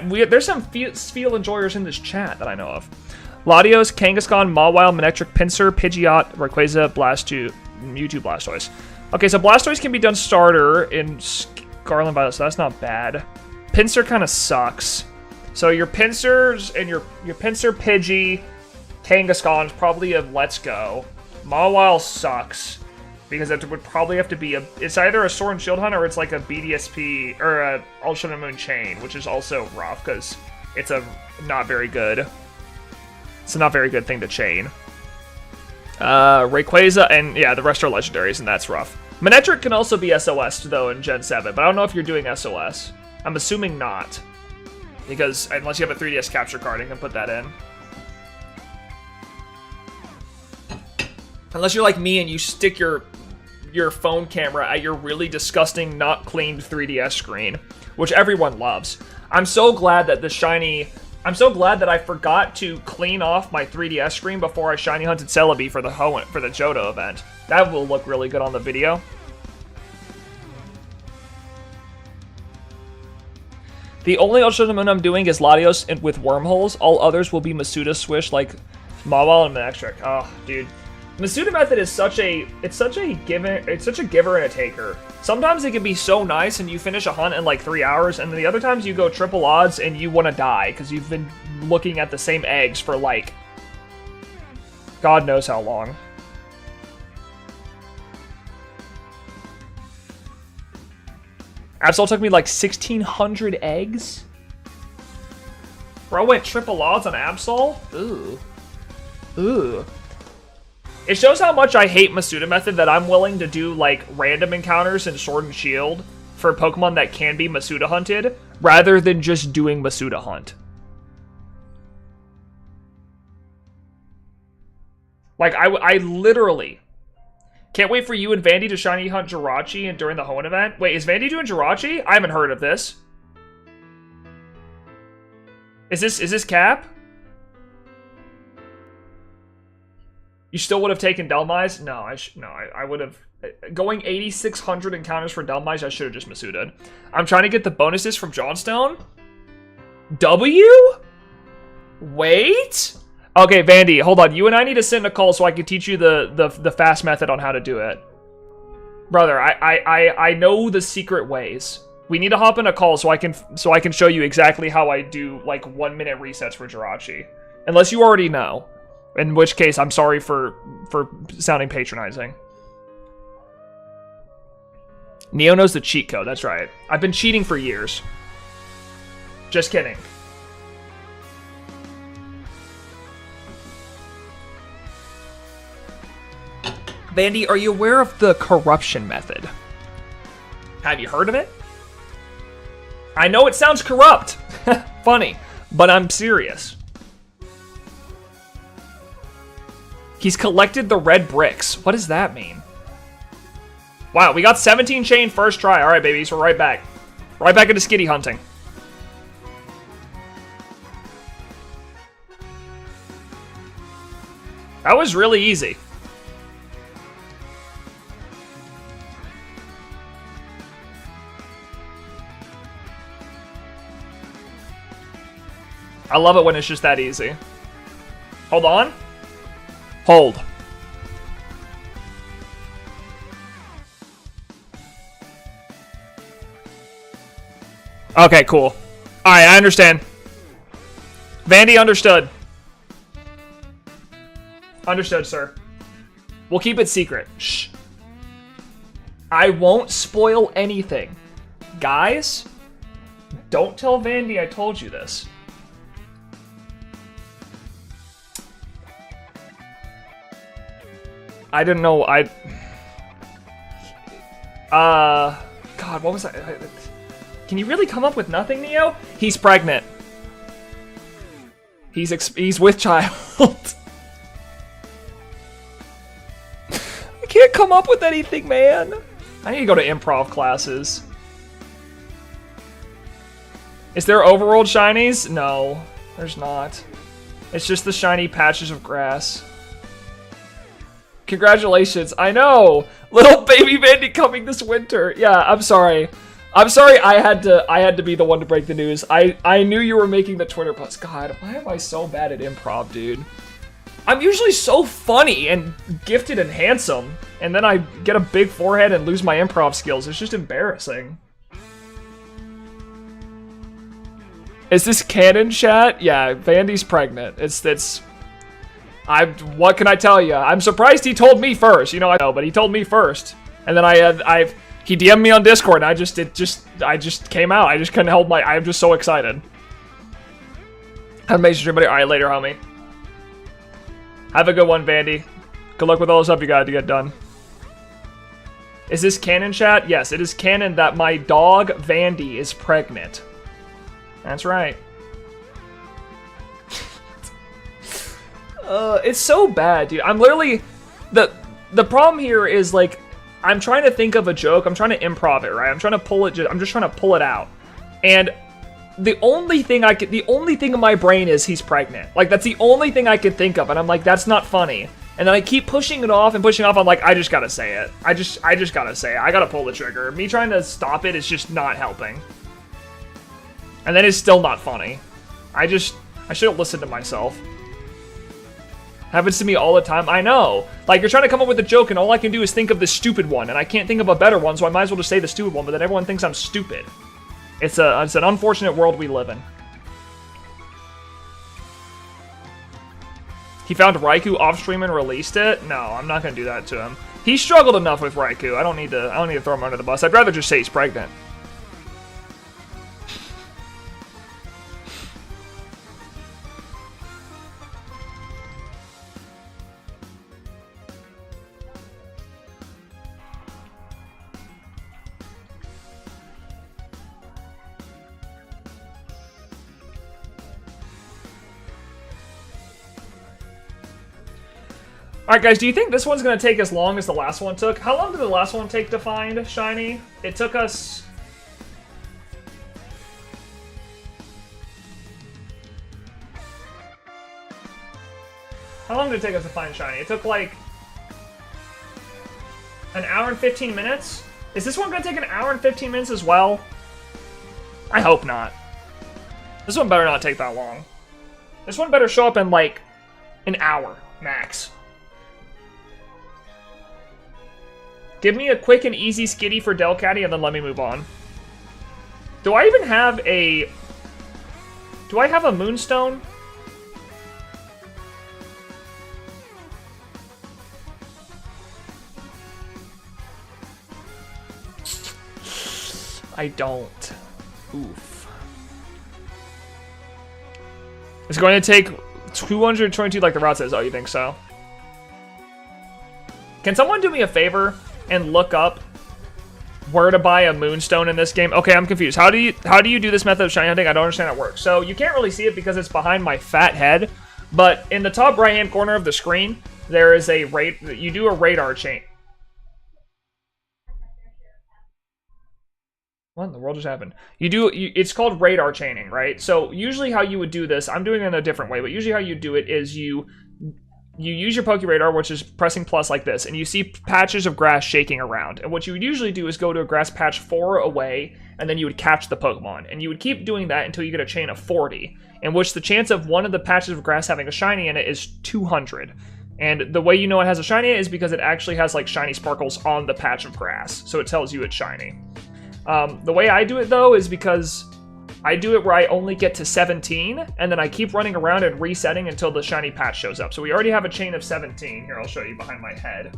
There's some Spheal enjoyers in this chat that I know of. Latios, Kangaskhan, Mawile, Manectric, Pinsir, Pidgeot, Rayquaza, Mewtwo, Blastoise. Okay, so Blastoise can be done starter in Scarlet Violet, so that's not bad. Pinsir kind of sucks. So your Pinsirs and your Pinsir, Pidgey, Kangaskhan's probably a Let's Go. Mawile sucks because it would probably have to be it's either a Sword and Shield hunt or it's like a BDSP or a Ultra Moon Chain, which is also rough because it's not very good. It's a not very good thing to chain. Rayquaza and yeah, the rest are legendaries and that's rough. Manectric can also be SOS though in Gen 7, but I don't know if you're doing SOS. I'm assuming not because unless you have a 3DS capture card, you can put that in. Unless you're like me and you stick your phone camera at your really disgusting, not cleaned 3DS screen, which everyone loves. I'm so glad that I forgot to clean off my 3DS screen before I shiny hunted Celebi for the Johto event. That will look really good on the video. The only Ultra Moon I'm doing is Latios with wormholes. All others will be Masuda Swish like Mawile and Manectric. Oh, dude. Masuda method is such a giver and a taker. Sometimes it can be so nice and you finish a hunt in like 3 hours, and then the other times you go triple odds and you want to die because you've been looking at the same eggs for like God knows how long. Absol took me like 1,600 eggs. Bro went triple odds on Absol? Ooh. Ooh. It shows how much I hate Masuda method that I'm willing to do like random encounters in Sword and Shield for Pokemon that can be Masuda hunted rather than just doing Masuda hunt. Like, I literally can't wait for you and Vandy to shiny hunt Jirachi and during the Hoenn event. Wait, is Vandy doing Jirachi? I haven't heard of this. Is this cap? You still would have taken Delmise? No, I would have. Going 8,600 encounters for Delmise, I should have just Masuda'd. I'm trying to get the bonuses from Johnstone. W? Wait? Okay, Vandy, hold on. You and I need to sit in a call so I can teach you the fast method on how to do it. Brother, I know the secret ways. We need to hop in a call so I can show you exactly how I do like 1 minute resets for Jirachi. Unless you already know. In which case, I'm sorry for sounding patronizing. Neo knows the cheat code, that's right. I've been cheating for years. Just kidding. Vandy, are you aware of the corruption method? Have you heard of it? I know it sounds corrupt. Funny, but I'm serious. He's collected the red bricks. What does that mean? Wow, we got 17 chain first try. All right, babies, we're right back. Right back into skitty hunting. That was really easy. I love it when it's just that easy. Hold on. Hold. Okay, cool. Alright, I understand. Vandy understood. Understood, sir. We'll keep it secret. Shh. I won't spoil anything. Guys, don't tell Vandy I told you this. I didn't know, God, what was that? Can you really come up with nothing, Neo? He's pregnant. He's with child. I can't come up with anything, man. I need to go to improv classes. Is there overworld shinies? No, there's not. It's just the shiny patches of grass. Congratulations, I know! Little baby Vandy coming this winter. Yeah, I'm sorry. I'm sorry I had to be the one to break the news. I knew you were making the Twitter post. God, why am I so bad at improv, dude? I'm usually so funny and gifted and handsome, and then I get a big forehead and lose my improv skills. It's just embarrassing. Is this canon, chat? Yeah, Vandy's pregnant. What can I tell you? I'm surprised he told me first. You know, I know, but he told me first. And then he DM'd me on Discord, and I just came out. I just couldn't hold I'm just so excited. Have a major stream, buddy. All right, later, homie. Have a good one, Vandy. Good luck with all the stuff you got to get done. Is this canon, chat? Yes, it is canon that my dog, Vandy, is pregnant. That's right. It's so bad, dude. I'm literally... The problem here is, like, I'm trying to think of a joke. I'm trying to improv it, right? I'm trying to pull it... I'm just trying to pull it out. And the only thing in my brain is he's pregnant. Like, that's the only thing I could think of. And I'm like, that's not funny. And then I keep pushing it off and pushing it off. I'm like, I just gotta say it. I just gotta say it. I gotta pull the trigger. Me trying to stop it is just not helping. And then it's still not funny. I should have listened to myself. Happens to me all the time. I know. Like, you're trying to come up with a joke, and all I can do is think of the stupid one, and I can't think of a better one, so I might as well just say the stupid one, but then everyone thinks I'm stupid. It's an unfortunate world we live in. He found Raikou off stream and released it? No, I'm not gonna do that to him. He struggled enough with Raikou. I don't need to throw him under the bus. I'd rather just say he's pregnant. Alright guys, do you think this one's going to take as long as the last one took? How long did the last one take to find shiny? It took us... How long did it take us to find shiny? It took like... an hour and 15 minutes? Is this one going to take an hour and 15 minutes as well? I hope not. This one better not take that long. This one better show up in like an hour, max. Give me a quick and easy skitty for Delcatty and then let me move on. Do I even have a... Do I have a Moonstone? I don't. Oof. It's going to take 222 like the route says. Oh, you think so? Can someone do me a favor and look up where to buy a Moonstone in this game? Okay, I'm confused. How do you do this method of shiny hunting? I don't understand how it works. So you can't really see it because it's behind my fat head, but in the top right-hand corner of the screen, there is a you do a radar chain. What in the world just happened? It's called radar chaining, right? So usually how you would do this, I'm doing it in a different way, but usually how you do it is you use your Pokeradar, which is pressing plus like this, and you see patches of grass shaking around. And what you would usually do is go to a grass patch 4 away, and then you would catch the Pokemon. And you would keep doing that until you get a chain of 40, in which the chance of one of the patches of grass having a shiny in it is 200. And the way you know it has a shiny is because it actually has like shiny sparkles on the patch of grass, so it tells you it's shiny. The way I do it, though, is because I do it where I only get to 17, and then I keep running around and resetting until the shiny patch shows up. So we already have a chain of 17. Here, I'll show you behind my head.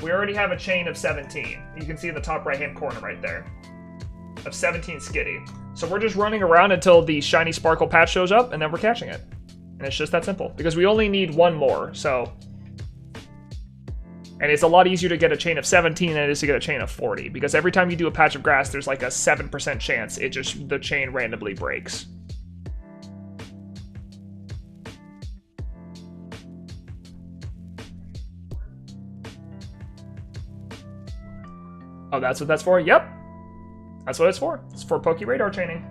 We already have a chain of 17. You can see in the top right-hand corner right there. Of 17 Skitty. So we're just running around until the shiny sparkle patch shows up, and then we're catching it. And it's just that simple. Because we only need one more, so... And it's a lot easier to get a chain of 17 than it is to get a chain of 40. Because every time you do a patch of grass, there's like a 7% chance the chain randomly breaks. Oh, that's what that's for? Yep. That's what it's for. It's for Pokeradar chaining.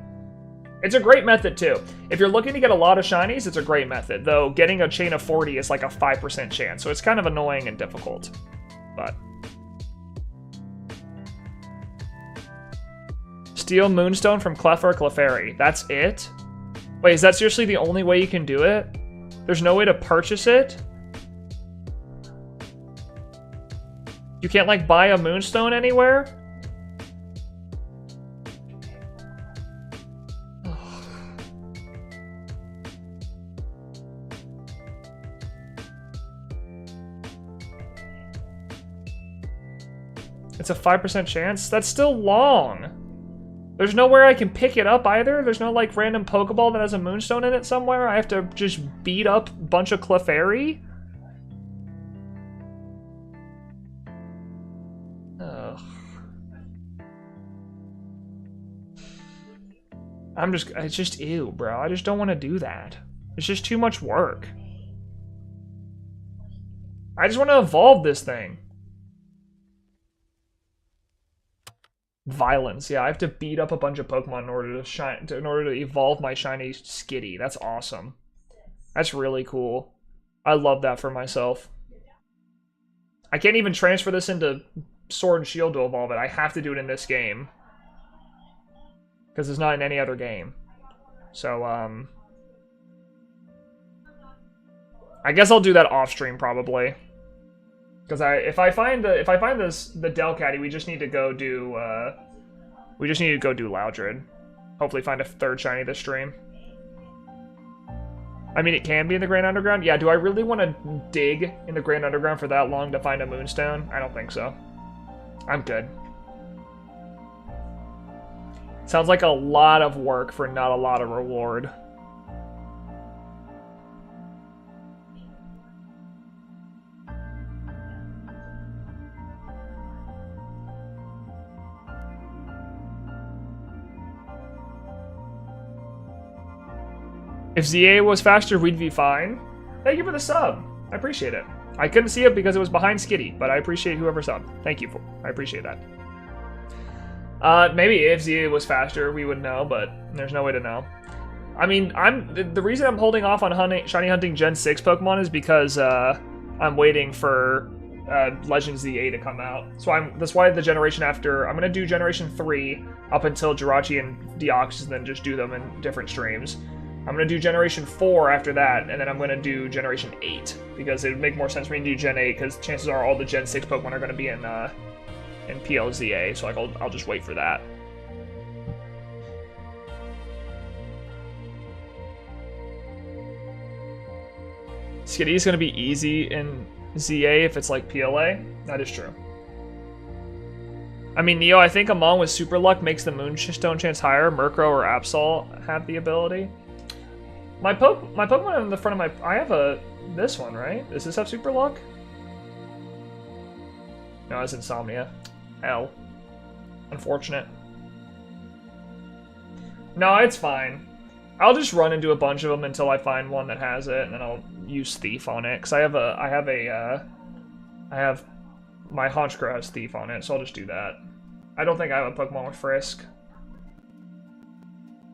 It's a great method, too. If you're looking to get a lot of shinies, it's a great method. Though, getting a chain of 40 is like a 5% chance, so it's kind of annoying and difficult. But... Steal Moonstone from Clef or Clefairy. That's it? Wait, is that seriously the only way you can do it? There's no way to purchase it? You can't, like, buy a Moonstone anywhere? It's a 5% chance? That's still long. There's nowhere I can pick it up either? There's no, like, random Pokeball that has a Moonstone in it somewhere? I have to just beat up a bunch of Clefairy? Ugh. It's just ew, bro. I just don't want to do that. It's just too much work. I just want to evolve this thing. Violence, yeah, I have to beat up a bunch of Pokemon in order to evolve my shiny Skitty. That's awesome. That's really cool. I love that for myself. I can't even transfer this into Sword and Shield to evolve it. I have to do it in this game. Because it's not in any other game. So, I guess I'll do that off stream probably. Because if I find the Delcatty, we just need to go do Loudred. Hopefully find a third shiny this stream. I mean, it can be in the Grand Underground. Yeah, do I really want to dig in the Grand Underground for that long to find a Moonstone? I don't think so. I'm good. Sounds like a lot of work for not a lot of reward. If ZA was faster, we'd be fine. Thank you for the sub. I appreciate it. I couldn't see it because it was behind Skitty, but I appreciate whoever subbed. Thank you. I appreciate that. Maybe if ZA was faster, we would know, but there's no way to know. I mean, the reason I'm holding off on shiny hunting Gen 6 Pokemon is because I'm waiting for Legends ZA to come out. So that's why the generation after, I'm gonna do Generation 3 up until Jirachi and Deoxys, and then just do them in different streams. I'm gonna do Generation 4 after that, and then I'm gonna do Generation 8, because it would make more sense for me to do Gen 8, because chances are all the Gen 6 Pokemon are gonna be in PLZA, so like I'll just wait for that. Skitty is gonna be easy in ZA if it's like PLA. That is true. I mean, Neo, I think Among with Super Luck makes the Moonstone chance higher. Murkrow or Absol have the ability. My Pokemon in the front of I have this one, right? Does this have Super Luck? No, it's Insomnia. Hell. Unfortunate. No, it's fine. I'll just run and do a bunch of them until I find one that has it, and then I'll use Thief on it. Cause I have my Honchkrow has Thief on it, so I'll just do that. I don't think I have a Pokemon with Frisk.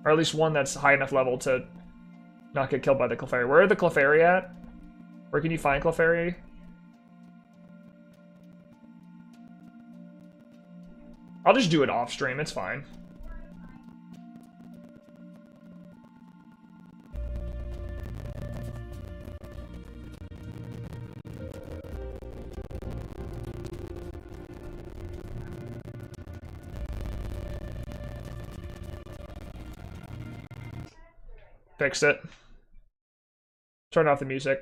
Or at least one that's high enough level to not get killed by the Clefairy. Where are the Clefairy at? Where can you find Clefairy? I'll just do it off stream, it's fine. Fixed it. Turn off the music.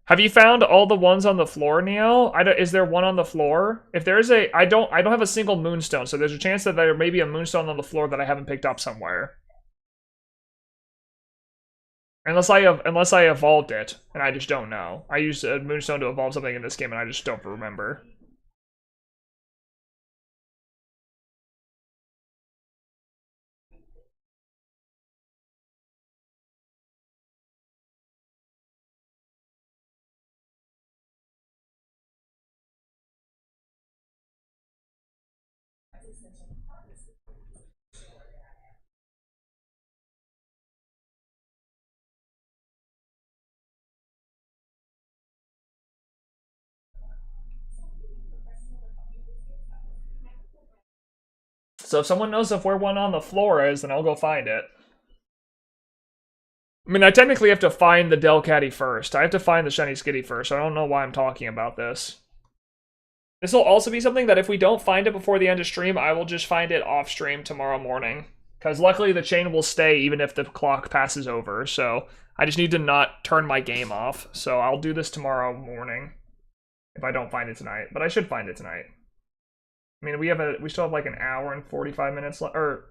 Have you found all the ones on the floor, Neo? Is there one on the floor? If there is I don't have a single Moonstone, so there's a chance that there may be a Moonstone on the floor that I haven't picked up somewhere. Unless I evolved it, and I just don't know. I used a Moonstone to evolve something in this game, and I just don't remember. So if someone knows if where one on the floor is, then I'll go find it. I mean, I technically have to find the Delcatty first. I have to find the Shiny Skitty first. I don't know why I'm talking about this. This will also be something that if we don't find it before the end of stream, I will just find it off stream tomorrow morning. Because luckily the chain will stay even if the clock passes over. So I just need to not turn my game off. So I'll do this tomorrow morning if I don't find it tonight. But I should find it tonight. I mean, we still have like an hour and 45 minutes left, or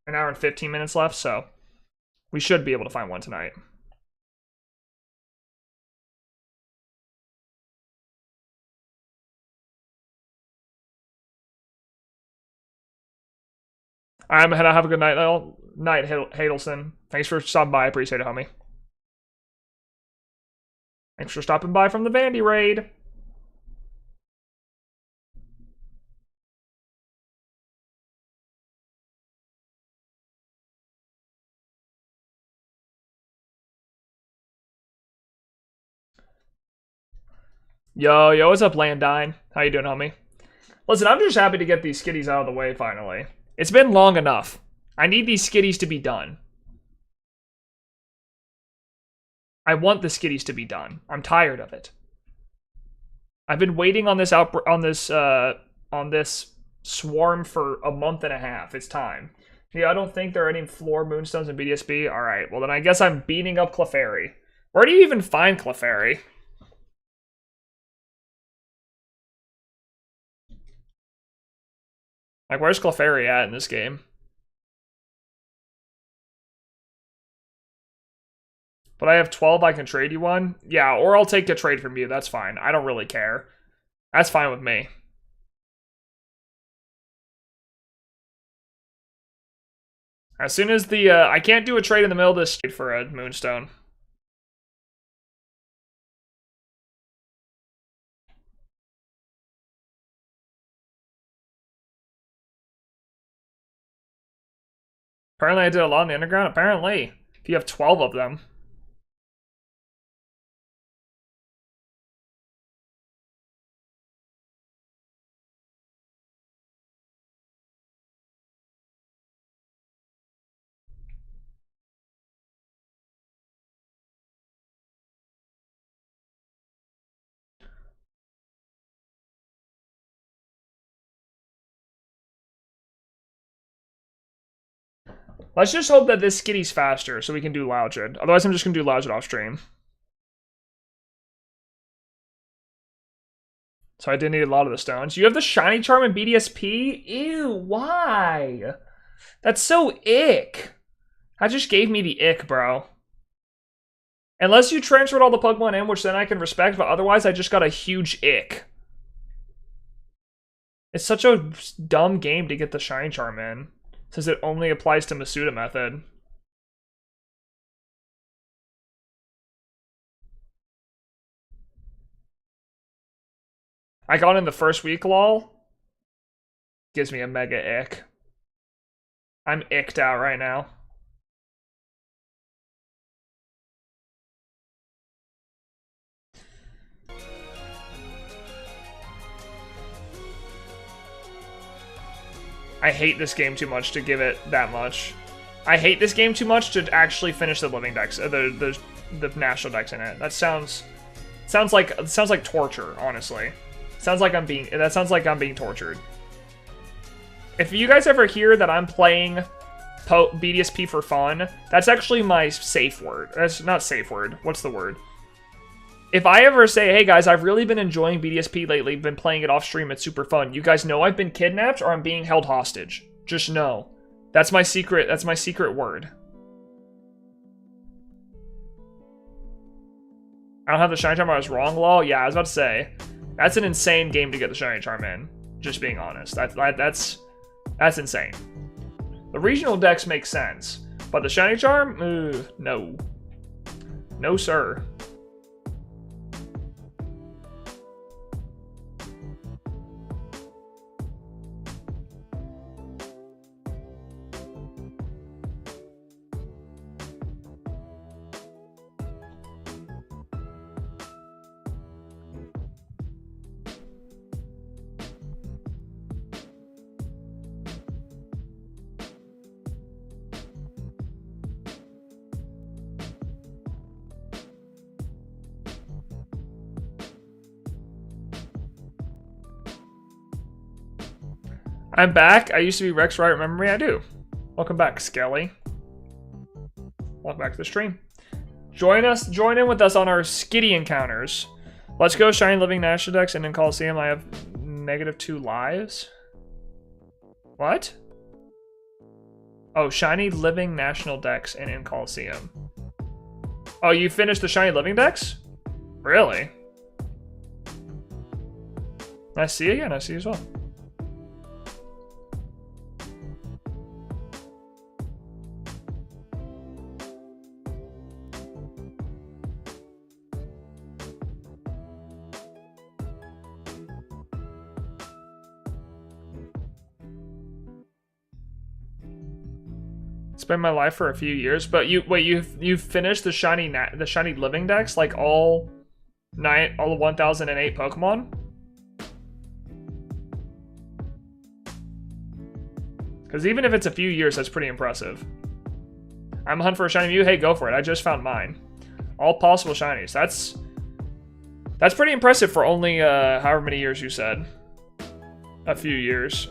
an hour and 15 minutes left, so we should be able to find one tonight. I'm gonna have a good night, Hadelson. Thanks for stopping by. I appreciate it, homie. Thanks for stopping by from the Vandy raid. Yo, what's up, Landine? How you doing, homie? Listen, I'm just happy to get these skitties out of the way, finally. It's been long enough. I need these skitties to be done. I want the skitties to be done. I'm tired of it. I've been waiting on this on this swarm for a month and a half. It's time. Yeah, I don't think there are any floor Moonstones in BDSP. Alright, well then I guess I'm beating up Clefairy. Where do you even find Clefairy? Like, where's Clefairy at in this game? But I have 12, I can trade you one? Yeah, or I'll take a trade from you, that's fine. I don't really care. That's fine with me. As soon as the, I can't do a trade in the middle of this for a Moonstone. Apparently I did a lot in the underground. Apparently. If you have 12 of them. Let's just hope that this skitty's faster so we can do Loudred. Otherwise, I'm just going to do Loudred off stream. So I did need a lot of the stones. You have the shiny charm in BDSP? Ew, why? That's so ick. That just gave me the ick, bro. Unless you transferred all the Pokemon in, which then I can respect, but otherwise I just got a huge ick. It's such a dumb game to get the shiny charm in, since it only applies to Masuda method. I got in the first week, lol. Gives me a mega ick. I'm icked out right now. I hate this game too much to give it that much. I hate this game too much to actually finish the living dex, the national dex in it. That sounds like torture, honestly. That sounds like I'm being tortured. If you guys ever hear that I'm playing BDSP for fun, that's actually my safe word. That's not safe word. What's the word? If I ever say, hey guys, I've really been enjoying BDSP lately, been playing it off stream, it's super fun. You guys know I've been kidnapped or I'm being held hostage. Just know. That's my secret word. I don't have the shiny charm, I was wrong, lol. Yeah, I was about to say. That's an insane game to get the shiny charm in. Just being honest. That's insane. The regional dex makes sense. But the shiny charm? No. No, sir. I'm back. I used to be Rex, right? Remember me? I do. Welcome back, Skelly. Welcome back to the stream. Join in with us on our skitty encounters. Let's go, Shiny Living National Dex, and in Coliseum I have -2 lives. What? Oh, Shiny Living National Dex and in Coliseum. Oh, you finished the Shiny Living Dex? Really? Nice to see you again. Nice to see you as well. Spent my life for a few years, but you've finished the shiny Living Dex, like all 1008 Pokemon. Because even if it's a few years, that's pretty impressive. I'm a hunt for a shiny Mew. Hey, go for it. I just found mine. All possible shinies. That's pretty impressive for only however many years you said. A few years.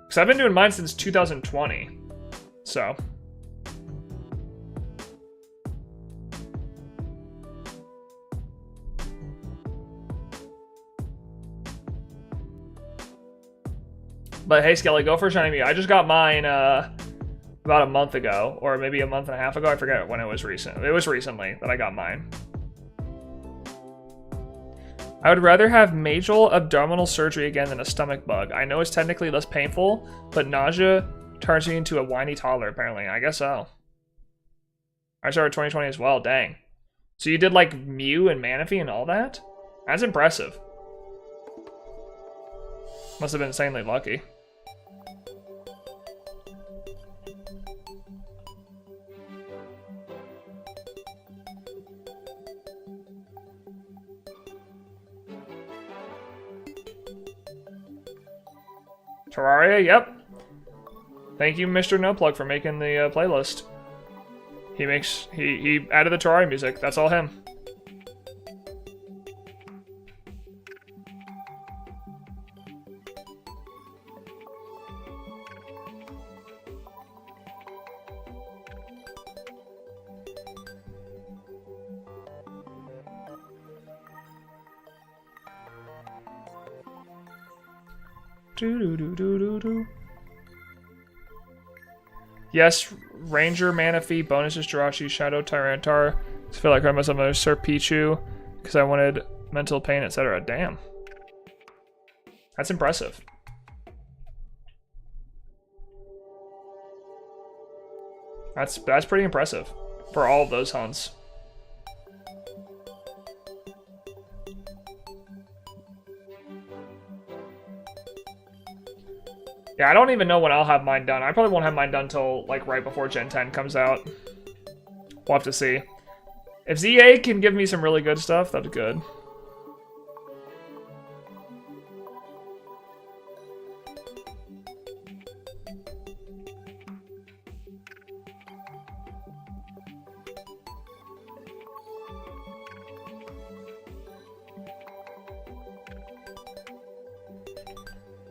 Because I've been doing mine since 2020. So. But hey, Skelly, go for a shiny Mew. I just got mine about a month ago, or maybe a month and a half ago. I forget when it was recent. It was recently that I got mine. I would rather have major abdominal surgery again than a stomach bug. I know it's technically less painful, but nausea turns me into a whiny toddler, apparently. I guess so. I started 2020 as well, dang. So you did like Mew and Manaphy and all that? That's impressive. Must have been insanely lucky. Terraria, yep. Thank you, Mr. No Plug, for making the playlist. He added the Terraria music. That's all him. Yes, Ranger, Manaphy, bonuses, Jirachi, Shadow, Tyranitar. I feel like I must have another Sir Pichu because I wanted mental pain, etc. Damn. That's impressive. That's pretty impressive for all of those hunts. Yeah, I don't even know when I'll have mine done. I probably won't have mine done till like right before Gen 10 comes out. We'll have to see. If ZA can give me some really good stuff, that'd be good.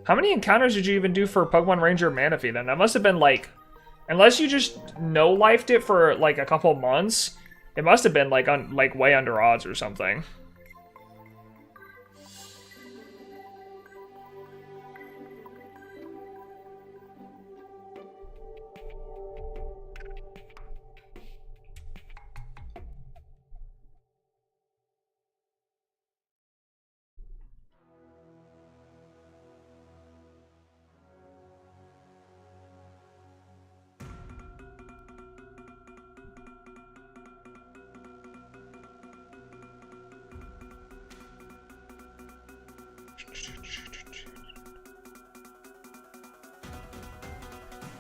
How many encounters did you even do for Pokemon Ranger Manaphy then? That must have been like, unless you just no-lifed it for like a couple months, it must have been like way under odds or something.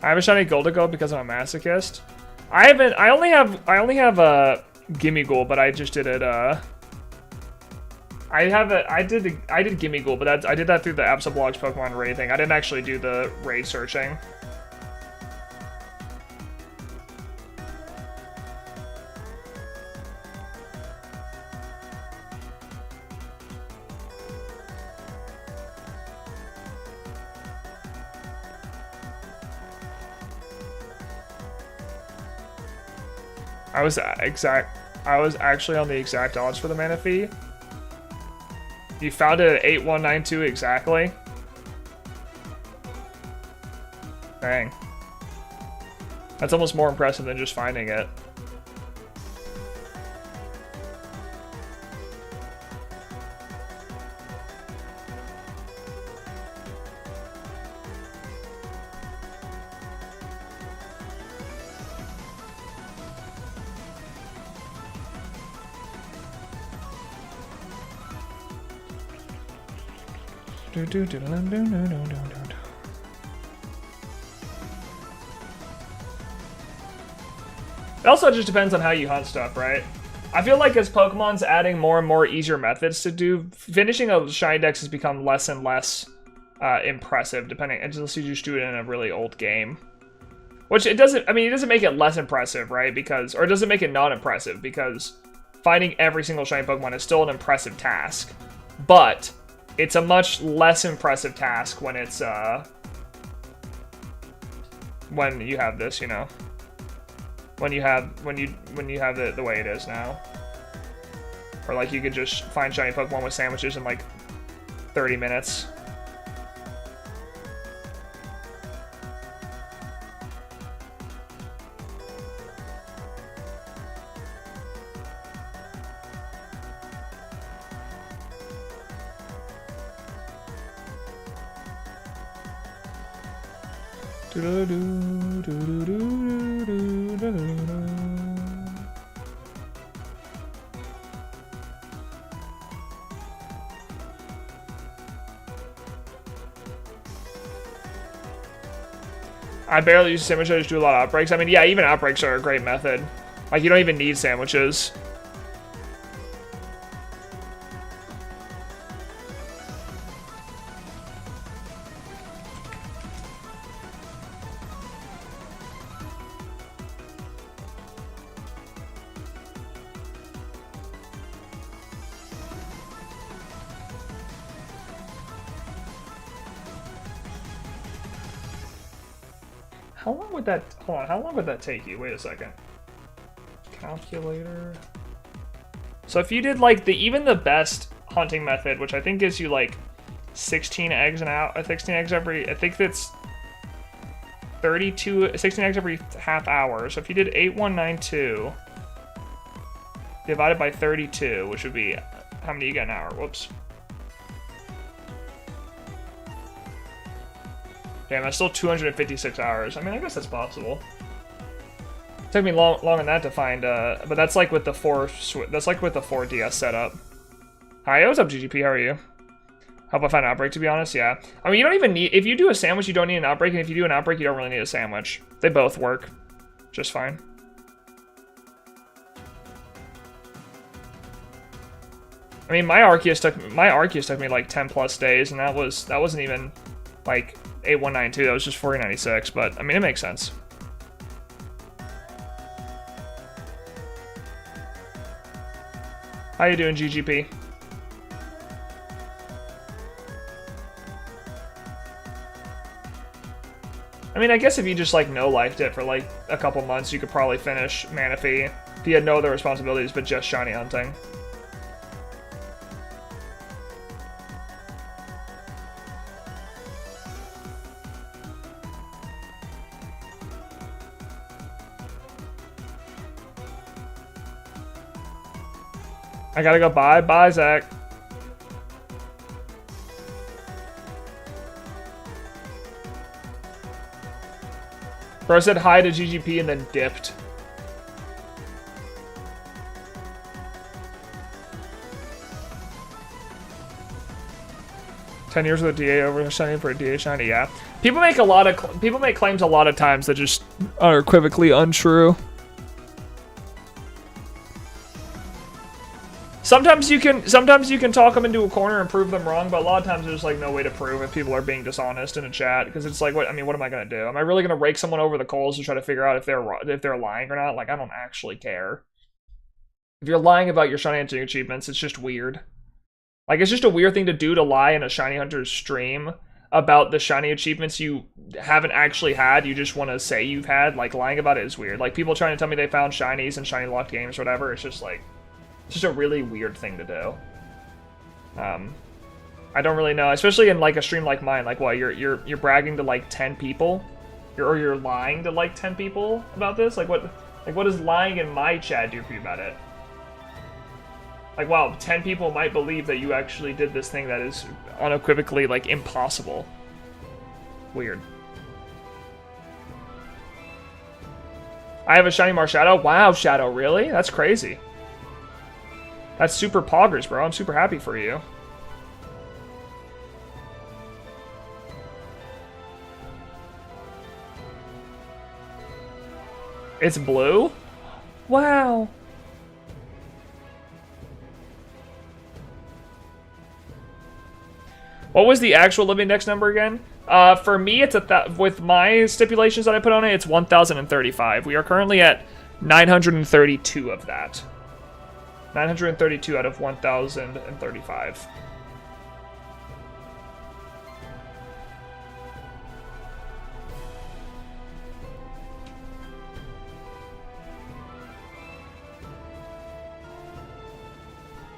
I have a shiny Goldigo because I'm a masochist. I only have a Gimmighoul, but I just did it. I did Gimmighoul, but I did that through the Absolblog's Pokemon raid thing. I didn't actually do the raid searching. I was actually on the exact odds for the Manaphy. You found it at 8192 exactly. Dang. That's almost more impressive than just finding it. It also just depends on how you hunt stuff, right? I feel like as Pokemon's adding more and more easier methods to do, finishing a shiny dex has become less and less impressive, depending, unless you just do it in a really old game. Which it doesn't, I mean, it doesn't make it less impressive, right? Because, or it doesn't make it not impressive, because finding every single shiny Pokemon is still an impressive task. But it's a much less impressive task when it's, when you have this, you know? When you have it the way it is now. Or like you could just find shiny Pokemon with sandwiches in like 30 minutes. I barely use sandwiches, I just do a lot of outbreaks. I mean, yeah, even outbreaks are a great method. Like, you don't even need sandwiches. How long would that, hold on, how long would that take you? Wait a second. Calculator. So if you did like even the best hunting method, which I think gives you like 16 eggs an hour, 16 eggs every, I think that's 16 eggs every half hour. So if you did 8192 divided by 32, which would be, how many you get an hour? Whoops. Damn, that's still 256 hours. I mean, I guess that's possible. It took me long on that to find, but that's like with the 4 DS setup. Hi, what's up, GGP? How are you? Help I find an outbreak, to be honest, yeah. I mean, you don't even need, if you do a sandwich, you don't need an outbreak, and if you do an outbreak, you don't really need a sandwich. They both work just fine. I mean, my Arceus took me like 10 plus days, and that wasn't even like 8192. That was just 4096. But I mean, it makes sense. How you doing, GGP? I mean, I guess if you just like no-lifed it for like a couple months, you could probably finish Manaphy if you had no other responsibilities but just shiny hunting. I gotta go. Bye, Zach. Bro said hi to GGP and then dipped. "10 years with a DA over shiny for a DA shiny." Yeah, people make claims a lot of times that just are equivocally untrue. Sometimes you can talk them into a corner and prove them wrong, but a lot of times there's like no way to prove if people are being dishonest in a chat, because it's like, what am I gonna do? Am I really gonna rake someone over the coals to try to figure out if they're lying or not? Like, I don't actually care. If you're lying about your shiny hunting achievements, it's just weird. Like, it's just a weird thing to do, to lie in a shiny hunter's stream about the shiny achievements you haven't actually had, you just want to say you've had. Like, lying about it is weird. Like, people trying to tell me they found shinies and shiny locked games or whatever, it's just like, it's just a really weird thing to do. I don't really know, especially in like a stream like mine. Like, what, you're bragging to like 10 people, or you're lying to like 10 people about this? Like, what does lying in my chat do for you about it? Like, wow, 10 people might believe that you actually did this thing that is unequivocally like impossible. Weird. I have a shiny Marshadow. Wow, Shadow, really? That's crazy. That's super poggers, bro. I'm super happy for you. It's blue? Wow. What was the actual living dex number again? For me, it's with my stipulations that I put on it, it's 1,035. We are currently at 932 of that. 932 out of 1,035.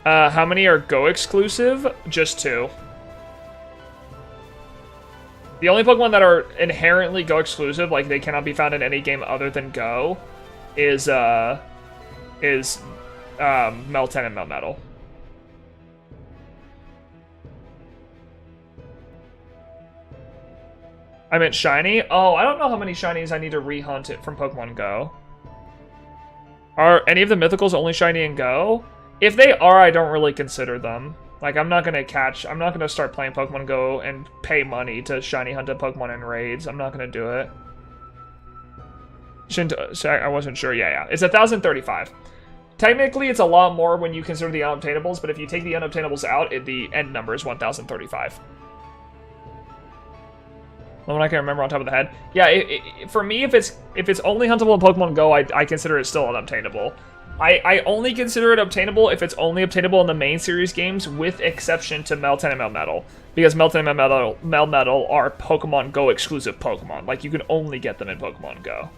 How many are Go exclusive? Just 2. The only Pokemon that are inherently Go exclusive, like they cannot be found in any game other than Go, is Meltan and Melmetal. I meant shiny? Oh, I don't know how many shinies I need to rehunt it from Pokemon Go. Are any of the mythicals only shiny in Go? If they are, I don't really consider them. Like, I'm not gonna start playing Pokemon Go and pay money to shiny hunt a Pokemon in raids. I'm not gonna do it. I wasn't sure. Yeah. It's 1,035. Technically, it's a lot more when you consider the unobtainables, but if you take the unobtainables out, the end number is 1,035. One I can remember on top of the head. Yeah, for me, if it's only huntable in Pokemon Go, I consider it still unobtainable. I only consider it obtainable if it's only obtainable in the main series games, with exception to Meltan and Melmetal. Because Meltan and Melmetal are Pokemon Go exclusive Pokemon. Like, you can only get them in Pokemon Go.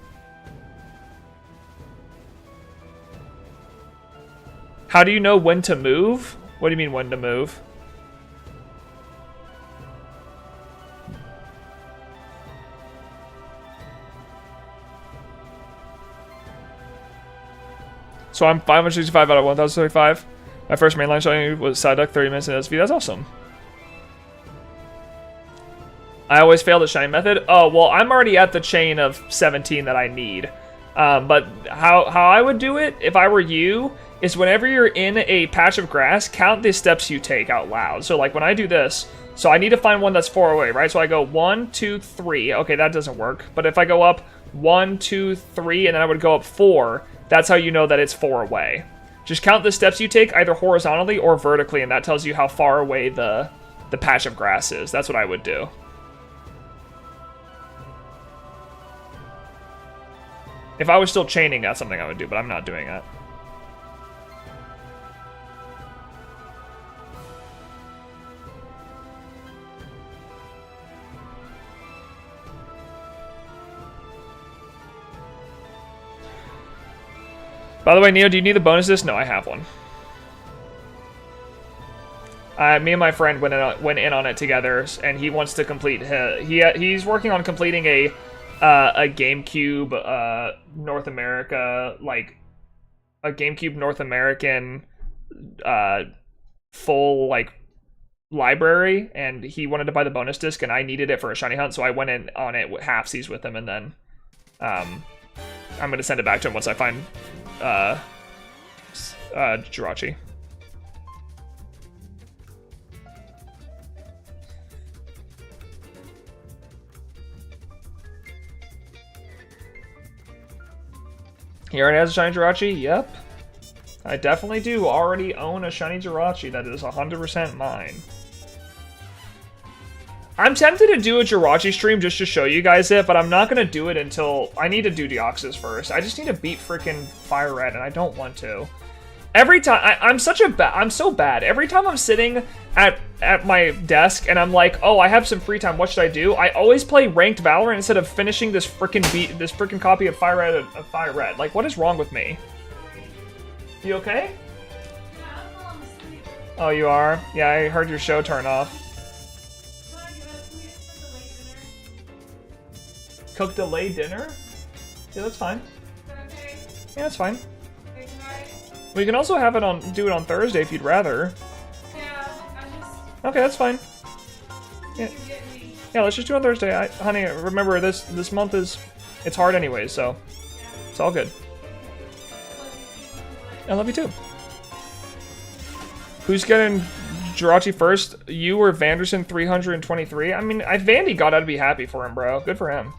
How do you know when to move? What do you mean when to move? So I'm 565 out of 1035. My first mainline showing was Psyduck, 30 minutes in SV. That's awesome. I always fail the shiny method. Oh, well, I'm already at the chain of 17 that I need. But how I would do it, if I were you, is whenever you're in a patch of grass, count the steps you take out loud. So, like, when I do this, so I need to find one that's 4 away, right? So I go 1, 2, 3. Okay, that doesn't work. But if I go up 1, 2, 3, and then I would go up 4... That's how you know that it's 4 away. Just count the steps you take either horizontally or vertically, and that tells you how far away the patch of grass is. That's what I would do. If I was still chaining, that's something I would do, but I'm not doing that. By the way, Neo, do you need the bonus disc? No, I have one. Me and my friend went in on it together, and he wants to complete he's working on completing a GameCube North America, like a GameCube North American full like library, and he wanted to buy the bonus disc, and I needed it for a shiny hunt, so I went in on it with halfsies with him, and then I'm gonna send it back to him once I find Jirachi. He already has a shiny Jirachi? Yep. I definitely do already own a shiny Jirachi that is 100% mine. I'm tempted to do a Jirachi stream just to show you guys it, but I'm not going to do it until... I need to do Deoxys first. I just need to beat freaking Fire Red, and I don't want to. Every time... I'm so bad. Every time I'm sitting at my desk, and I'm like, oh, I have some free time, what should I do? I always play Ranked Valorant instead of finishing this freaking copy of Fire Red. Like, what is wrong with me? You okay? Yeah, I'm falling asleep. Oh, you are? Yeah, I heard your show turn off. Cook delayed dinner? Yeah, that's fine. Okay. Yeah, that's fine. Okay, tonight. We can also have it do it on Thursday if you'd rather. Yeah, I just... Okay, that's fine. You Yeah. can get me. Yeah, let's just do it on Thursday. Honey, remember this month it's hard anyways, so it's all good. I love you too. Who's getting Jirachi first? You or Vanderson 323? I mean, Vandy got out to be happy for him, bro. Good for him.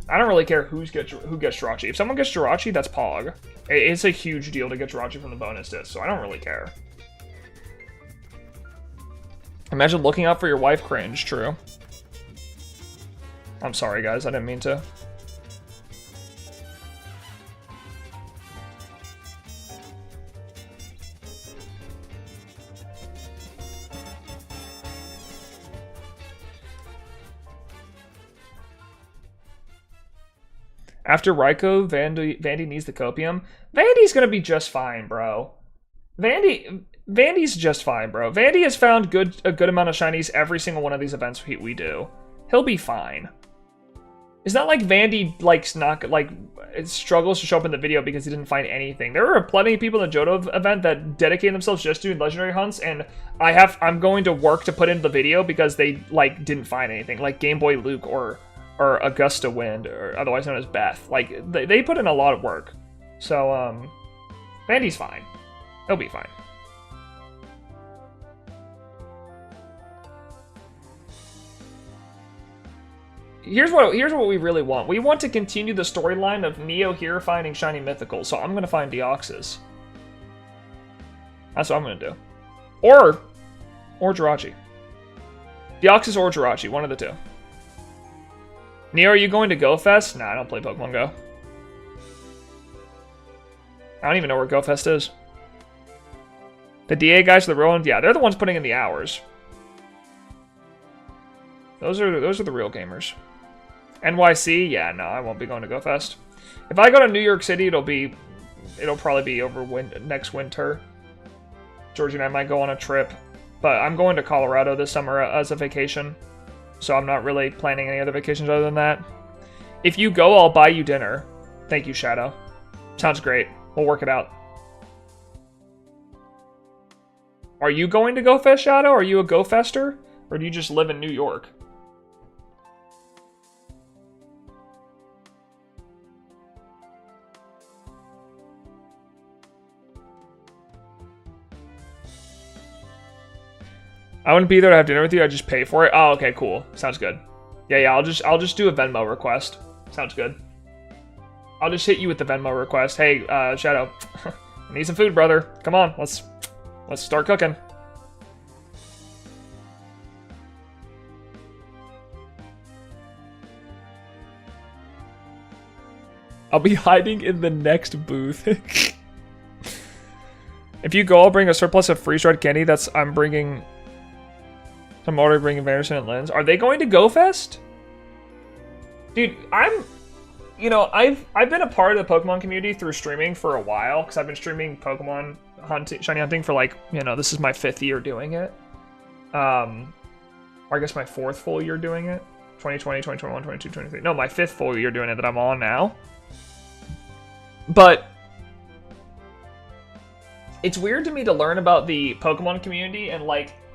I don't really care who gets Jirachi. If someone gets Jirachi, that's Pog. It's a huge deal to get Jirachi from the bonus disc, so I don't really care. Imagine looking out for your wife cringe, true. I'm sorry, guys. I didn't mean to. After Raikou, Vandy needs the copium. Vandy's gonna be just fine, bro. Vandy's just fine, bro. Vandy has found a good amount of shinies every single one of these events we do. He'll be fine. It's not like Vandy struggles to show up in the video because he didn't find anything. There are plenty of people in the Johto event that dedicate themselves just to doing legendary hunts, and I'm going to work to put into the video because they didn't find anything, like Game Boy Luke or Augusta Wind, or otherwise known as Beth. Like, they put in a lot of work. So, Vandy's fine. He'll be fine. Here's what we really want. We want to continue the storyline of NeoHere finding shiny mythicals, so I'm gonna find Deoxys. That's what I'm gonna do. Or Jirachi. Deoxys or Jirachi, one of the two. Neo, are you going to Go Fest? Nah, I don't play Pokemon Go. I don't even know where GoFest is. The DA guys are the real ones? Yeah, they're the ones putting in the hours. Those are the real gamers. NYC? Yeah, no, I won't be going to GoFest. If I go to New York City, it'll probably be over next winter. Georgie and I might go on a trip. But I'm going to Colorado this summer as a vacation. So I'm not really planning any other vacations other than that. If you go, I'll buy you dinner. Thank you, Shadow. Sounds great. We'll work it out. Are you going to GoFest, Shadow? Are you a GoFester? Or do you just live in New York? I wouldn't be there to have dinner with you. I'd just pay for it. Oh, okay, cool. Sounds good. Yeah. I'll just do a Venmo request. Sounds good. I'll just hit you with the Venmo request. Hey, Shadow, I need some food, brother. Come on, let's start cooking. I'll be hiding in the next booth. If you go, I'll bring a surplus of freeze-dried candy. I'm bringing. I'm already bringing Vanderson and Lens. Are they going to GoFest? Dude, I've been a part of the Pokemon community through streaming for a while, because I've been streaming Pokemon shiny hunting for this is my 5th year doing it. Or I guess my 4th full year doing it. 2020, 2021, 22, 23. No, my 5th full year doing it that I'm on now. But it's weird to me to learn about the Pokemon community and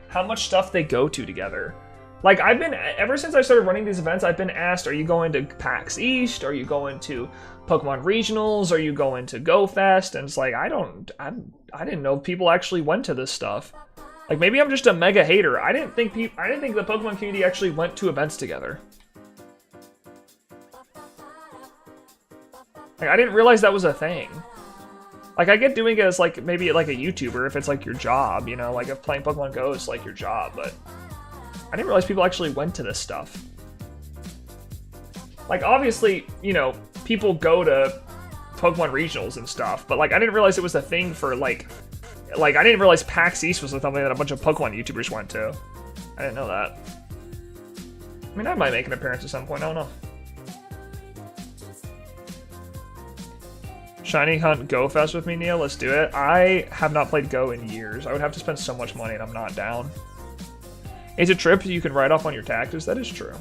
how much stuff they go to together. Ever since I started running these events, I've been asked, are you going to PAX East? Are you going to Pokemon Regionals? Are you going to GoFest? And it's I didn't know people actually went to this stuff. Maybe I'm just a mega hater. I didn't think the Pokemon community actually went to events together. I didn't realize that was a thing. I get doing it as maybe a YouTuber if it's your job, if playing Pokemon Go is your job, but I didn't realize people actually went to this stuff. Obviously, people go to Pokemon regionals and stuff, but I didn't realize it was a thing for I didn't realize PAX East was something that a bunch of Pokemon YouTubers went to. I didn't know that. I mean, I might make an appearance at some point, I don't know. Shiny Hunt Go Fest with me, Neo. Let's do it. I have not played Go in years. I would have to spend so much money, and I'm not down. It's a trip you can write off on your taxes. That is true.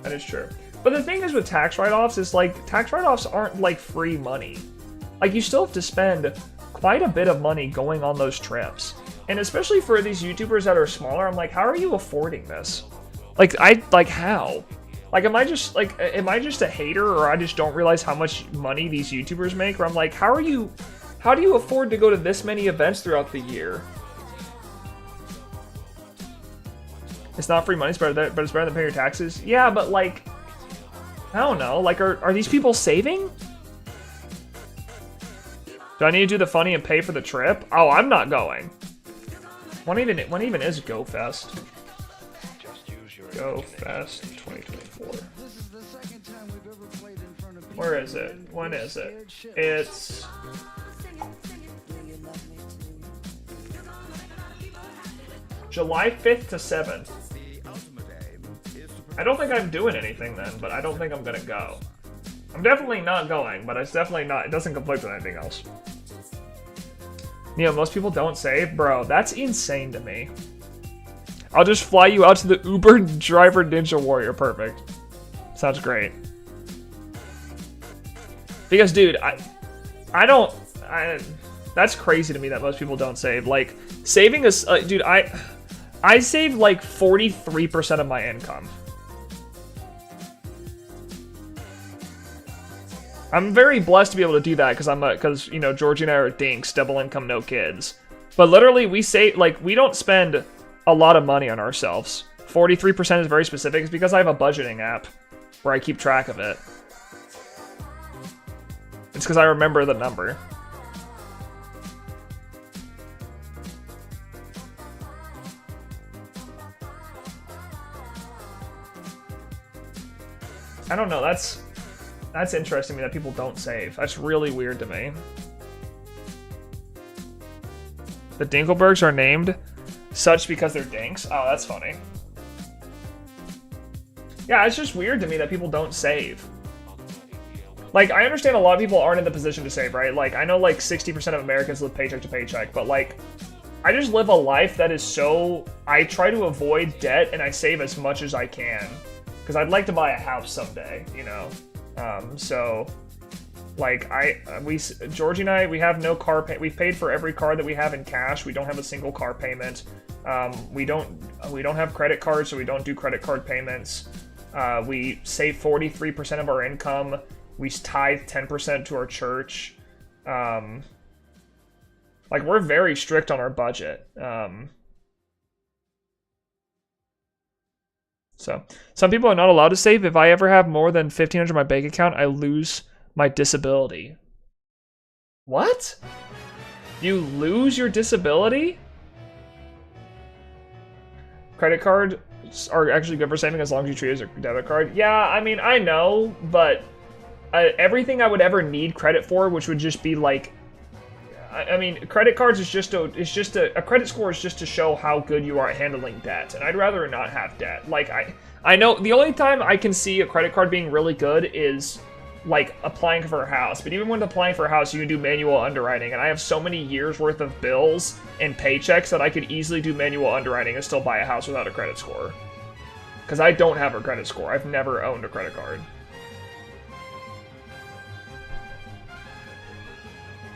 That is true. But the thing is with tax write-offs is tax write-offs aren't free money. You still have to spend quite a bit of money going on those trips. And especially for these YouTubers that are smaller, I'm how are you affording this? How? Am I just a hater, or I just don't realize how much money these YouTubers make? Or I'm how do you afford to go to this many events throughout the year? It's not free money, but it's better than paying your taxes. Yeah, but I don't know. Are these people saving? Do I need to do the funny and pay for the trip? Oh, I'm not going. When even is GoFest? GoFest 2024. Where is it? When is it? It's July 5th to 7th. I don't think I'm doing anything then, but I don't think I'm gonna go. I'm definitely not going, but it's definitely not. It doesn't conflict with anything else. Most people don't save? Bro, that's insane to me. I'll just fly you out to the Uber driver Ninja Warrior. Perfect. Sounds great. Because, dude, that's crazy to me that most people don't save. Saving is, dude, I save 43% of my income. I'm very blessed to be able to do that because Georgie and I are dinks, double income, no kids. But literally, we don't spend a lot of money on ourselves. 43% is very specific. It's because I have a budgeting app where I keep track of it. It's because I remember the number. I don't know. That's That's interesting to me that people don't save. That's really weird to me. The Dinkelbergs are named such because they're dinks. Oh, that's funny. Yeah, it's just weird to me that people don't save. Like, I understand a lot of people aren't in the position to save, right? Like, I know like 60% of Americans live paycheck to paycheck, but like, I just live a life that is so... I try to avoid debt and I save as much as I can. Because I'd like to buy a house someday, you know? So... Like, Georgie and I, we have no car pay. We've paid for every car that we have in cash. We don't have a single car payment. We don't have credit cards, so we don't do credit card payments. We save 43% of our income. We tithe 10% to our church. Like, we're very strict on our budget. So, some people are not allowed to save. If I ever have more than $1,500 in my bank account, I lose my disability. What? You lose your disability? Credit cards are actually good for saving as long as you treat it as a debit card. Yeah, I mean, I know, but everything I would ever need credit for, which would just be like, I mean, credit cards is just a credit score is just to show how good you are at handling debt, and I'd rather not have debt. Like, I know the only time I can see a credit card being really good is like applying for a house, but even when applying for a house, you can do manual underwriting, and I have so many years worth of bills and paychecks that I could easily do manual underwriting and still buy a house without a credit score. Because I don't have a credit score. I've never owned a credit card.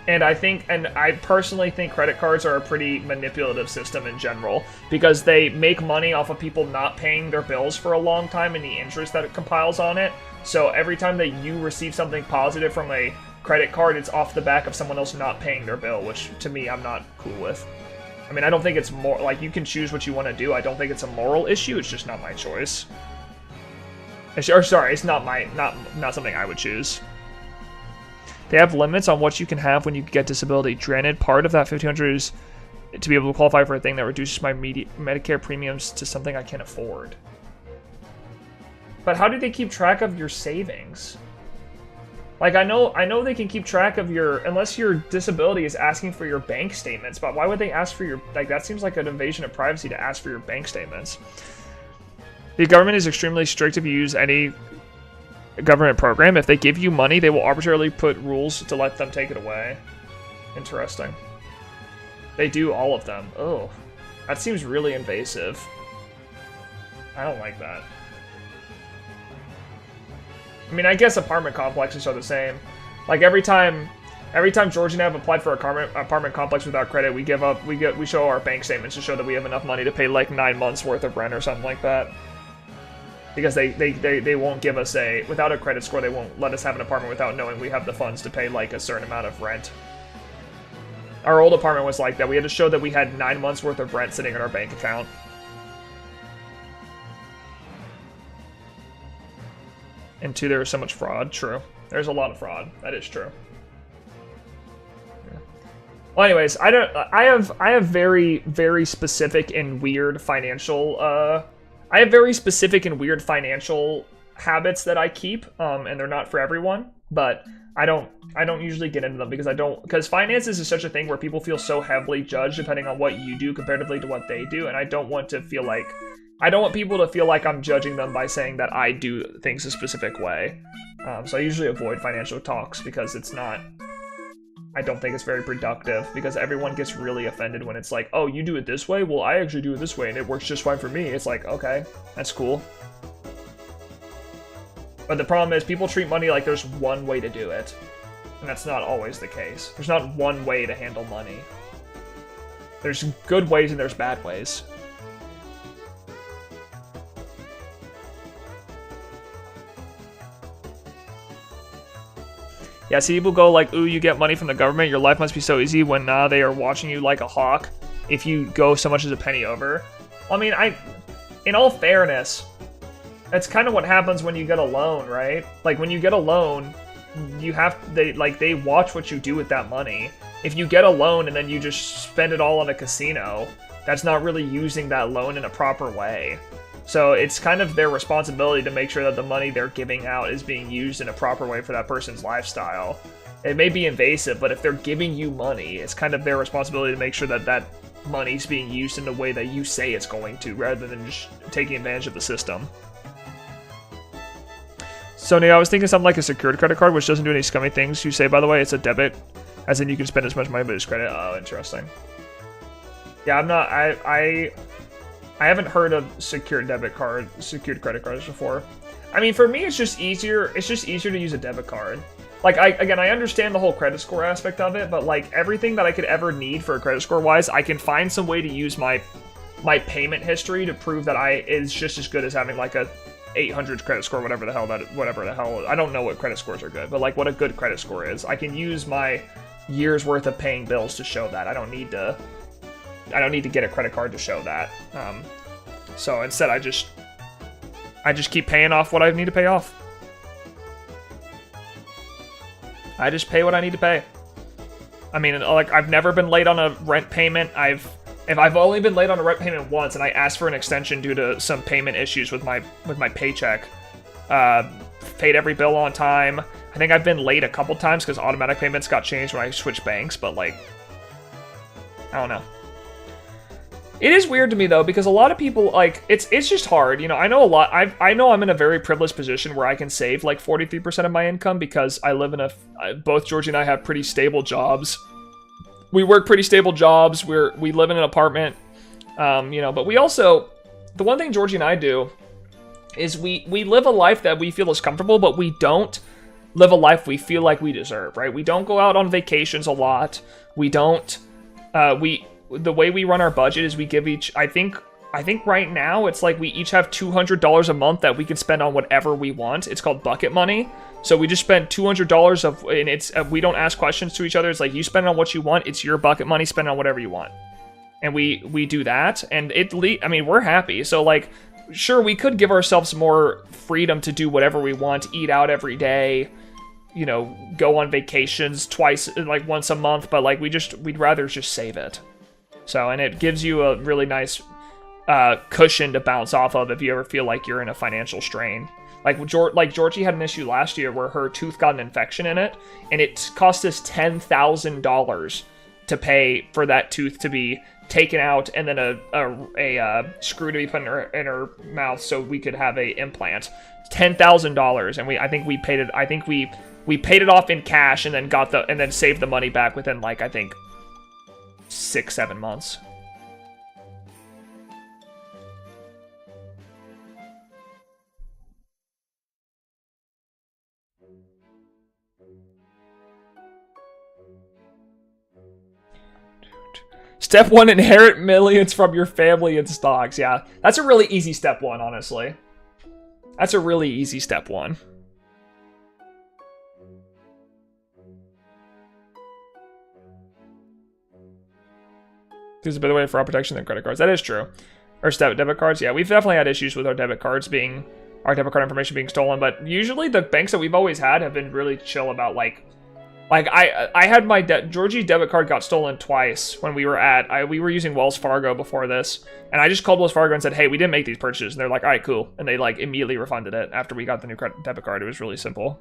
And I personally think credit cards are a pretty manipulative system in general, because they make money off of people not paying their bills for a long time and the interest that it compiles on it. So every time that you receive something positive from a credit card, it's off the back of someone else not paying their bill, which to me, I'm not cool with. I mean, I don't think it's more like you can choose what you want to do. I don't think it's a moral issue. It's just not my choice. Or sorry, it's not something I would choose. They have limits on what you can have when you get disability. Granted, part of that $1,500 is to be able to qualify for a thing that reduces my Medicare premiums to something I can't afford. But how do they keep track of your savings? Like, I know they can keep track of your, unless your disability is asking for your bank statements, but why would they ask for your, like, that seems like an invasion of privacy to ask for your bank statements. The government is extremely strict if you use any government program. If they give you money, they will arbitrarily put rules to let them take it away. Interesting. They do all of them. Oh, that seems really invasive. I don't like that. I mean, I guess apartment complexes are the same. Like every time George and I have applied for an apartment complex without credit, we show our bank statements to show that we have enough money to pay like 9 months worth of rent or something like that. Because they won't give us without a credit score, they won't let us have an apartment without knowing we have the funds to pay like a certain amount of rent. Our old apartment was like that. We had to show that we had 9 months worth of rent sitting in our bank account. And two, there was so much fraud. True. There's a lot of fraud. That is true. Yeah. Well, anyways, I have very, very specific and weird financial, I have very specific and weird financial habits that I keep, and they're not for everyone, but I don't usually get into them because finances is such a thing where people feel so heavily judged depending on what you do comparatively to what they do, and I don't want people to feel like I'm judging them by saying that I do things a specific way. So I usually avoid financial talks because I don't think it's very productive, because everyone gets really offended when it's like, oh, you do it this way? Well, I actually do it this way and it works just fine for me. It's like, okay, that's cool. But the problem is people treat money like there's one way to do it. And that's not always the case. There's not one way to handle money. There's good ways and there's bad ways. Yeah, see people go like, ooh, you get money from the government, your life must be so easy, when they are watching you like a hawk if you go so much as a penny over. I mean, in all fairness, that's kind of what happens when you get a loan, right? Like, when you get a loan, they watch what you do with that money. If you get a loan and then you just spend it all on a casino, that's not really using that loan in a proper way. So it's kind of their responsibility to make sure that the money they're giving out is being used in a proper way for that person's lifestyle. It may be invasive, but if they're giving you money, it's kind of their responsibility to make sure that that money's being used in the way that you say it's going to, rather than just taking advantage of the system. So, I was thinking something like a secured credit card, which doesn't do any scummy things. You say, by the way, it's a debit, as in you can spend as much money, but it's credit. Oh, interesting. Yeah, I'm not. I haven't heard of secured credit cards before. I mean, for me, it's just easier. It's just easier to use a debit card. Like, I understand the whole credit score aspect of it, but like everything that I could ever need for a credit score wise, I can find some way to use my payment history to prove that is just as good as having like a 800 credit score, whatever the hell. I don't know what credit scores are good, but like what a good credit score is. I can use my year's worth of paying bills to show that. I don't need to get a credit card to show that. So instead, I just keep paying off what I need to pay off. I just pay what I need to pay. I mean, like, I've never been late on a rent payment. I've only been late on a rent payment once, and I asked for an extension due to some payment issues with my paycheck. Paid every bill on time. I think I've been late a couple times because automatic payments got changed when I switched banks, but like, I don't know. It is weird to me though, because a lot of people, like, it's just hard. I know a lot. I know I'm in a very privileged position where I can save like 43% of my income because I live in both Georgie and I have pretty stable jobs. We work pretty stable jobs. We live in an apartment, but we also, the one thing Georgie and I do is we live a life that we feel is comfortable, but we don't live a life we feel like we deserve, right? We don't go out on vacations a lot. We don't, the way we run our budget is we give each, I think right now it's like we each have $200 a month that we can spend on whatever we want. It's called bucket money. So we just spend $200 and it's, we don't ask questions to each other. It's like you spend on what you want. It's your bucket money. Spend on whatever you want. And we do that. And I mean, we're happy. So like, sure, we could give ourselves more freedom to do whatever we want, eat out every day, go on vacations once a month, but like we'd rather just save it. So, and it gives you a really nice cushion to bounce off of if you ever feel like you're in a financial strain. Like Georgie had an issue last year where her tooth got an infection in it, and it cost us $10,000 to pay for that tooth to be taken out and then a screw to be put in her mouth so we could have a implant. $10,000, and I think we paid it. I think we paid it off in cash and then saved the money back within like I think 6-7 months. Step 1, inherit millions from your family in stocks. Yeah, that's a really easy step 1, honestly. That's a really easy step 1. There's a better way for our protection than credit cards. That is true. Or debit cards. Yeah, we've definitely had issues with our debit card information being stolen. But usually the banks that we've always had have been really chill about like I had my Georgie's debit card got stolen twice when we were using Wells Fargo before this, and I just called Wells Fargo and said, hey, we didn't make these purchases, and they're like, all right, cool, and they like immediately refunded it after we got the new debit card. It was really simple.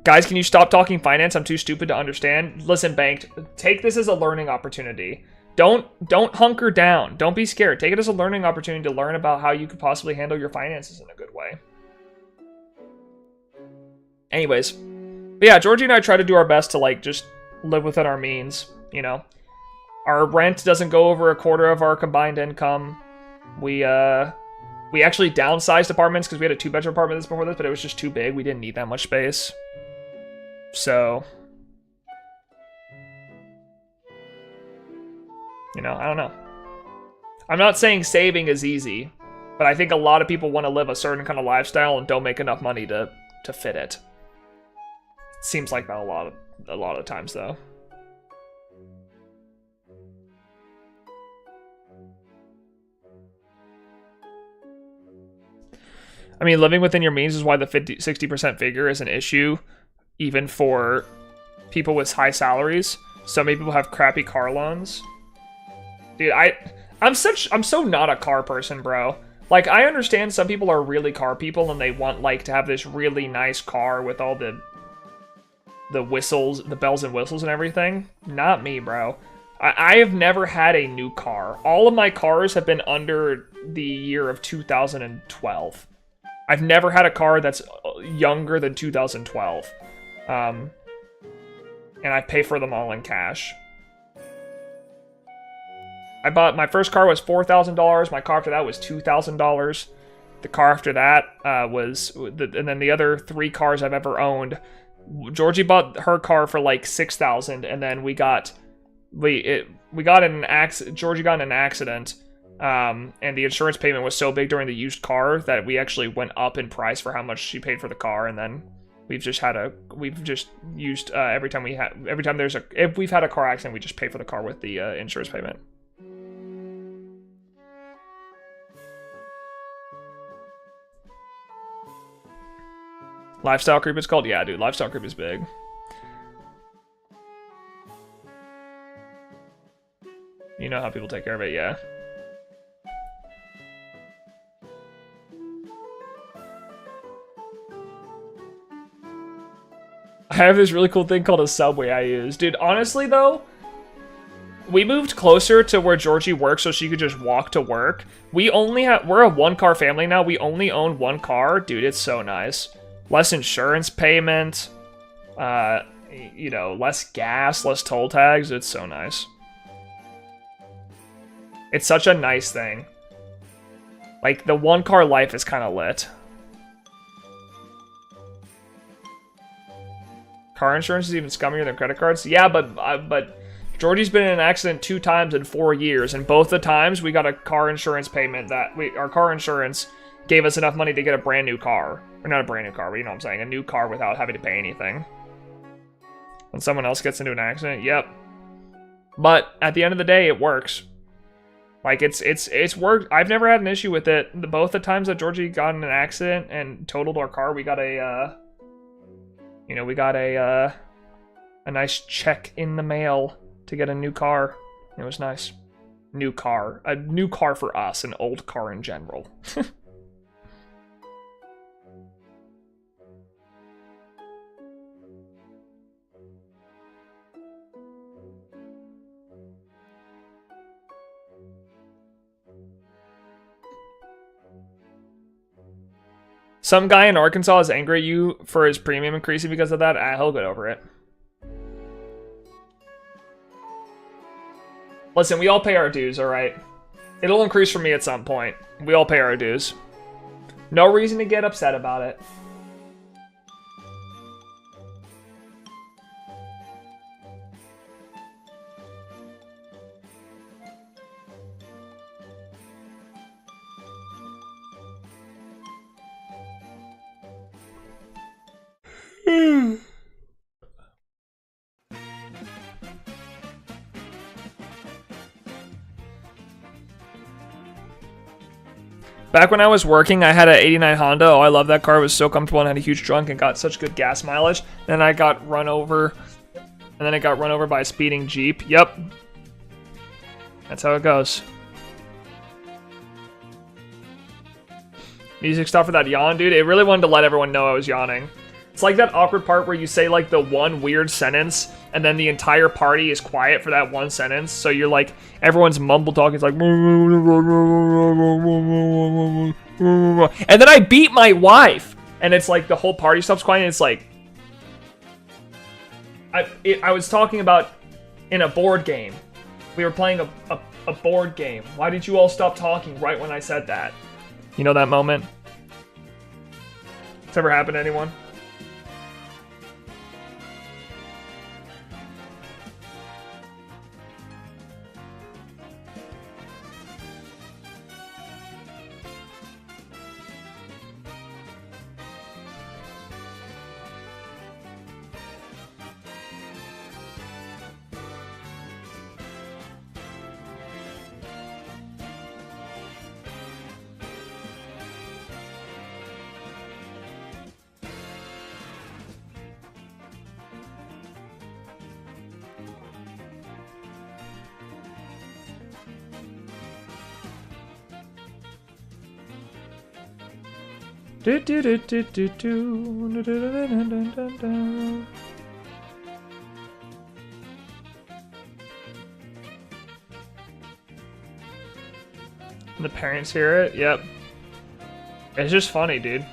Guys, can you stop talking finance? I'm too stupid to understand. Listen, Banked, take this as a learning opportunity. Don't hunker down. Don't be scared. Take it as a learning opportunity to learn about how you could possibly handle your finances in a good way. Anyways, but yeah, Georgie and I try to do our best to like just live within our means, Our rent doesn't go over a quarter of our combined income. We actually downsized apartments because we had a 2-bedroom apartment before this, but it was just too big. We didn't need that much space. So, I don't know. I'm not saying saving is easy, but I think a lot of people want to live a certain kind of lifestyle and don't make enough money to fit it. Seems like that a lot of times though. I mean, living within your means is why the 60% figure is an issue, even for people with high salaries. So many people have crappy car loans. Dude, I'm so not a car person, bro. Like, I understand some people are really car people and they want, like, to have this really nice car with all the whistles, the bells and whistles and everything. Not me, bro. I have never had a new car. All of my cars have been under the year of 2012. I've never had a car that's younger than 2012. And I pay for them all in cash. My first car was $4,000. My car after that was $2,000. The car after that and then the other 3 cars I've ever owned. Georgie bought her car for like $6,000, and then Georgie got in an accident, and the insurance payment was so big during the used car that we actually went up in price for how much she paid for the car, and then we've just used if we've had a car accident, we just pay for the car with the insurance payment. Lifestyle creep it's called? Yeah, dude, lifestyle creep is big. You know how people take care of it, yeah. I have this really cool thing called a subway I use. Dude, honestly though, we moved closer to where Georgie works so she could just walk to work. We're a 1-car family now. We only own 1 car. Dude, it's so nice. Less insurance payment, you know, less gas, less toll tags. It's so nice. It's such a nice thing. Like, the 1-car life is kind of lit. Car insurance is even scummier than credit cards. Yeah, but Georgie's been in an accident 2 times in 4 years, and both the times we got a car insurance payment our car insurance gave us enough money to get a brand new car. Or not a brand new car, but you know what I'm saying, a new car without having to pay anything. When someone else gets into an accident, yep. But at the end of the day, it works. Like, it's worked. I've never had an issue with it. Both the times that Georgie got in an accident and totaled our car, we got a nice check in the mail to get a new car. It was nice. New car. A new car for us, an old car in general. Some guy in Arkansas is angry at you for his premium increasing because of that. He'll get over it. Listen, we all pay our dues, alright? It'll increase for me at some point. We all pay our dues. No reason to get upset about it. Back when I was working, I had an 89 Honda. Oh, I love that car. It was so comfortable and had a huge trunk and got such good gas mileage. Then I got run over, and then I got run over by a speeding Jeep. Yep. That's how it goes. Music stuff for that yawn, dude. It really wanted to let everyone know I was yawning. It's like that awkward part where you say like the one weird sentence and then the entire party is quiet for that one sentence. So you're like, everyone's mumble talking. It's like, and then I beat my wife and it's like the whole party stops quiet and it's like, I was talking about in a board game. We were playing a board game. Why did you all stop talking right when I said that? You know that moment? It's ever happened to anyone? Do, do, do, do, do, do. Do, do, do, do, do, do. The parents hear it. Yep. It's just funny, dude.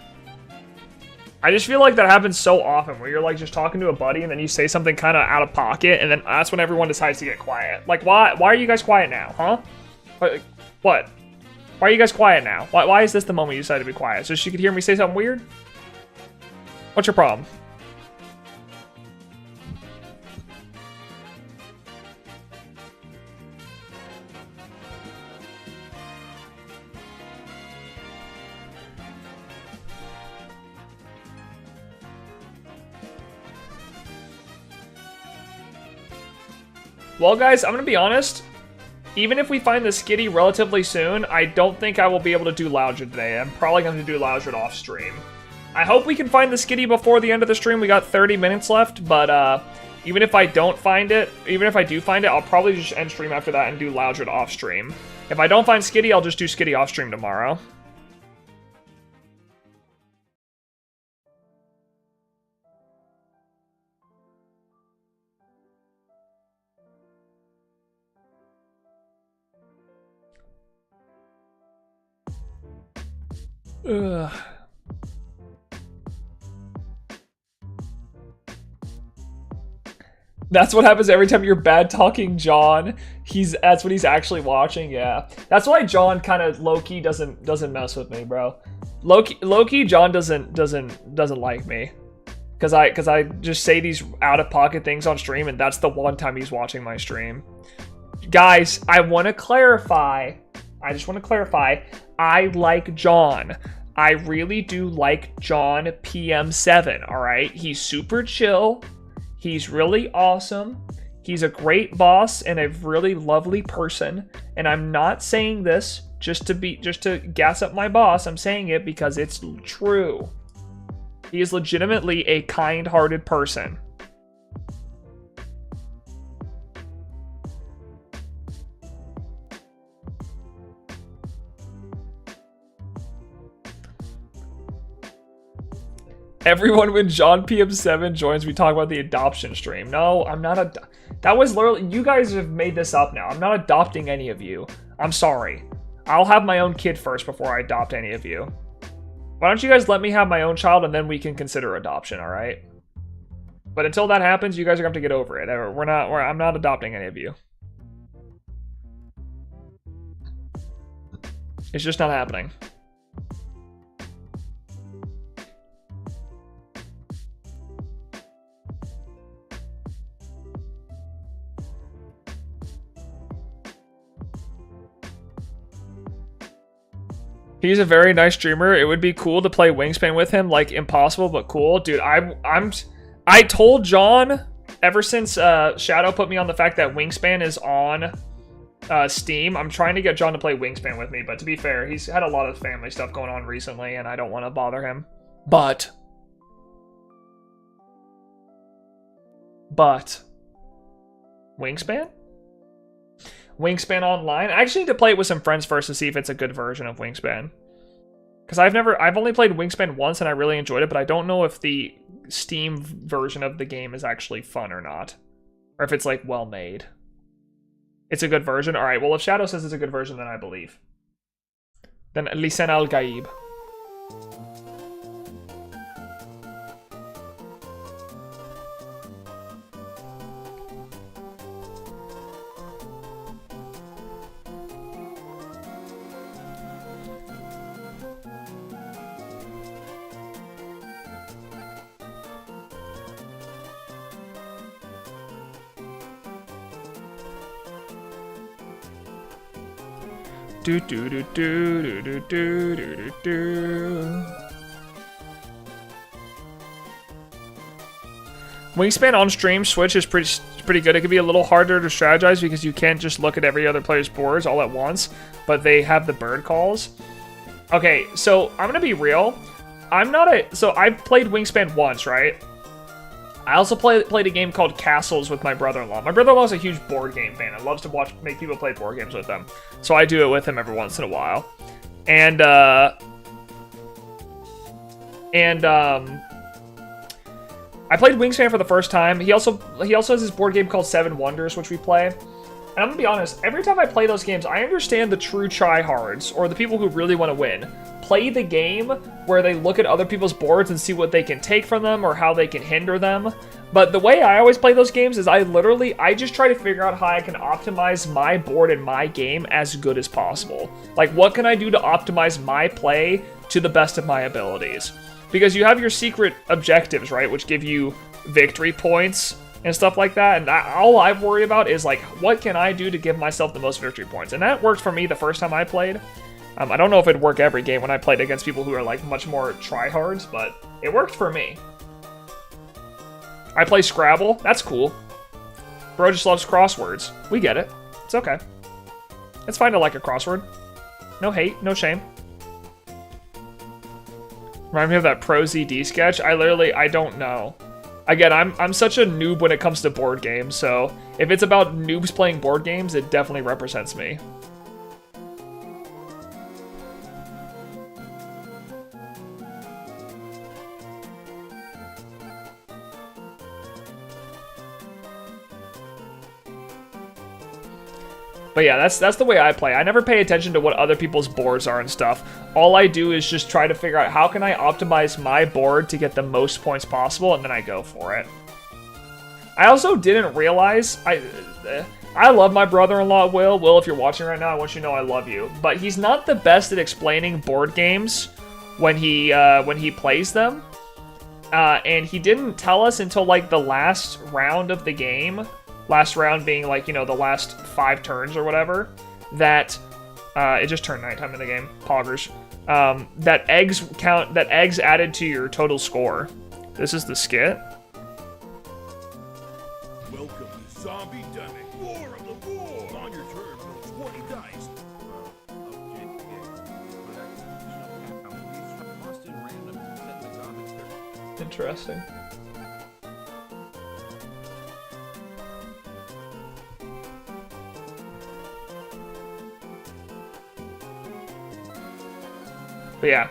I just feel like that happens so often, where you're like just talking to a buddy and then you say something kind of out of pocket, and then that's when everyone decides to get quiet. Like, why are you guys quiet now, huh? What? Why are you guys quiet now? Why is this the moment you decided to be quiet? So she could hear me say something weird? What's your problem? Well, guys, I'm gonna be honest. Even if we find the Skitty relatively soon, I don't think I will be able to do Loudred today. I'm probably going to do Loudred off stream. I hope we can find the Skitty before the end of the stream. We got 30 minutes left, but even if I don't find it, even if I do find it, I'll probably just end stream after that and do Loudred off stream. If I don't find Skitty, I'll just do Skitty off stream tomorrow. Ugh. That's what happens every time you're bad talking John. That's what he's actually watching. Yeah, that's why John kind of low-key doesn't mess with me, bro. Low-key John doesn't like me because I just say these out-of-pocket things on stream, and that's the one time he's watching my stream. Guys, I want to clarify. I just want to clarify. I like John. I really do like John PM7, all right? He's super chill. He's really awesome. He's a great boss and a really lovely person. And I'm not saying this just to gas up my boss. I'm saying it because it's true. He is legitimately a kind-hearted person. Everyone, when John PM7 joins, we talk about the adoption stream. No, I'm not that was literally, you guys have made this up now. I'm not adopting any of you. I'm sorry. I'll have my own kid first before I adopt any of you. Why don't you guys let me have my own child and then we can consider adoption, all right? But until that happens, you guys are going to have to get over it. I'm not adopting any of you. It's just not happening. He's a very nice streamer. It would be cool to play Wingspan with him, like impossible but cool. Dude, I told John ever since Shadow put me on the fact that Wingspan is on Steam. I'm trying to get John to play Wingspan with me, but to be fair, he's had a lot of family stuff going on recently and I don't want to bother him. But Wingspan? Wingspan Online? I actually need to play it with some friends first to see if it's a good version of Wingspan. Because I've only played Wingspan once and I really enjoyed it, but I don't know if the Steam version of the game is actually fun or not. Or if it's like well made. It's a good version? Alright, well if Shadow says it's a good version, then I believe. Then Lisan al-Gaib. Do do do do do do do do do. Wingspan on stream Switch is pretty good. It can be a little harder to strategize because you can't just look at every other player's boards all at once, but they have the bird calls. Okay, so I'm gonna be real. So I've played Wingspan once, right? I also played a game called Castles with my brother-in-law. My brother-in-law is a huge board game fan and loves to make people play board games with them. So I do it with him every once in a while. And And I played Wingspan for the first time. He also has this board game called Seven Wonders, which we play. And I'm gonna be honest, every time I play those games, I understand the true tryhards, or the people who really want to win, play the game where they look at other people's boards and see what they can take from them or how they can hinder them. But the way I always play those games is I just try to figure out how I can optimize my board and my game as good as possible. Like, what can I do to optimize my play to the best of my abilities? Because you have your secret objectives, right, which give you victory points and stuff like that, and all I worry about is, like, what can I do to give myself the most victory points? And that worked for me the first time I played. I don't know if it'd work every game when I played against people who are, like, much more tryhards, but it worked for me. I play Scrabble. That's cool. Bro just loves crosswords. We get it. It's okay. It's fine to like a crossword. No hate, no shame. Remind me of that Pro ZD sketch. I don't know. Again, I'm such a noob when it comes to board games, so if it's about noobs playing board games, it definitely represents me. But yeah, that's the way I play. I never pay attention to what other people's boards are and stuff. All I do is just try to figure out how can I optimize my board to get the most points possible, and then I go for it. I also didn't realize, I love my brother-in-law, Will. Will, if you're watching right now, I want you to know I love you. But he's not the best at explaining board games when he plays them. And he didn't tell us until, like, the last round of the game. Last round being, like, you know, the last 5 turns or whatever, that, it just turned nighttime in the game, poggers, that eggs added to your total score. This is the skit. Welcome to Zombie Demic, War of the War. On your turn, roll 20 dice. Interesting. But yeah.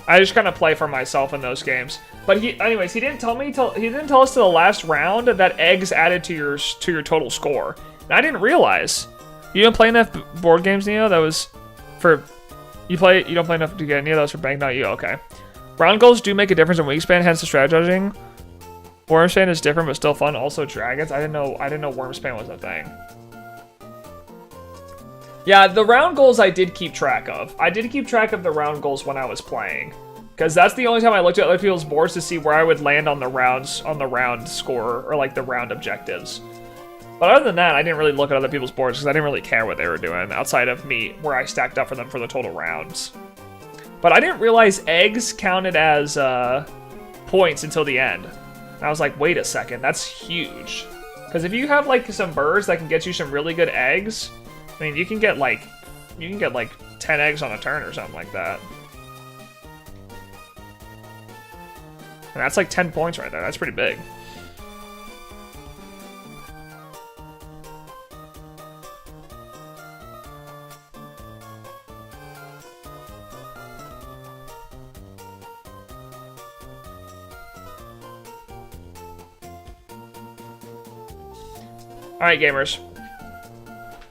I just kind of play for myself in those games. But anyways, he didn't tell us to the last round that eggs added to your total score. And I didn't realize. You don't play enough board games, Neo? That was for you don't play enough to get any of those for bank, not you. Okay. Round goals do make a difference in wingspan, hence the strategizing. Wormspan is different but still fun. Also dragons. I didn't know Wormspan was a thing. Yeah, the round goals I did keep track of. I did keep track of the round goals when I was playing, because that's the only time I looked at other people's boards to see where I would land on the round score, or like the round objectives. But other than that, I didn't really look at other people's boards because I didn't really care what they were doing outside of me, where I stacked up for them for the total rounds. But I didn't realize eggs counted as points until the end. And I was like, wait a second, that's huge. Because if you have like some birds that can get you some really good eggs, I mean, you can get like 10 eggs on a turn or something like that. And that's like 10 points right there. That's pretty big. Alright, gamers.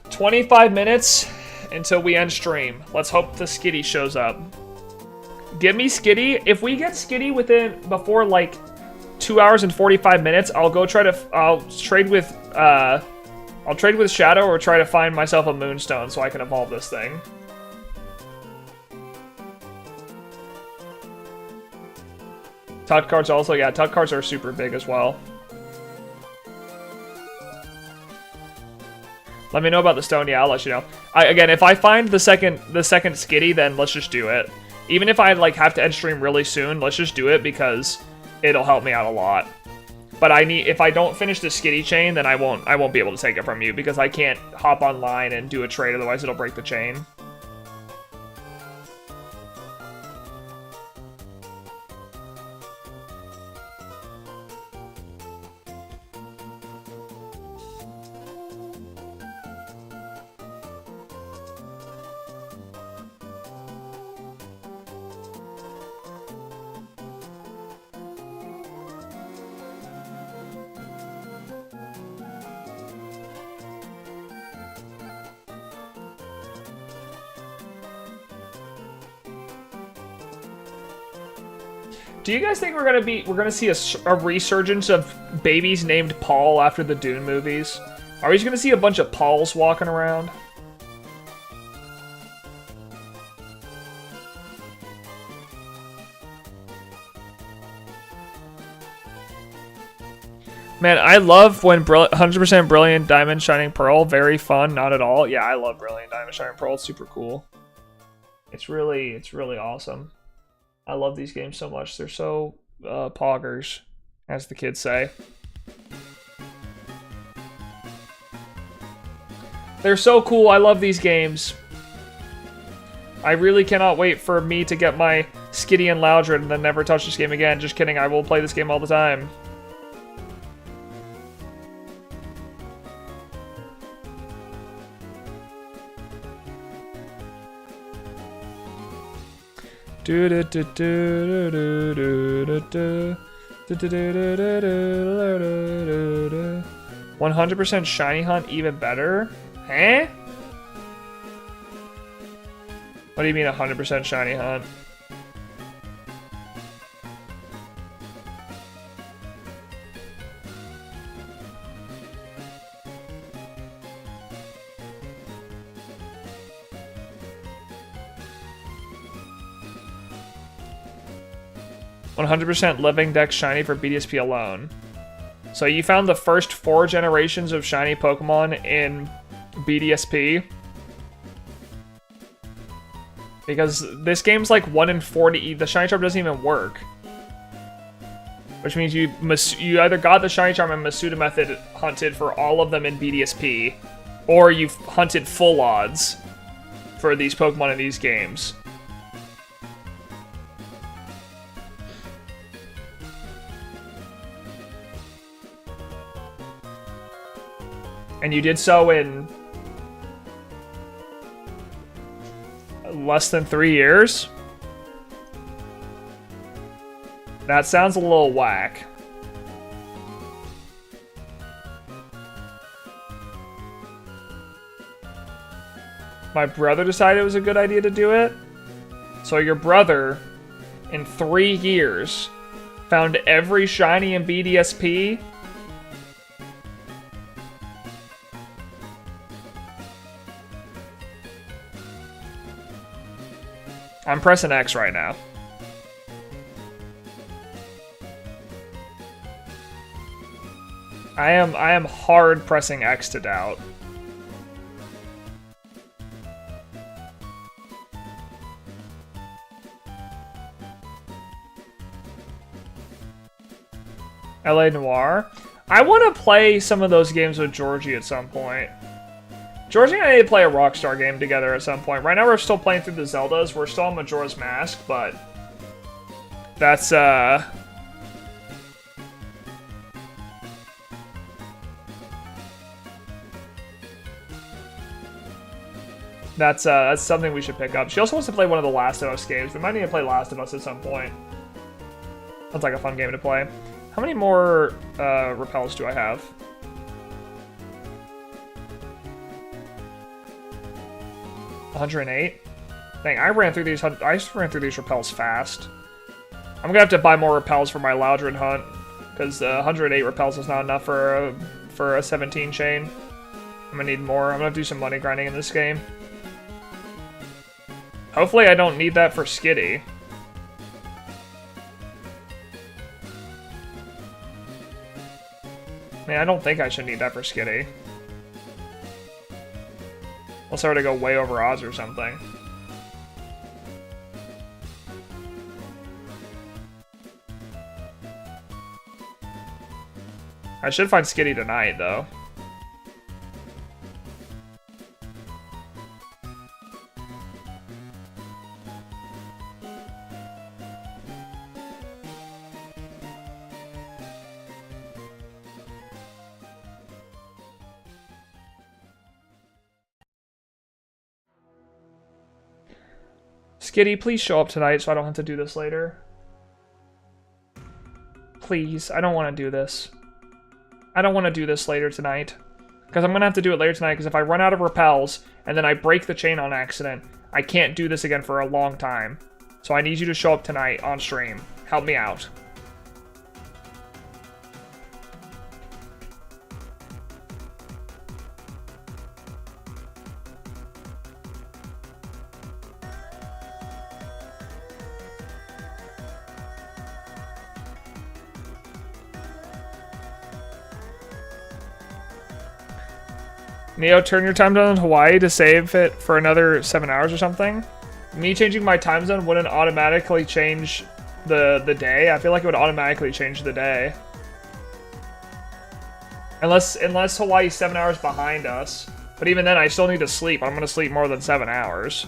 25 minutes until we end stream. Let's hope the Skitty shows up. Give me Skitty. If we get Skitty before like 2 hours and 45 minutes, I'll trade with Shadow or try to find myself a Moonstone so I can evolve this thing. Tut cards also, yeah, Tut cards are super big as well. Let me know about the stone. Yeah, I'll let you know. Again, if I find the second Skitty, then let's just do it. Even if I like have to end stream really soon, let's just do it because it'll help me out a lot. But if I don't finish the Skitty chain, then I won't be able to take it from you because I can't hop online and do a trade, otherwise it'll break the chain. Do you guys think we're gonna see a resurgence of babies named Paul after the Dune movies? Are we just gonna see a bunch of Pauls walking around? Man, I love when 100% Brilliant Diamond Shining Pearl. Very fun, not at all. Yeah, I love Brilliant Diamond Shining Pearl. It's super cool. It's really awesome. I love these games so much. They're so poggers, as the kids say. They're so cool. I love these games. I really cannot wait for me to get my Skitty and Loudred and then never touch this game again. Just kidding. I will play this game all the time. Do do do do do do do do do. 100% shiny hunt even better? Huh? What do you mean 100% shiny hunt? "100% living Dex shiny for BDSP alone." So you found the first 4 generations of shiny Pokemon in BDSP? Because this game's like 1 in 40. The shiny charm doesn't even work. Which means you either got the shiny charm and Masuda method hunted for all of them in BDSP, or you've hunted full odds for these Pokemon in these games. And you did so in less than 3 years? That sounds a little whack. My brother decided it was a good idea to do it? So your brother, in 3 years, found every shiny in BDSP? I'm pressing X right now. I am hard pressing X to doubt. LA Noire? I want to play some of those games with Georgie at some point. Georgie and I need to play a Rockstar game together at some point. Right now we're still playing through the Zeldas. We're still on Majora's Mask, but that's that's something we should pick up. She also wants to play one of the Last of Us games. We might need to play Last of Us at some point. Sounds like a fun game to play. How many more repels do I have? $108? Dang, I ran through these repels fast. I'm gonna have to buy more repels for my Loudred hunt, because 108 repels is not enough for a 17 chain. I'm gonna need more. I'm gonna have to do some money grinding in this game. Hopefully I don't need that for Skitty. Man, I don't think I should need that for Skitty. Unless I were to go way over odds or something. I should find Skitty tonight, though. Skitty, please show up tonight so I don't have to do this later. Please, I don't want to do this. I don't want to do this later tonight. Because I'm going to have to do it later tonight, because if I run out of repels, and then I break the chain on accident, I can't do this again for a long time. So I need you to show up tonight on stream. Help me out. Neo, turn your time zone in Hawaii to save it for another 7 hours or something. Me changing my time zone wouldn't automatically change the day. I feel like it would automatically change the day. Unless Hawaii's 7 hours behind us. But even then, I still need to sleep. I'm gonna sleep more than 7 hours.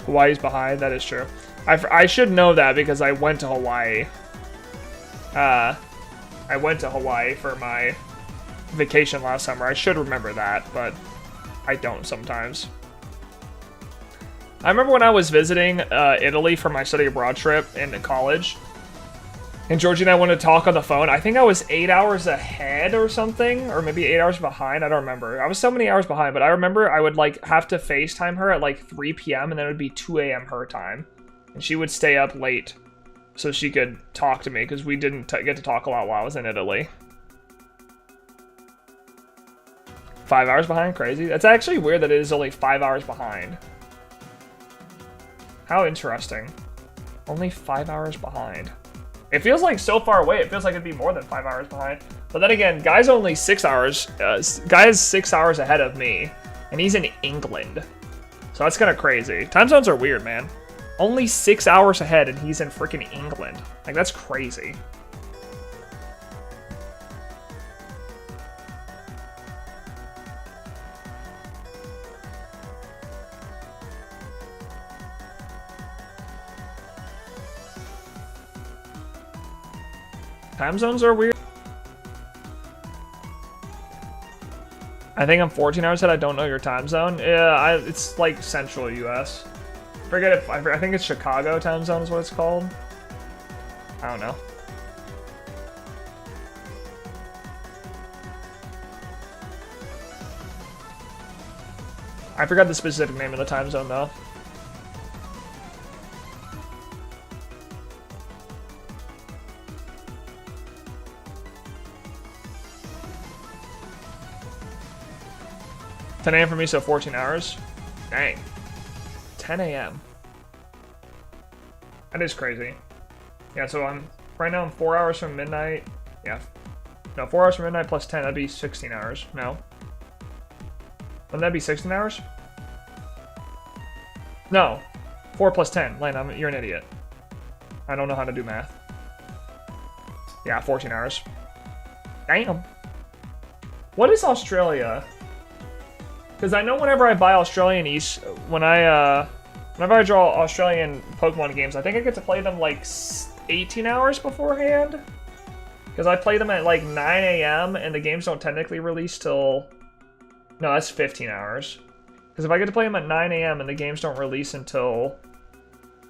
Hawaii's behind, that is true. I should know that because I went to Hawaii. I went to Hawaii for my vacation last summer. I should remember that, but I don't sometimes. I remember when I was visiting Italy for my study abroad trip in college, and Georgie and I wanted to talk on the phone. I think I was 8 hours ahead or something, or maybe 8 hours behind. I don't remember. I was so many hours behind, but I remember I would like have to FaceTime her at like 3 p.m. and then it would be 2 a.m. her time, and she would stay up late so she could talk to me because we didn't get to talk a lot while I was in Italy. 5 hours behind? Crazy. That's actually weird that it is only 5 hours behind. How interesting. Only 5 hours behind. It feels like so far away. It feels like it'd be more than 5 hours behind. But then again, guy's only 6 hours. Guy's 6 hours ahead of me, and he's in England. So that's kind of crazy. Time zones are weird, man. Only 6 hours ahead, and he's in freaking England. Like, that's crazy. Time zones are weird. I think I'm 14 hours ahead. I don't know your time zone. Yeah, it's like central US. Forget if I think it's Chicago time zone is what it's called. I don't know. I forgot the specific name of the time zone though. $10 a.m. for me, so 14 hours. Dang. 10 a.m. That is crazy. Yeah, so right now I'm 4 hours from midnight. Yeah. No, 4 hours from midnight plus 10, that'd be 16 hours. No. Wouldn't that be 16 hours? No. 4 plus 10. Lane, you're an idiot. I don't know how to do math. Yeah, 14 hours. Damn. What is Australia? Because I know whenever I buy Australian whenever I draw Australian Pokemon games, I think I get to play them like 18 hours beforehand. Because I play them at like 9 a.m. and the games don't technically release till... No, that's 15 hours. Because if I get to play them at 9 a.m. and the games don't release until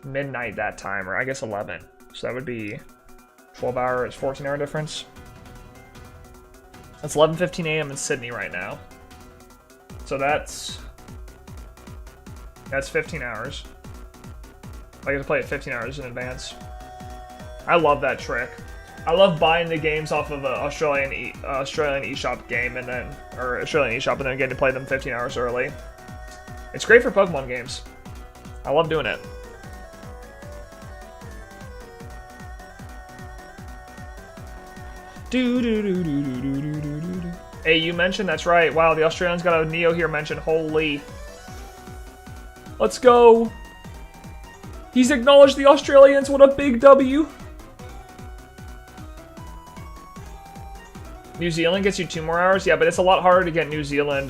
midnight that time, or I guess 11. So that would be 12 hours, 14 hour difference. That's 11:15 a.m. in Sydney right now. So that's 15 hours. I get to play it 15 hours in advance. I love that trick. I love buying the games off of an Australian eShop game or Australian eShop and then getting to play them 15 hours early. It's great for Pokemon games. I love doing it. Hey, you mentioned, that's right. Wow, the Australians got a NeoHere mention. Holy. Let's go. He's acknowledged the Australians. What a big W. New Zealand gets you 2 more hours? Yeah, but it's a lot harder to get New Zealand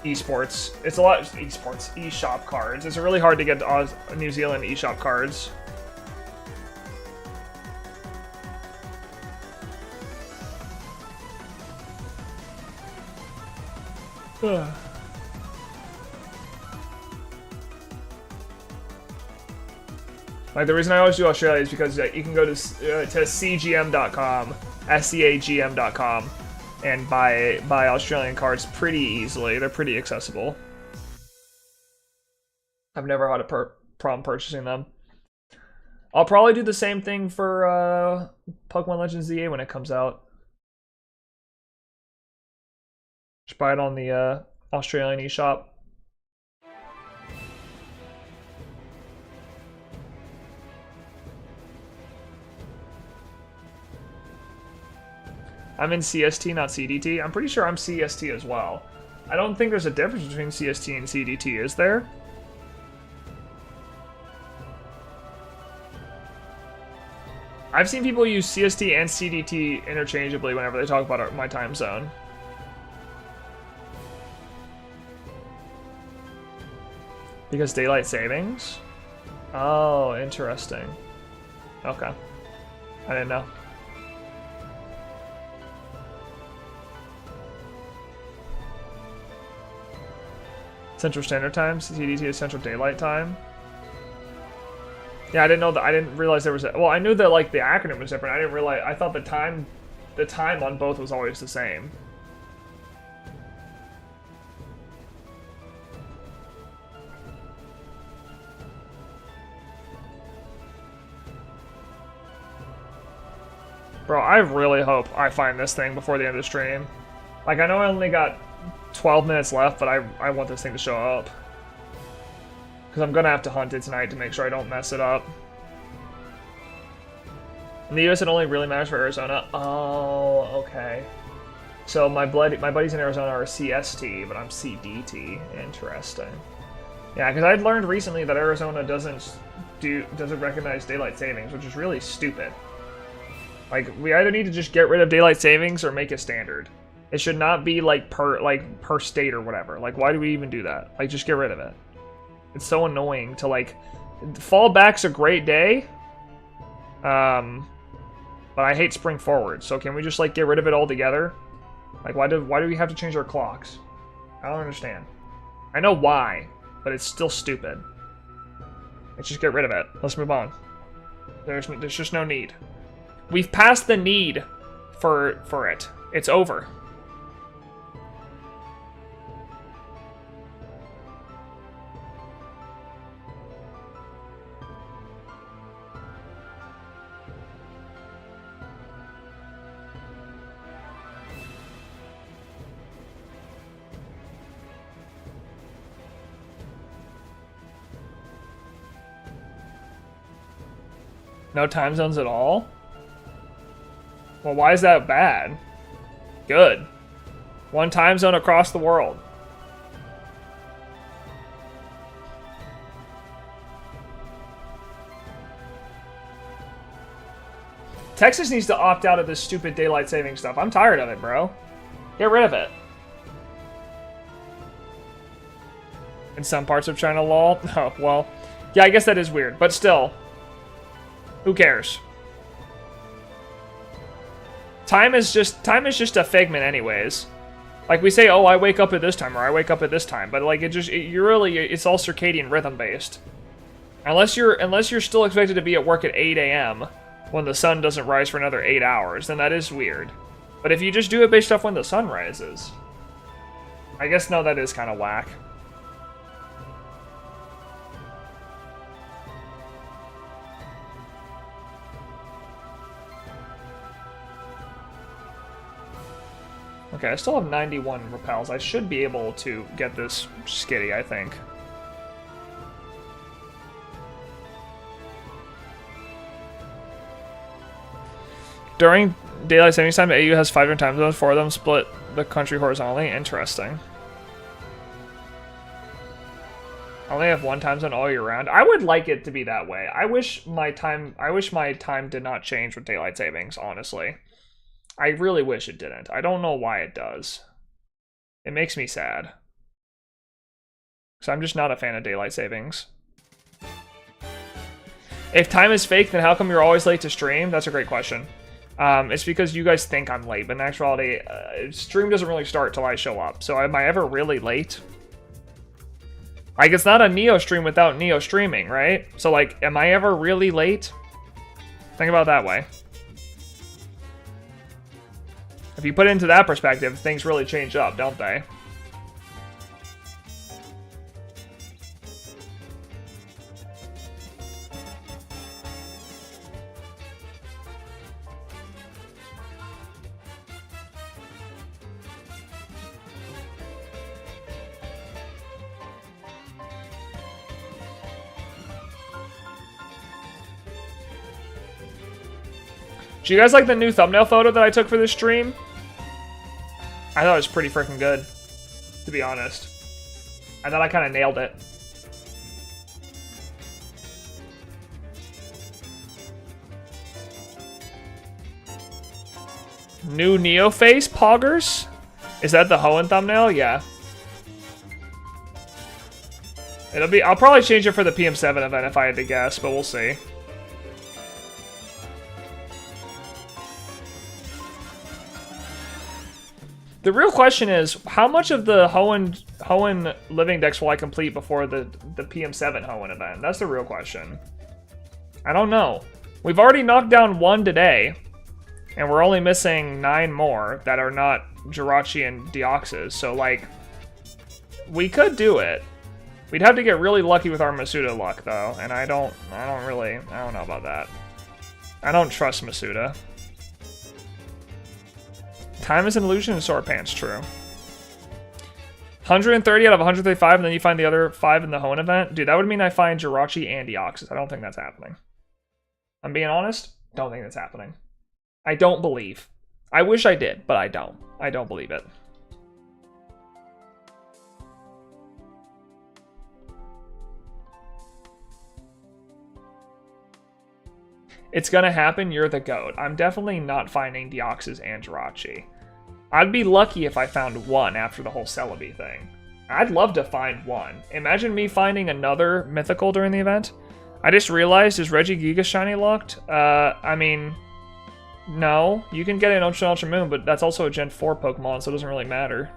esports. It's a lot esports, eShop cards. It's really hard to get New Zealand eShop cards. Like, the reason I always do Australia is because you can go to cgm.com, scagm.com, and buy Australian cards pretty easily. They're pretty accessible. I've never had a problem purchasing them. I'll probably do the same thing for Pokemon Legends ZA when it comes out. Just buy it on the Australian eShop. I'm in CST, not CDT. I'm pretty sure I'm CST as well. I don't think there's a difference between CST and CDT, is there? I've seen people use CST and CDT interchangeably whenever they talk about my time zone. Because daylight savings? Oh, interesting. Okay. I didn't know. Central Standard Time, CDT is Central Daylight Time. Yeah, I didn't know that. I didn't realize there was a. Well, I knew that like the acronym was different. I didn't realize. I thought the time on both was always the same. Bro, I really hope I find this thing before the end of the stream. Like, I know I only got 12 minutes left, but I want this thing to show up. Because I'm going to have to hunt it tonight to make sure I don't mess it up. In the US, it only really matters for Arizona. Oh, okay. So my buddies in Arizona are CST, but I'm CDT. Interesting. Yeah, because I'd learned recently that Arizona doesn't recognize daylight savings, which is really stupid. Like, we either need to just get rid of daylight savings or make it standard. It should not be like per state or whatever. Like, why do we even do that? Like, just get rid of it. It's so annoying to like. Fallback's a great day. But I hate spring forward. So can we just like get rid of it altogether? Like, why do we have to change our clocks? I don't understand. I know why, but it's still stupid. Let's just get rid of it. Let's move on. There's just no need. We've passed the need for it. It's over. No time zones at all? Well, why is that bad? Good. One time zone across the world. Texas needs to opt out of this stupid daylight saving stuff. I'm tired of it, bro. Get rid of it. In some parts of China, lol. Oh, well. Yeah, I guess that is weird, but still. Who cares? Time is just a figment anyways. Like, we say, oh, I wake up at this time, or I wake up at this time, but like, it's all circadian rhythm based. Unless you're still expected to be at work at 8 a.m. when the sun doesn't rise for another 8 hours, then that is weird. But if you just do it based off when the sun rises, I guess no, that is kind of whack. Okay, I still have 91 repels. I should be able to get this skitty, I think. During daylight savings time, AU has 5 different time zones. 4 of them split the country horizontally. Interesting. I only have 1 time zone all year round. I would like it to be that way. I wish my time did not change with daylight savings, honestly. I really wish it didn't. I don't know why it does. It makes me sad. So I'm just not a fan of daylight savings. If time is fake, then how come you're always late to stream? That's a great question. It's because you guys think I'm late, but in actuality, stream doesn't really start till I show up. So am I ever really late? Like, it's not a Neo stream without Neo streaming, right? So, like, am I ever really late? Think about it that way. If you put it into that perspective, things really change up, don't they? Do you guys like the new thumbnail photo that I took for this stream? I thought it was pretty freaking good, to be honest. I thought I kind of nailed it. New Neo face, poggers? Is that the Hoenn thumbnail? Yeah. It'll be. I'll probably change it for the PM7 event if I had to guess, but we'll see. The real question is, how much of the Hoenn living decks will I complete before the PM7 Hoenn event? That's the real question. I don't know. We've already knocked down 1 today, and we're only missing 9 more that are not Jirachi and Deoxys. So, like, we could do it. We'd have to get really lucky with our Masuda luck, though, and I don't know about that. I don't trust Masuda. Time is an illusion in Sword Pants, true. 130 out of 135, and then you find the other 5 in the Hoenn event? Dude, that would mean I find Jirachi and Deoxys. I don't think that's happening. I'm being honest, don't think that's happening. I don't believe. I wish I did, but I don't. I don't believe it. It's gonna happen, you're the GOAT. I'm definitely not finding Deoxys and Jirachi. I'd be lucky if I found 1 after the whole Celebi thing. I'd love to find 1. Imagine me finding another mythical during the event. I just realized, is Regigigas shiny locked? I mean, no. You can get an Ultra Ultra Moon, but that's also a Gen 4 Pokemon, so it doesn't really matter.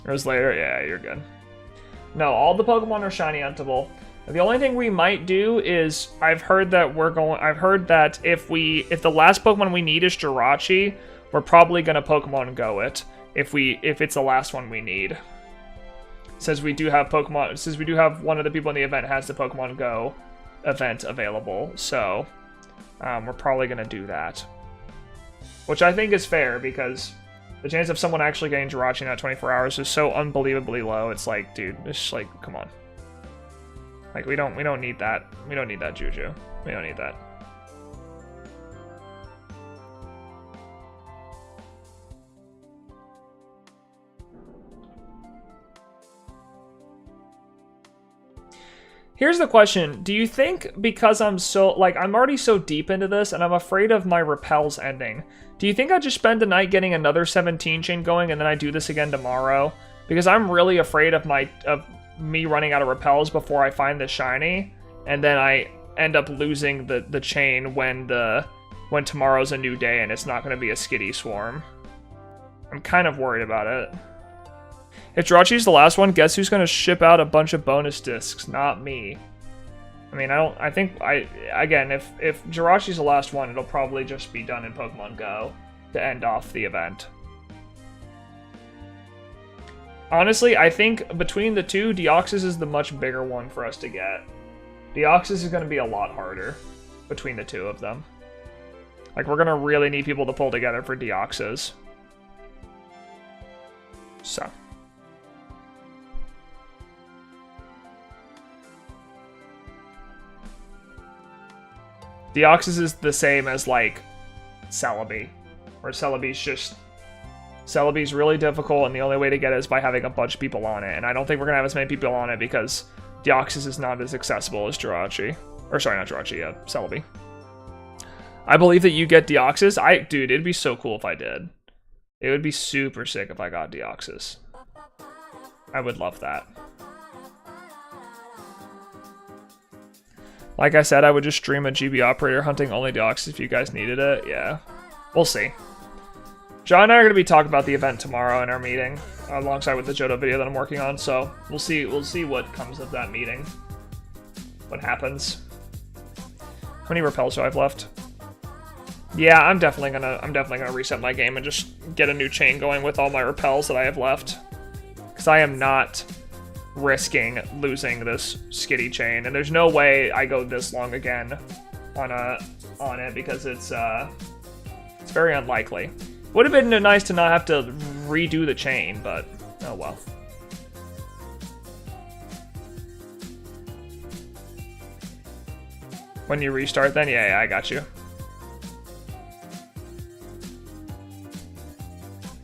It was later? Yeah, you're good. No, all the Pokemon are shiny huntable. The only thing we might do is I've heard that if the last Pokemon we need is Jirachi, we're probably gonna Pokemon Go it if it's the last one we need. Since we do have one of the people in the event has the Pokemon Go event available, so we're probably gonna do that. Which I think is fair because the chance of someone actually getting Jirachi in that 24 hours is so unbelievably low. It's like, dude, it's just like, come on. Like, we don't need that. We don't need that Juju. We don't need that. Here's the question. Do you think because I'm already so deep into this and I'm afraid of my repels ending, do you think I just spend the night getting another 17 chain going and then I do this again tomorrow? Because I'm really afraid of me running out of repels before I find the shiny, and then I end up losing the chain when tomorrow's a new day and it's not going to be a Skitty swarm. I'm kind of worried about it. If Jirachi's the last one, guess who's going to ship out a bunch of bonus discs? Not me. I mean, again, if Jirachi's the last one, it'll probably just be done in Pokemon Go to end off the event. Honestly, I think between the two, Deoxys is the much bigger one for us to get. Deoxys is going to be a lot harder between the two of them. Like, we're going to really need people to pull together for Deoxys. So. Deoxys is the same as, like, Celebi. Where Celebi's really difficult, and the only way to get it is by having a bunch of people on it. And I don't think we're going to have as many people on it because Deoxys is not as accessible as Jirachi. Or, sorry, not Jirachi, Celebi. I believe that you get Deoxys. Dude, it'd be so cool if I did. It would be super sick if I got Deoxys. I would love that. Like I said, I would just stream a GB operator hunting only dogs if you guys needed it. Yeah, we'll see. John and I are going to be talking about the event tomorrow in our meeting, alongside with the Johto video that I'm working on. So we'll see what comes of that meeting. What happens? How many repels do I have left? Yeah, I'm definitely gonna reset my game and just get a new chain going with all my repels that I have left, because I am not risking losing this skitty chain, and there's no way I go this long again on it, because it's very unlikely. Would have been nice to not have to redo the chain, but oh well. When you restart, then yeah, I got you.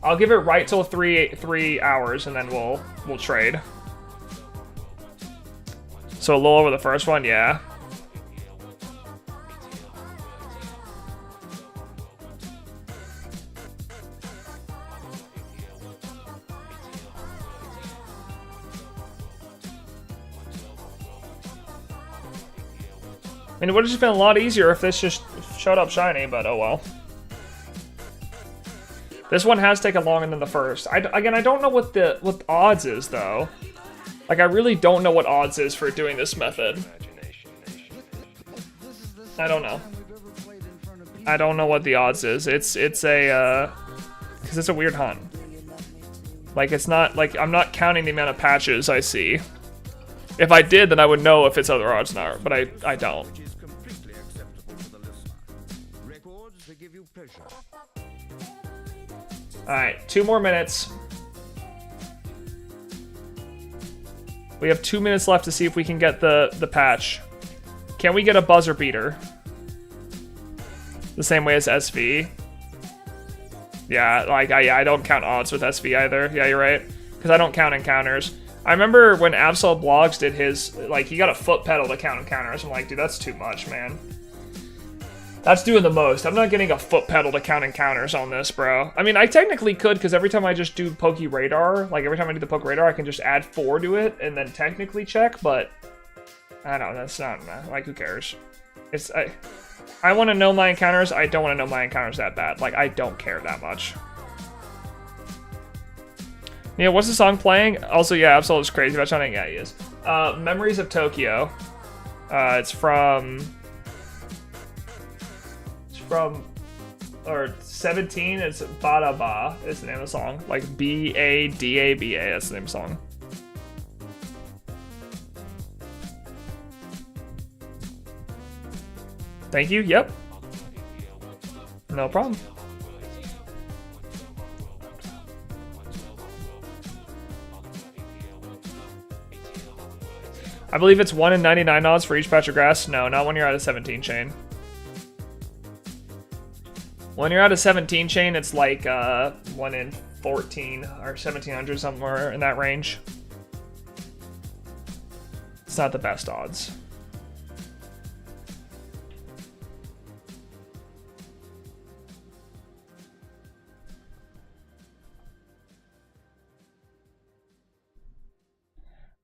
I'll give it right till 3 hours, and then we'll trade. So a little over the first one, yeah. I mean, it would have just been a lot easier if this just showed up shiny, but oh well. This one has taken longer than the first. Again, I don't know what odds is, though. Like, I really don't know what odds is for doing this method. I don't know. I don't know what the odds is. It's a, because it's a weird hunt. Like, it's not, like, I'm not counting the amount of patches I see. If I did, then I would know if it's other odds or not, but I don't. Alright, 2 more minutes. We have 2 minutes left to see if we can get the patch. Can we get a buzzer beater? The same way as SV. Yeah, like, I don't count odds with SV either. Yeah, you're right. Because I don't count encounters. I remember when Absol Blogs did his, like, he got a foot pedal to count encounters. I'm like, dude, that's too much, man. That's doing the most. I'm not getting a foot pedal to count encounters on this, bro. I mean, I technically could, because every time I just do Poke Radar, like every time I do the Poke Radar, I can just add 4 to it and then technically check, but I don't know, that's not, like, who cares? It's, I want to know my encounters. I don't want to know my encounters that bad. Like, I don't care that much. Yeah, what's the song playing? Also, yeah, Absol is crazy about shouting. Yeah, he is. Memories of Tokyo. It's from, or 17, it's Bada Ba is the name of the song. Like B-A-D-A-B-A, that's the name of the song. Thank you, yep. No problem. I believe it's 1 in 99 odds for each patch of grass. No, not when you're at a 17 chain. When you're at a 17 chain, it's like 1 in 14 or 1700, somewhere in that range. It's not the best odds.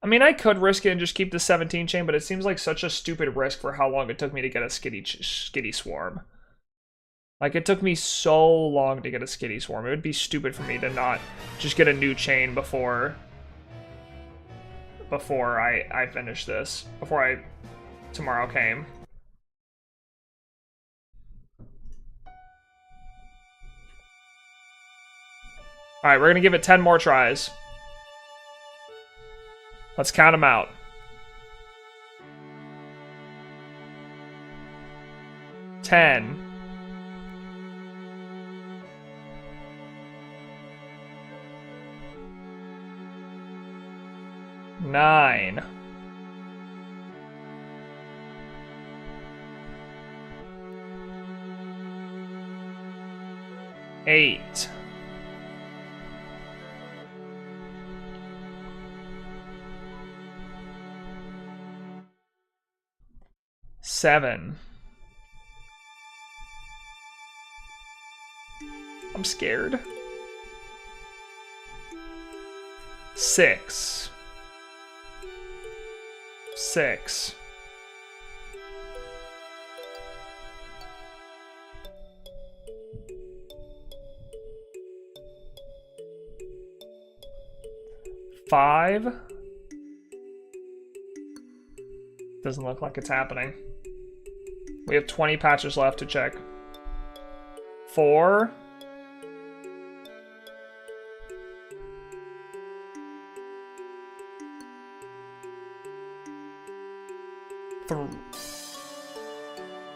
I mean, I could risk it and just keep the 17 chain, but it seems like such a stupid risk for how long it took me to get a skitty swarm. Like, it took me so long to get a skitty swarm. It would be stupid for me to not just get a new chain before I finish this. Before tomorrow came. Alright, we're gonna give it 10 more tries. Let's count them out. 10. 9. 8. 7. I'm scared. 6. 6. 5. Doesn't look like it's happening. We have 20 patches left to check. 4.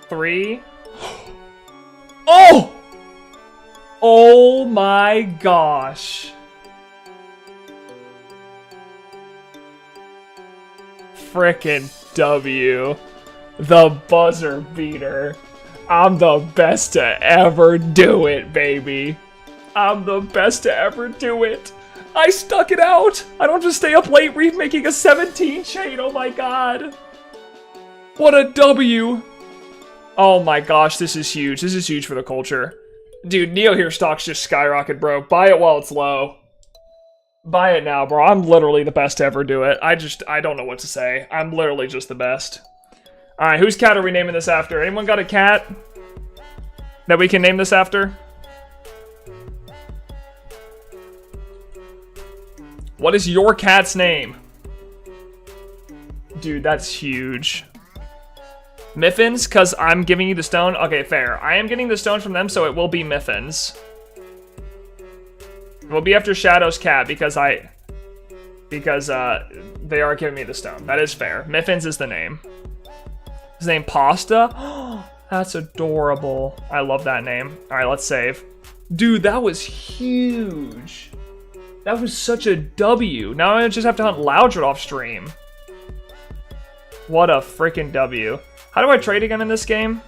3. Oh! Oh my gosh. Frickin' W. The buzzer beater. I'm the best to ever do it, baby. I'm the best to ever do it. I stuck it out. I don't just stay up late remaking a 17 chain. Oh my god. What a W. Oh my gosh, this is huge. This is huge for the culture. Dude, NeoHere stocks just skyrocket, bro. Buy it while it's low. Buy it now, bro. I'm literally the best to ever do it. I don't know what to say. I'm literally just the best. Alright, whose cat are we naming this after? Anyone got a cat that we can name this after? What is your cat's name? Dude, that's huge. Miffins, because I'm giving you the stone? Okay, fair. I am getting the stone from them, so it will be Miffins. It will be after Shadow's cat, because they are giving me the stone. That is fair. Miffins is the name. His name Pasta? That's adorable. I love that name. Alright, let's save. Dude, that was huge. That was such a W. Now I just have to hunt Loudred off stream. What a freaking W. How do I trade again in this game?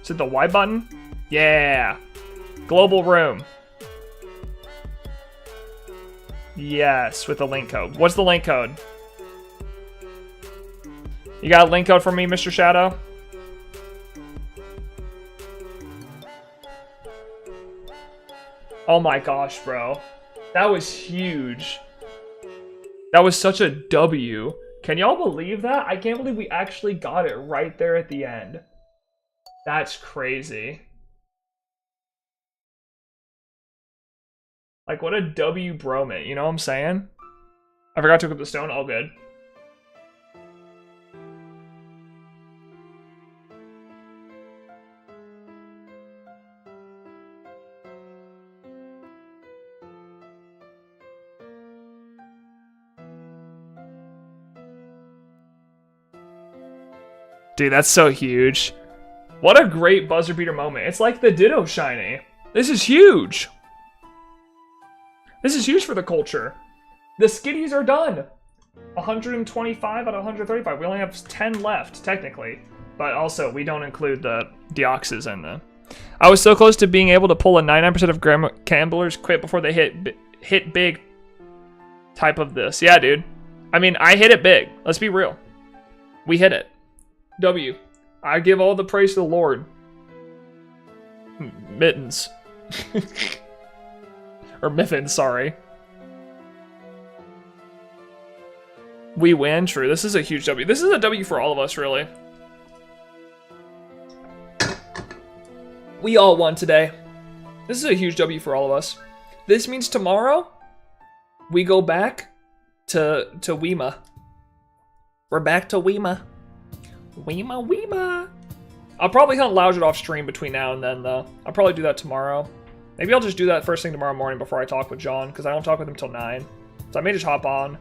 Is it the Y button? Yeah. Global room. Yes, with the link code. What's the link code? You got a link code for me, Mr. Shadow? Oh my gosh, bro. That was huge. That was such a W. Can y'all believe that? I can't believe we actually got it right there at the end. That's crazy. Like, what a W bromate, you know what I'm saying? I forgot to equip the stone, all good. Dude, that's so huge. What a great buzzer beater moment. It's like the Ditto shiny. This is huge. This is huge for the culture. The skitties are done. 125 out of 135. We only have 10 left, technically. But also, we don't include the Deoxys in the... I was so close to being able to pull a 99% of gamblers quit before they hit big type of this. Yeah, dude. I mean, I hit it big. Let's be real. We hit it. W. I give all the praise to the Lord. Mittens. Or Miffins, sorry. We win, true. This is a huge W. This is a W for all of us, really. We all won today. This is a huge W for all of us. This means tomorrow, we go back to Weema. We're back to Weema. Weema. I'll probably hunt Loudred off stream between now and then, though. I'll probably do that tomorrow. Maybe I'll just do that first thing tomorrow morning before I talk with John, because I don't talk with him till 9. So I may just hop on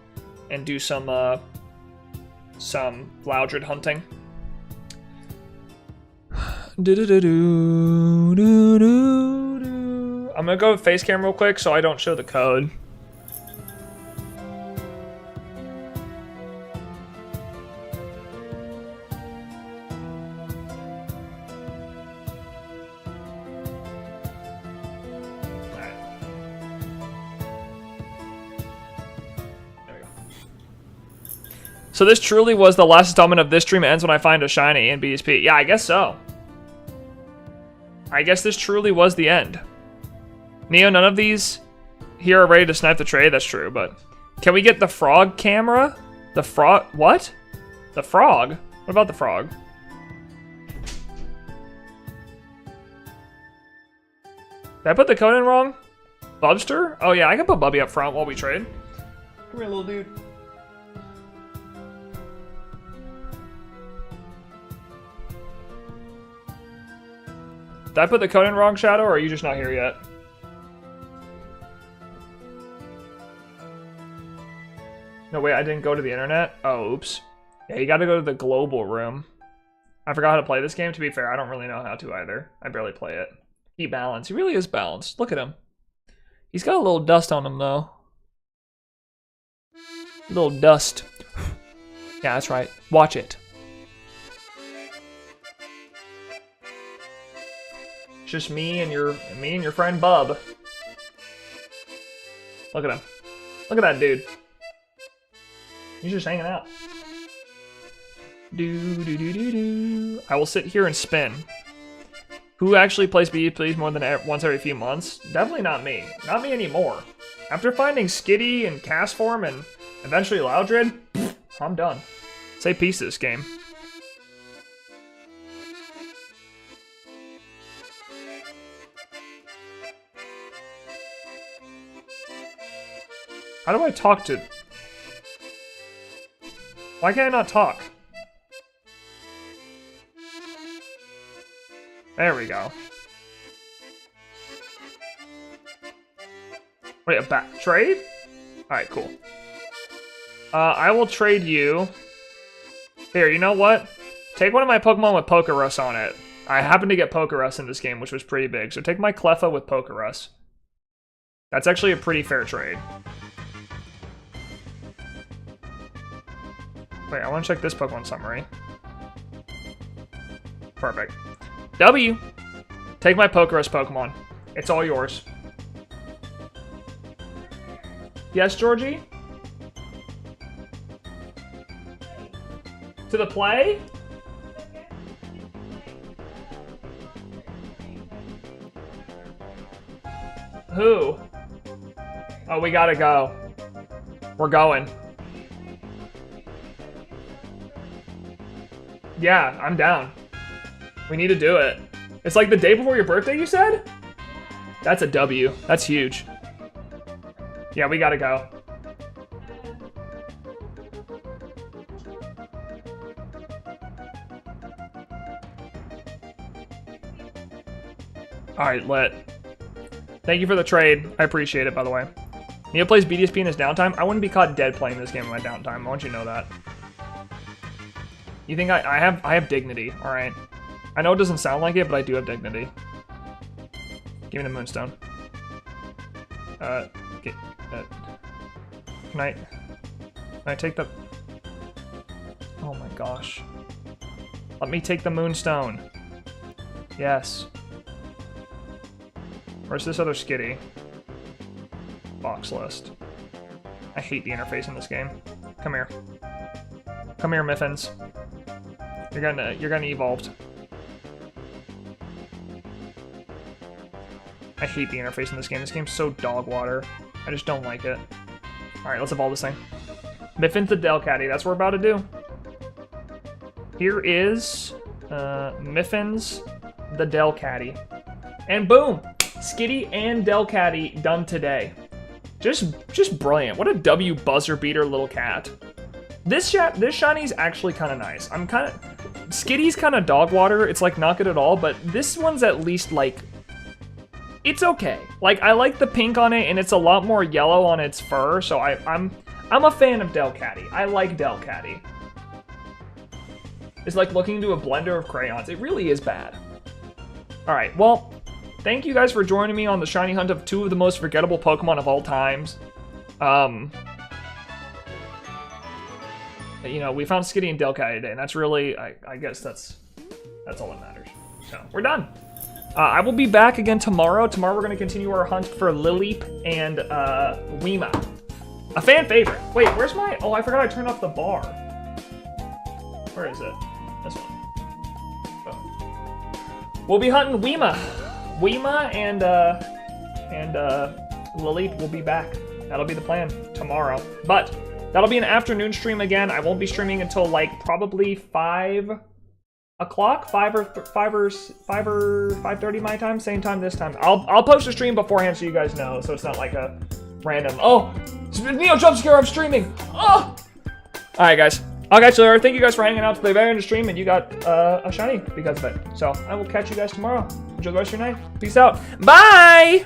and do some Loudred hunting. I'm gonna go with face cam real quick so I don't show the code. So this truly was the last installment of This Stream Ends When I Find a Shiny in BSP. Yeah, I guess so. I guess this truly was the end. Neo, none of these here are ready to snipe the trade. That's true, but... Can we get the frog camera? The frog... What? The frog? What about the frog? Did I put the code in wrong? Bubster? Oh yeah, I can put Bubby up front while we trade. Come here, little dude. Did I put the code in wrong, Shadow, or are you just not here yet? No, wait, I didn't go to the internet? Oh, oops. Yeah, you gotta go to the global room. I forgot how to play this game. To be fair, I don't really know how to either. I barely play it. He balanced. He really is balanced. Look at him. He's got a little dust on him, though. A little dust. Yeah, that's right. Watch it. It's just me and your friend Bub. Look at him. Look at that dude. He's just hanging out. Do. I will sit here and spin. Who actually plays BD more than once every few months? Definitely not me. Not me anymore. After finding Skitty and Cast Form and eventually Loudred, I'm done. Say peace to this game. How do I talk to... Why can't I not talk? There we go. Wait, a back trade? Alright, cool. I will trade you. Here, you know what? Take one of my Pokemon with Pokerus on it. I happened to get Pokerus in this game, which was pretty big. So take my Cleffa with Pokerus. That's actually a pretty fair trade. Wait, I want to check this Pokemon summary. Perfect. W! Take my Pokerus Pokemon. It's all yours. Yes, Georgie? To the play? Who? Oh, we gotta go. We're going. Yeah, I'm down. We need to do it. It's like the day before your birthday, you said? That's a W. That's huge. Yeah, we gotta go. Alright, lit. Thank you for the trade. I appreciate it, by the way. Neo plays BDSP in his downtime. I wouldn't be caught dead playing this game in my downtime. I want you to know that. You think I have dignity, alright. I know it doesn't sound like it, but I do have dignity. Give me the Moonstone. Can I take the... Oh my gosh. Let me take the Moonstone. Yes. Where's this other Skitty? Box list. I hate the interface in this game. Come here. Come here, Miffins. You're gonna evolved. I hate the interface in this game. This game's so dog water. I just don't like it. Alright, let's evolve this thing. Miffin's the Delcatty. That's what we're about to do. Here is Miffin's the Delcatty. And boom! Skitty and Delcatty done today. Just brilliant. What a W buzzer beater little cat. This shiny's actually kind of nice. Skitty's kind of dog water. It's like not good at all, but this one's at least like, it's okay. Like I like the pink on it, and it's a lot more yellow on its fur. So I'm a fan of Delcatty. I like Delcatty. It's like looking into a blender of crayons. It really is bad. All right, well, thank you guys for joining me on the shiny hunt of two of the most forgettable Pokemon of all times. You know, we found Skitty and Delcatty today, and that's really, I guess that's all that matters. So, we're done. I will be back again tomorrow. Tomorrow we're going to continue our hunt for Lileep and Weema. A fan favorite. Wait, where's my... Oh, I forgot I turned off the bar. Where is it? This one. Oh. We'll be hunting Weema. Weema and Lileep will be back. That'll be the plan tomorrow. But that'll be an afternoon stream again. I won't be streaming until like probably 5 o'clock, 5:30 my time, same time this time. I'll post a stream beforehand so you guys know, so it's not like a random. Oh, Neo jump scare! I'm streaming. Oh. All right, guys. I'll catch you later. Thank you guys for hanging out to the very end of the stream, and you got a shiny because of it. So I will catch you guys tomorrow. Enjoy the rest of your night. Peace out. Bye.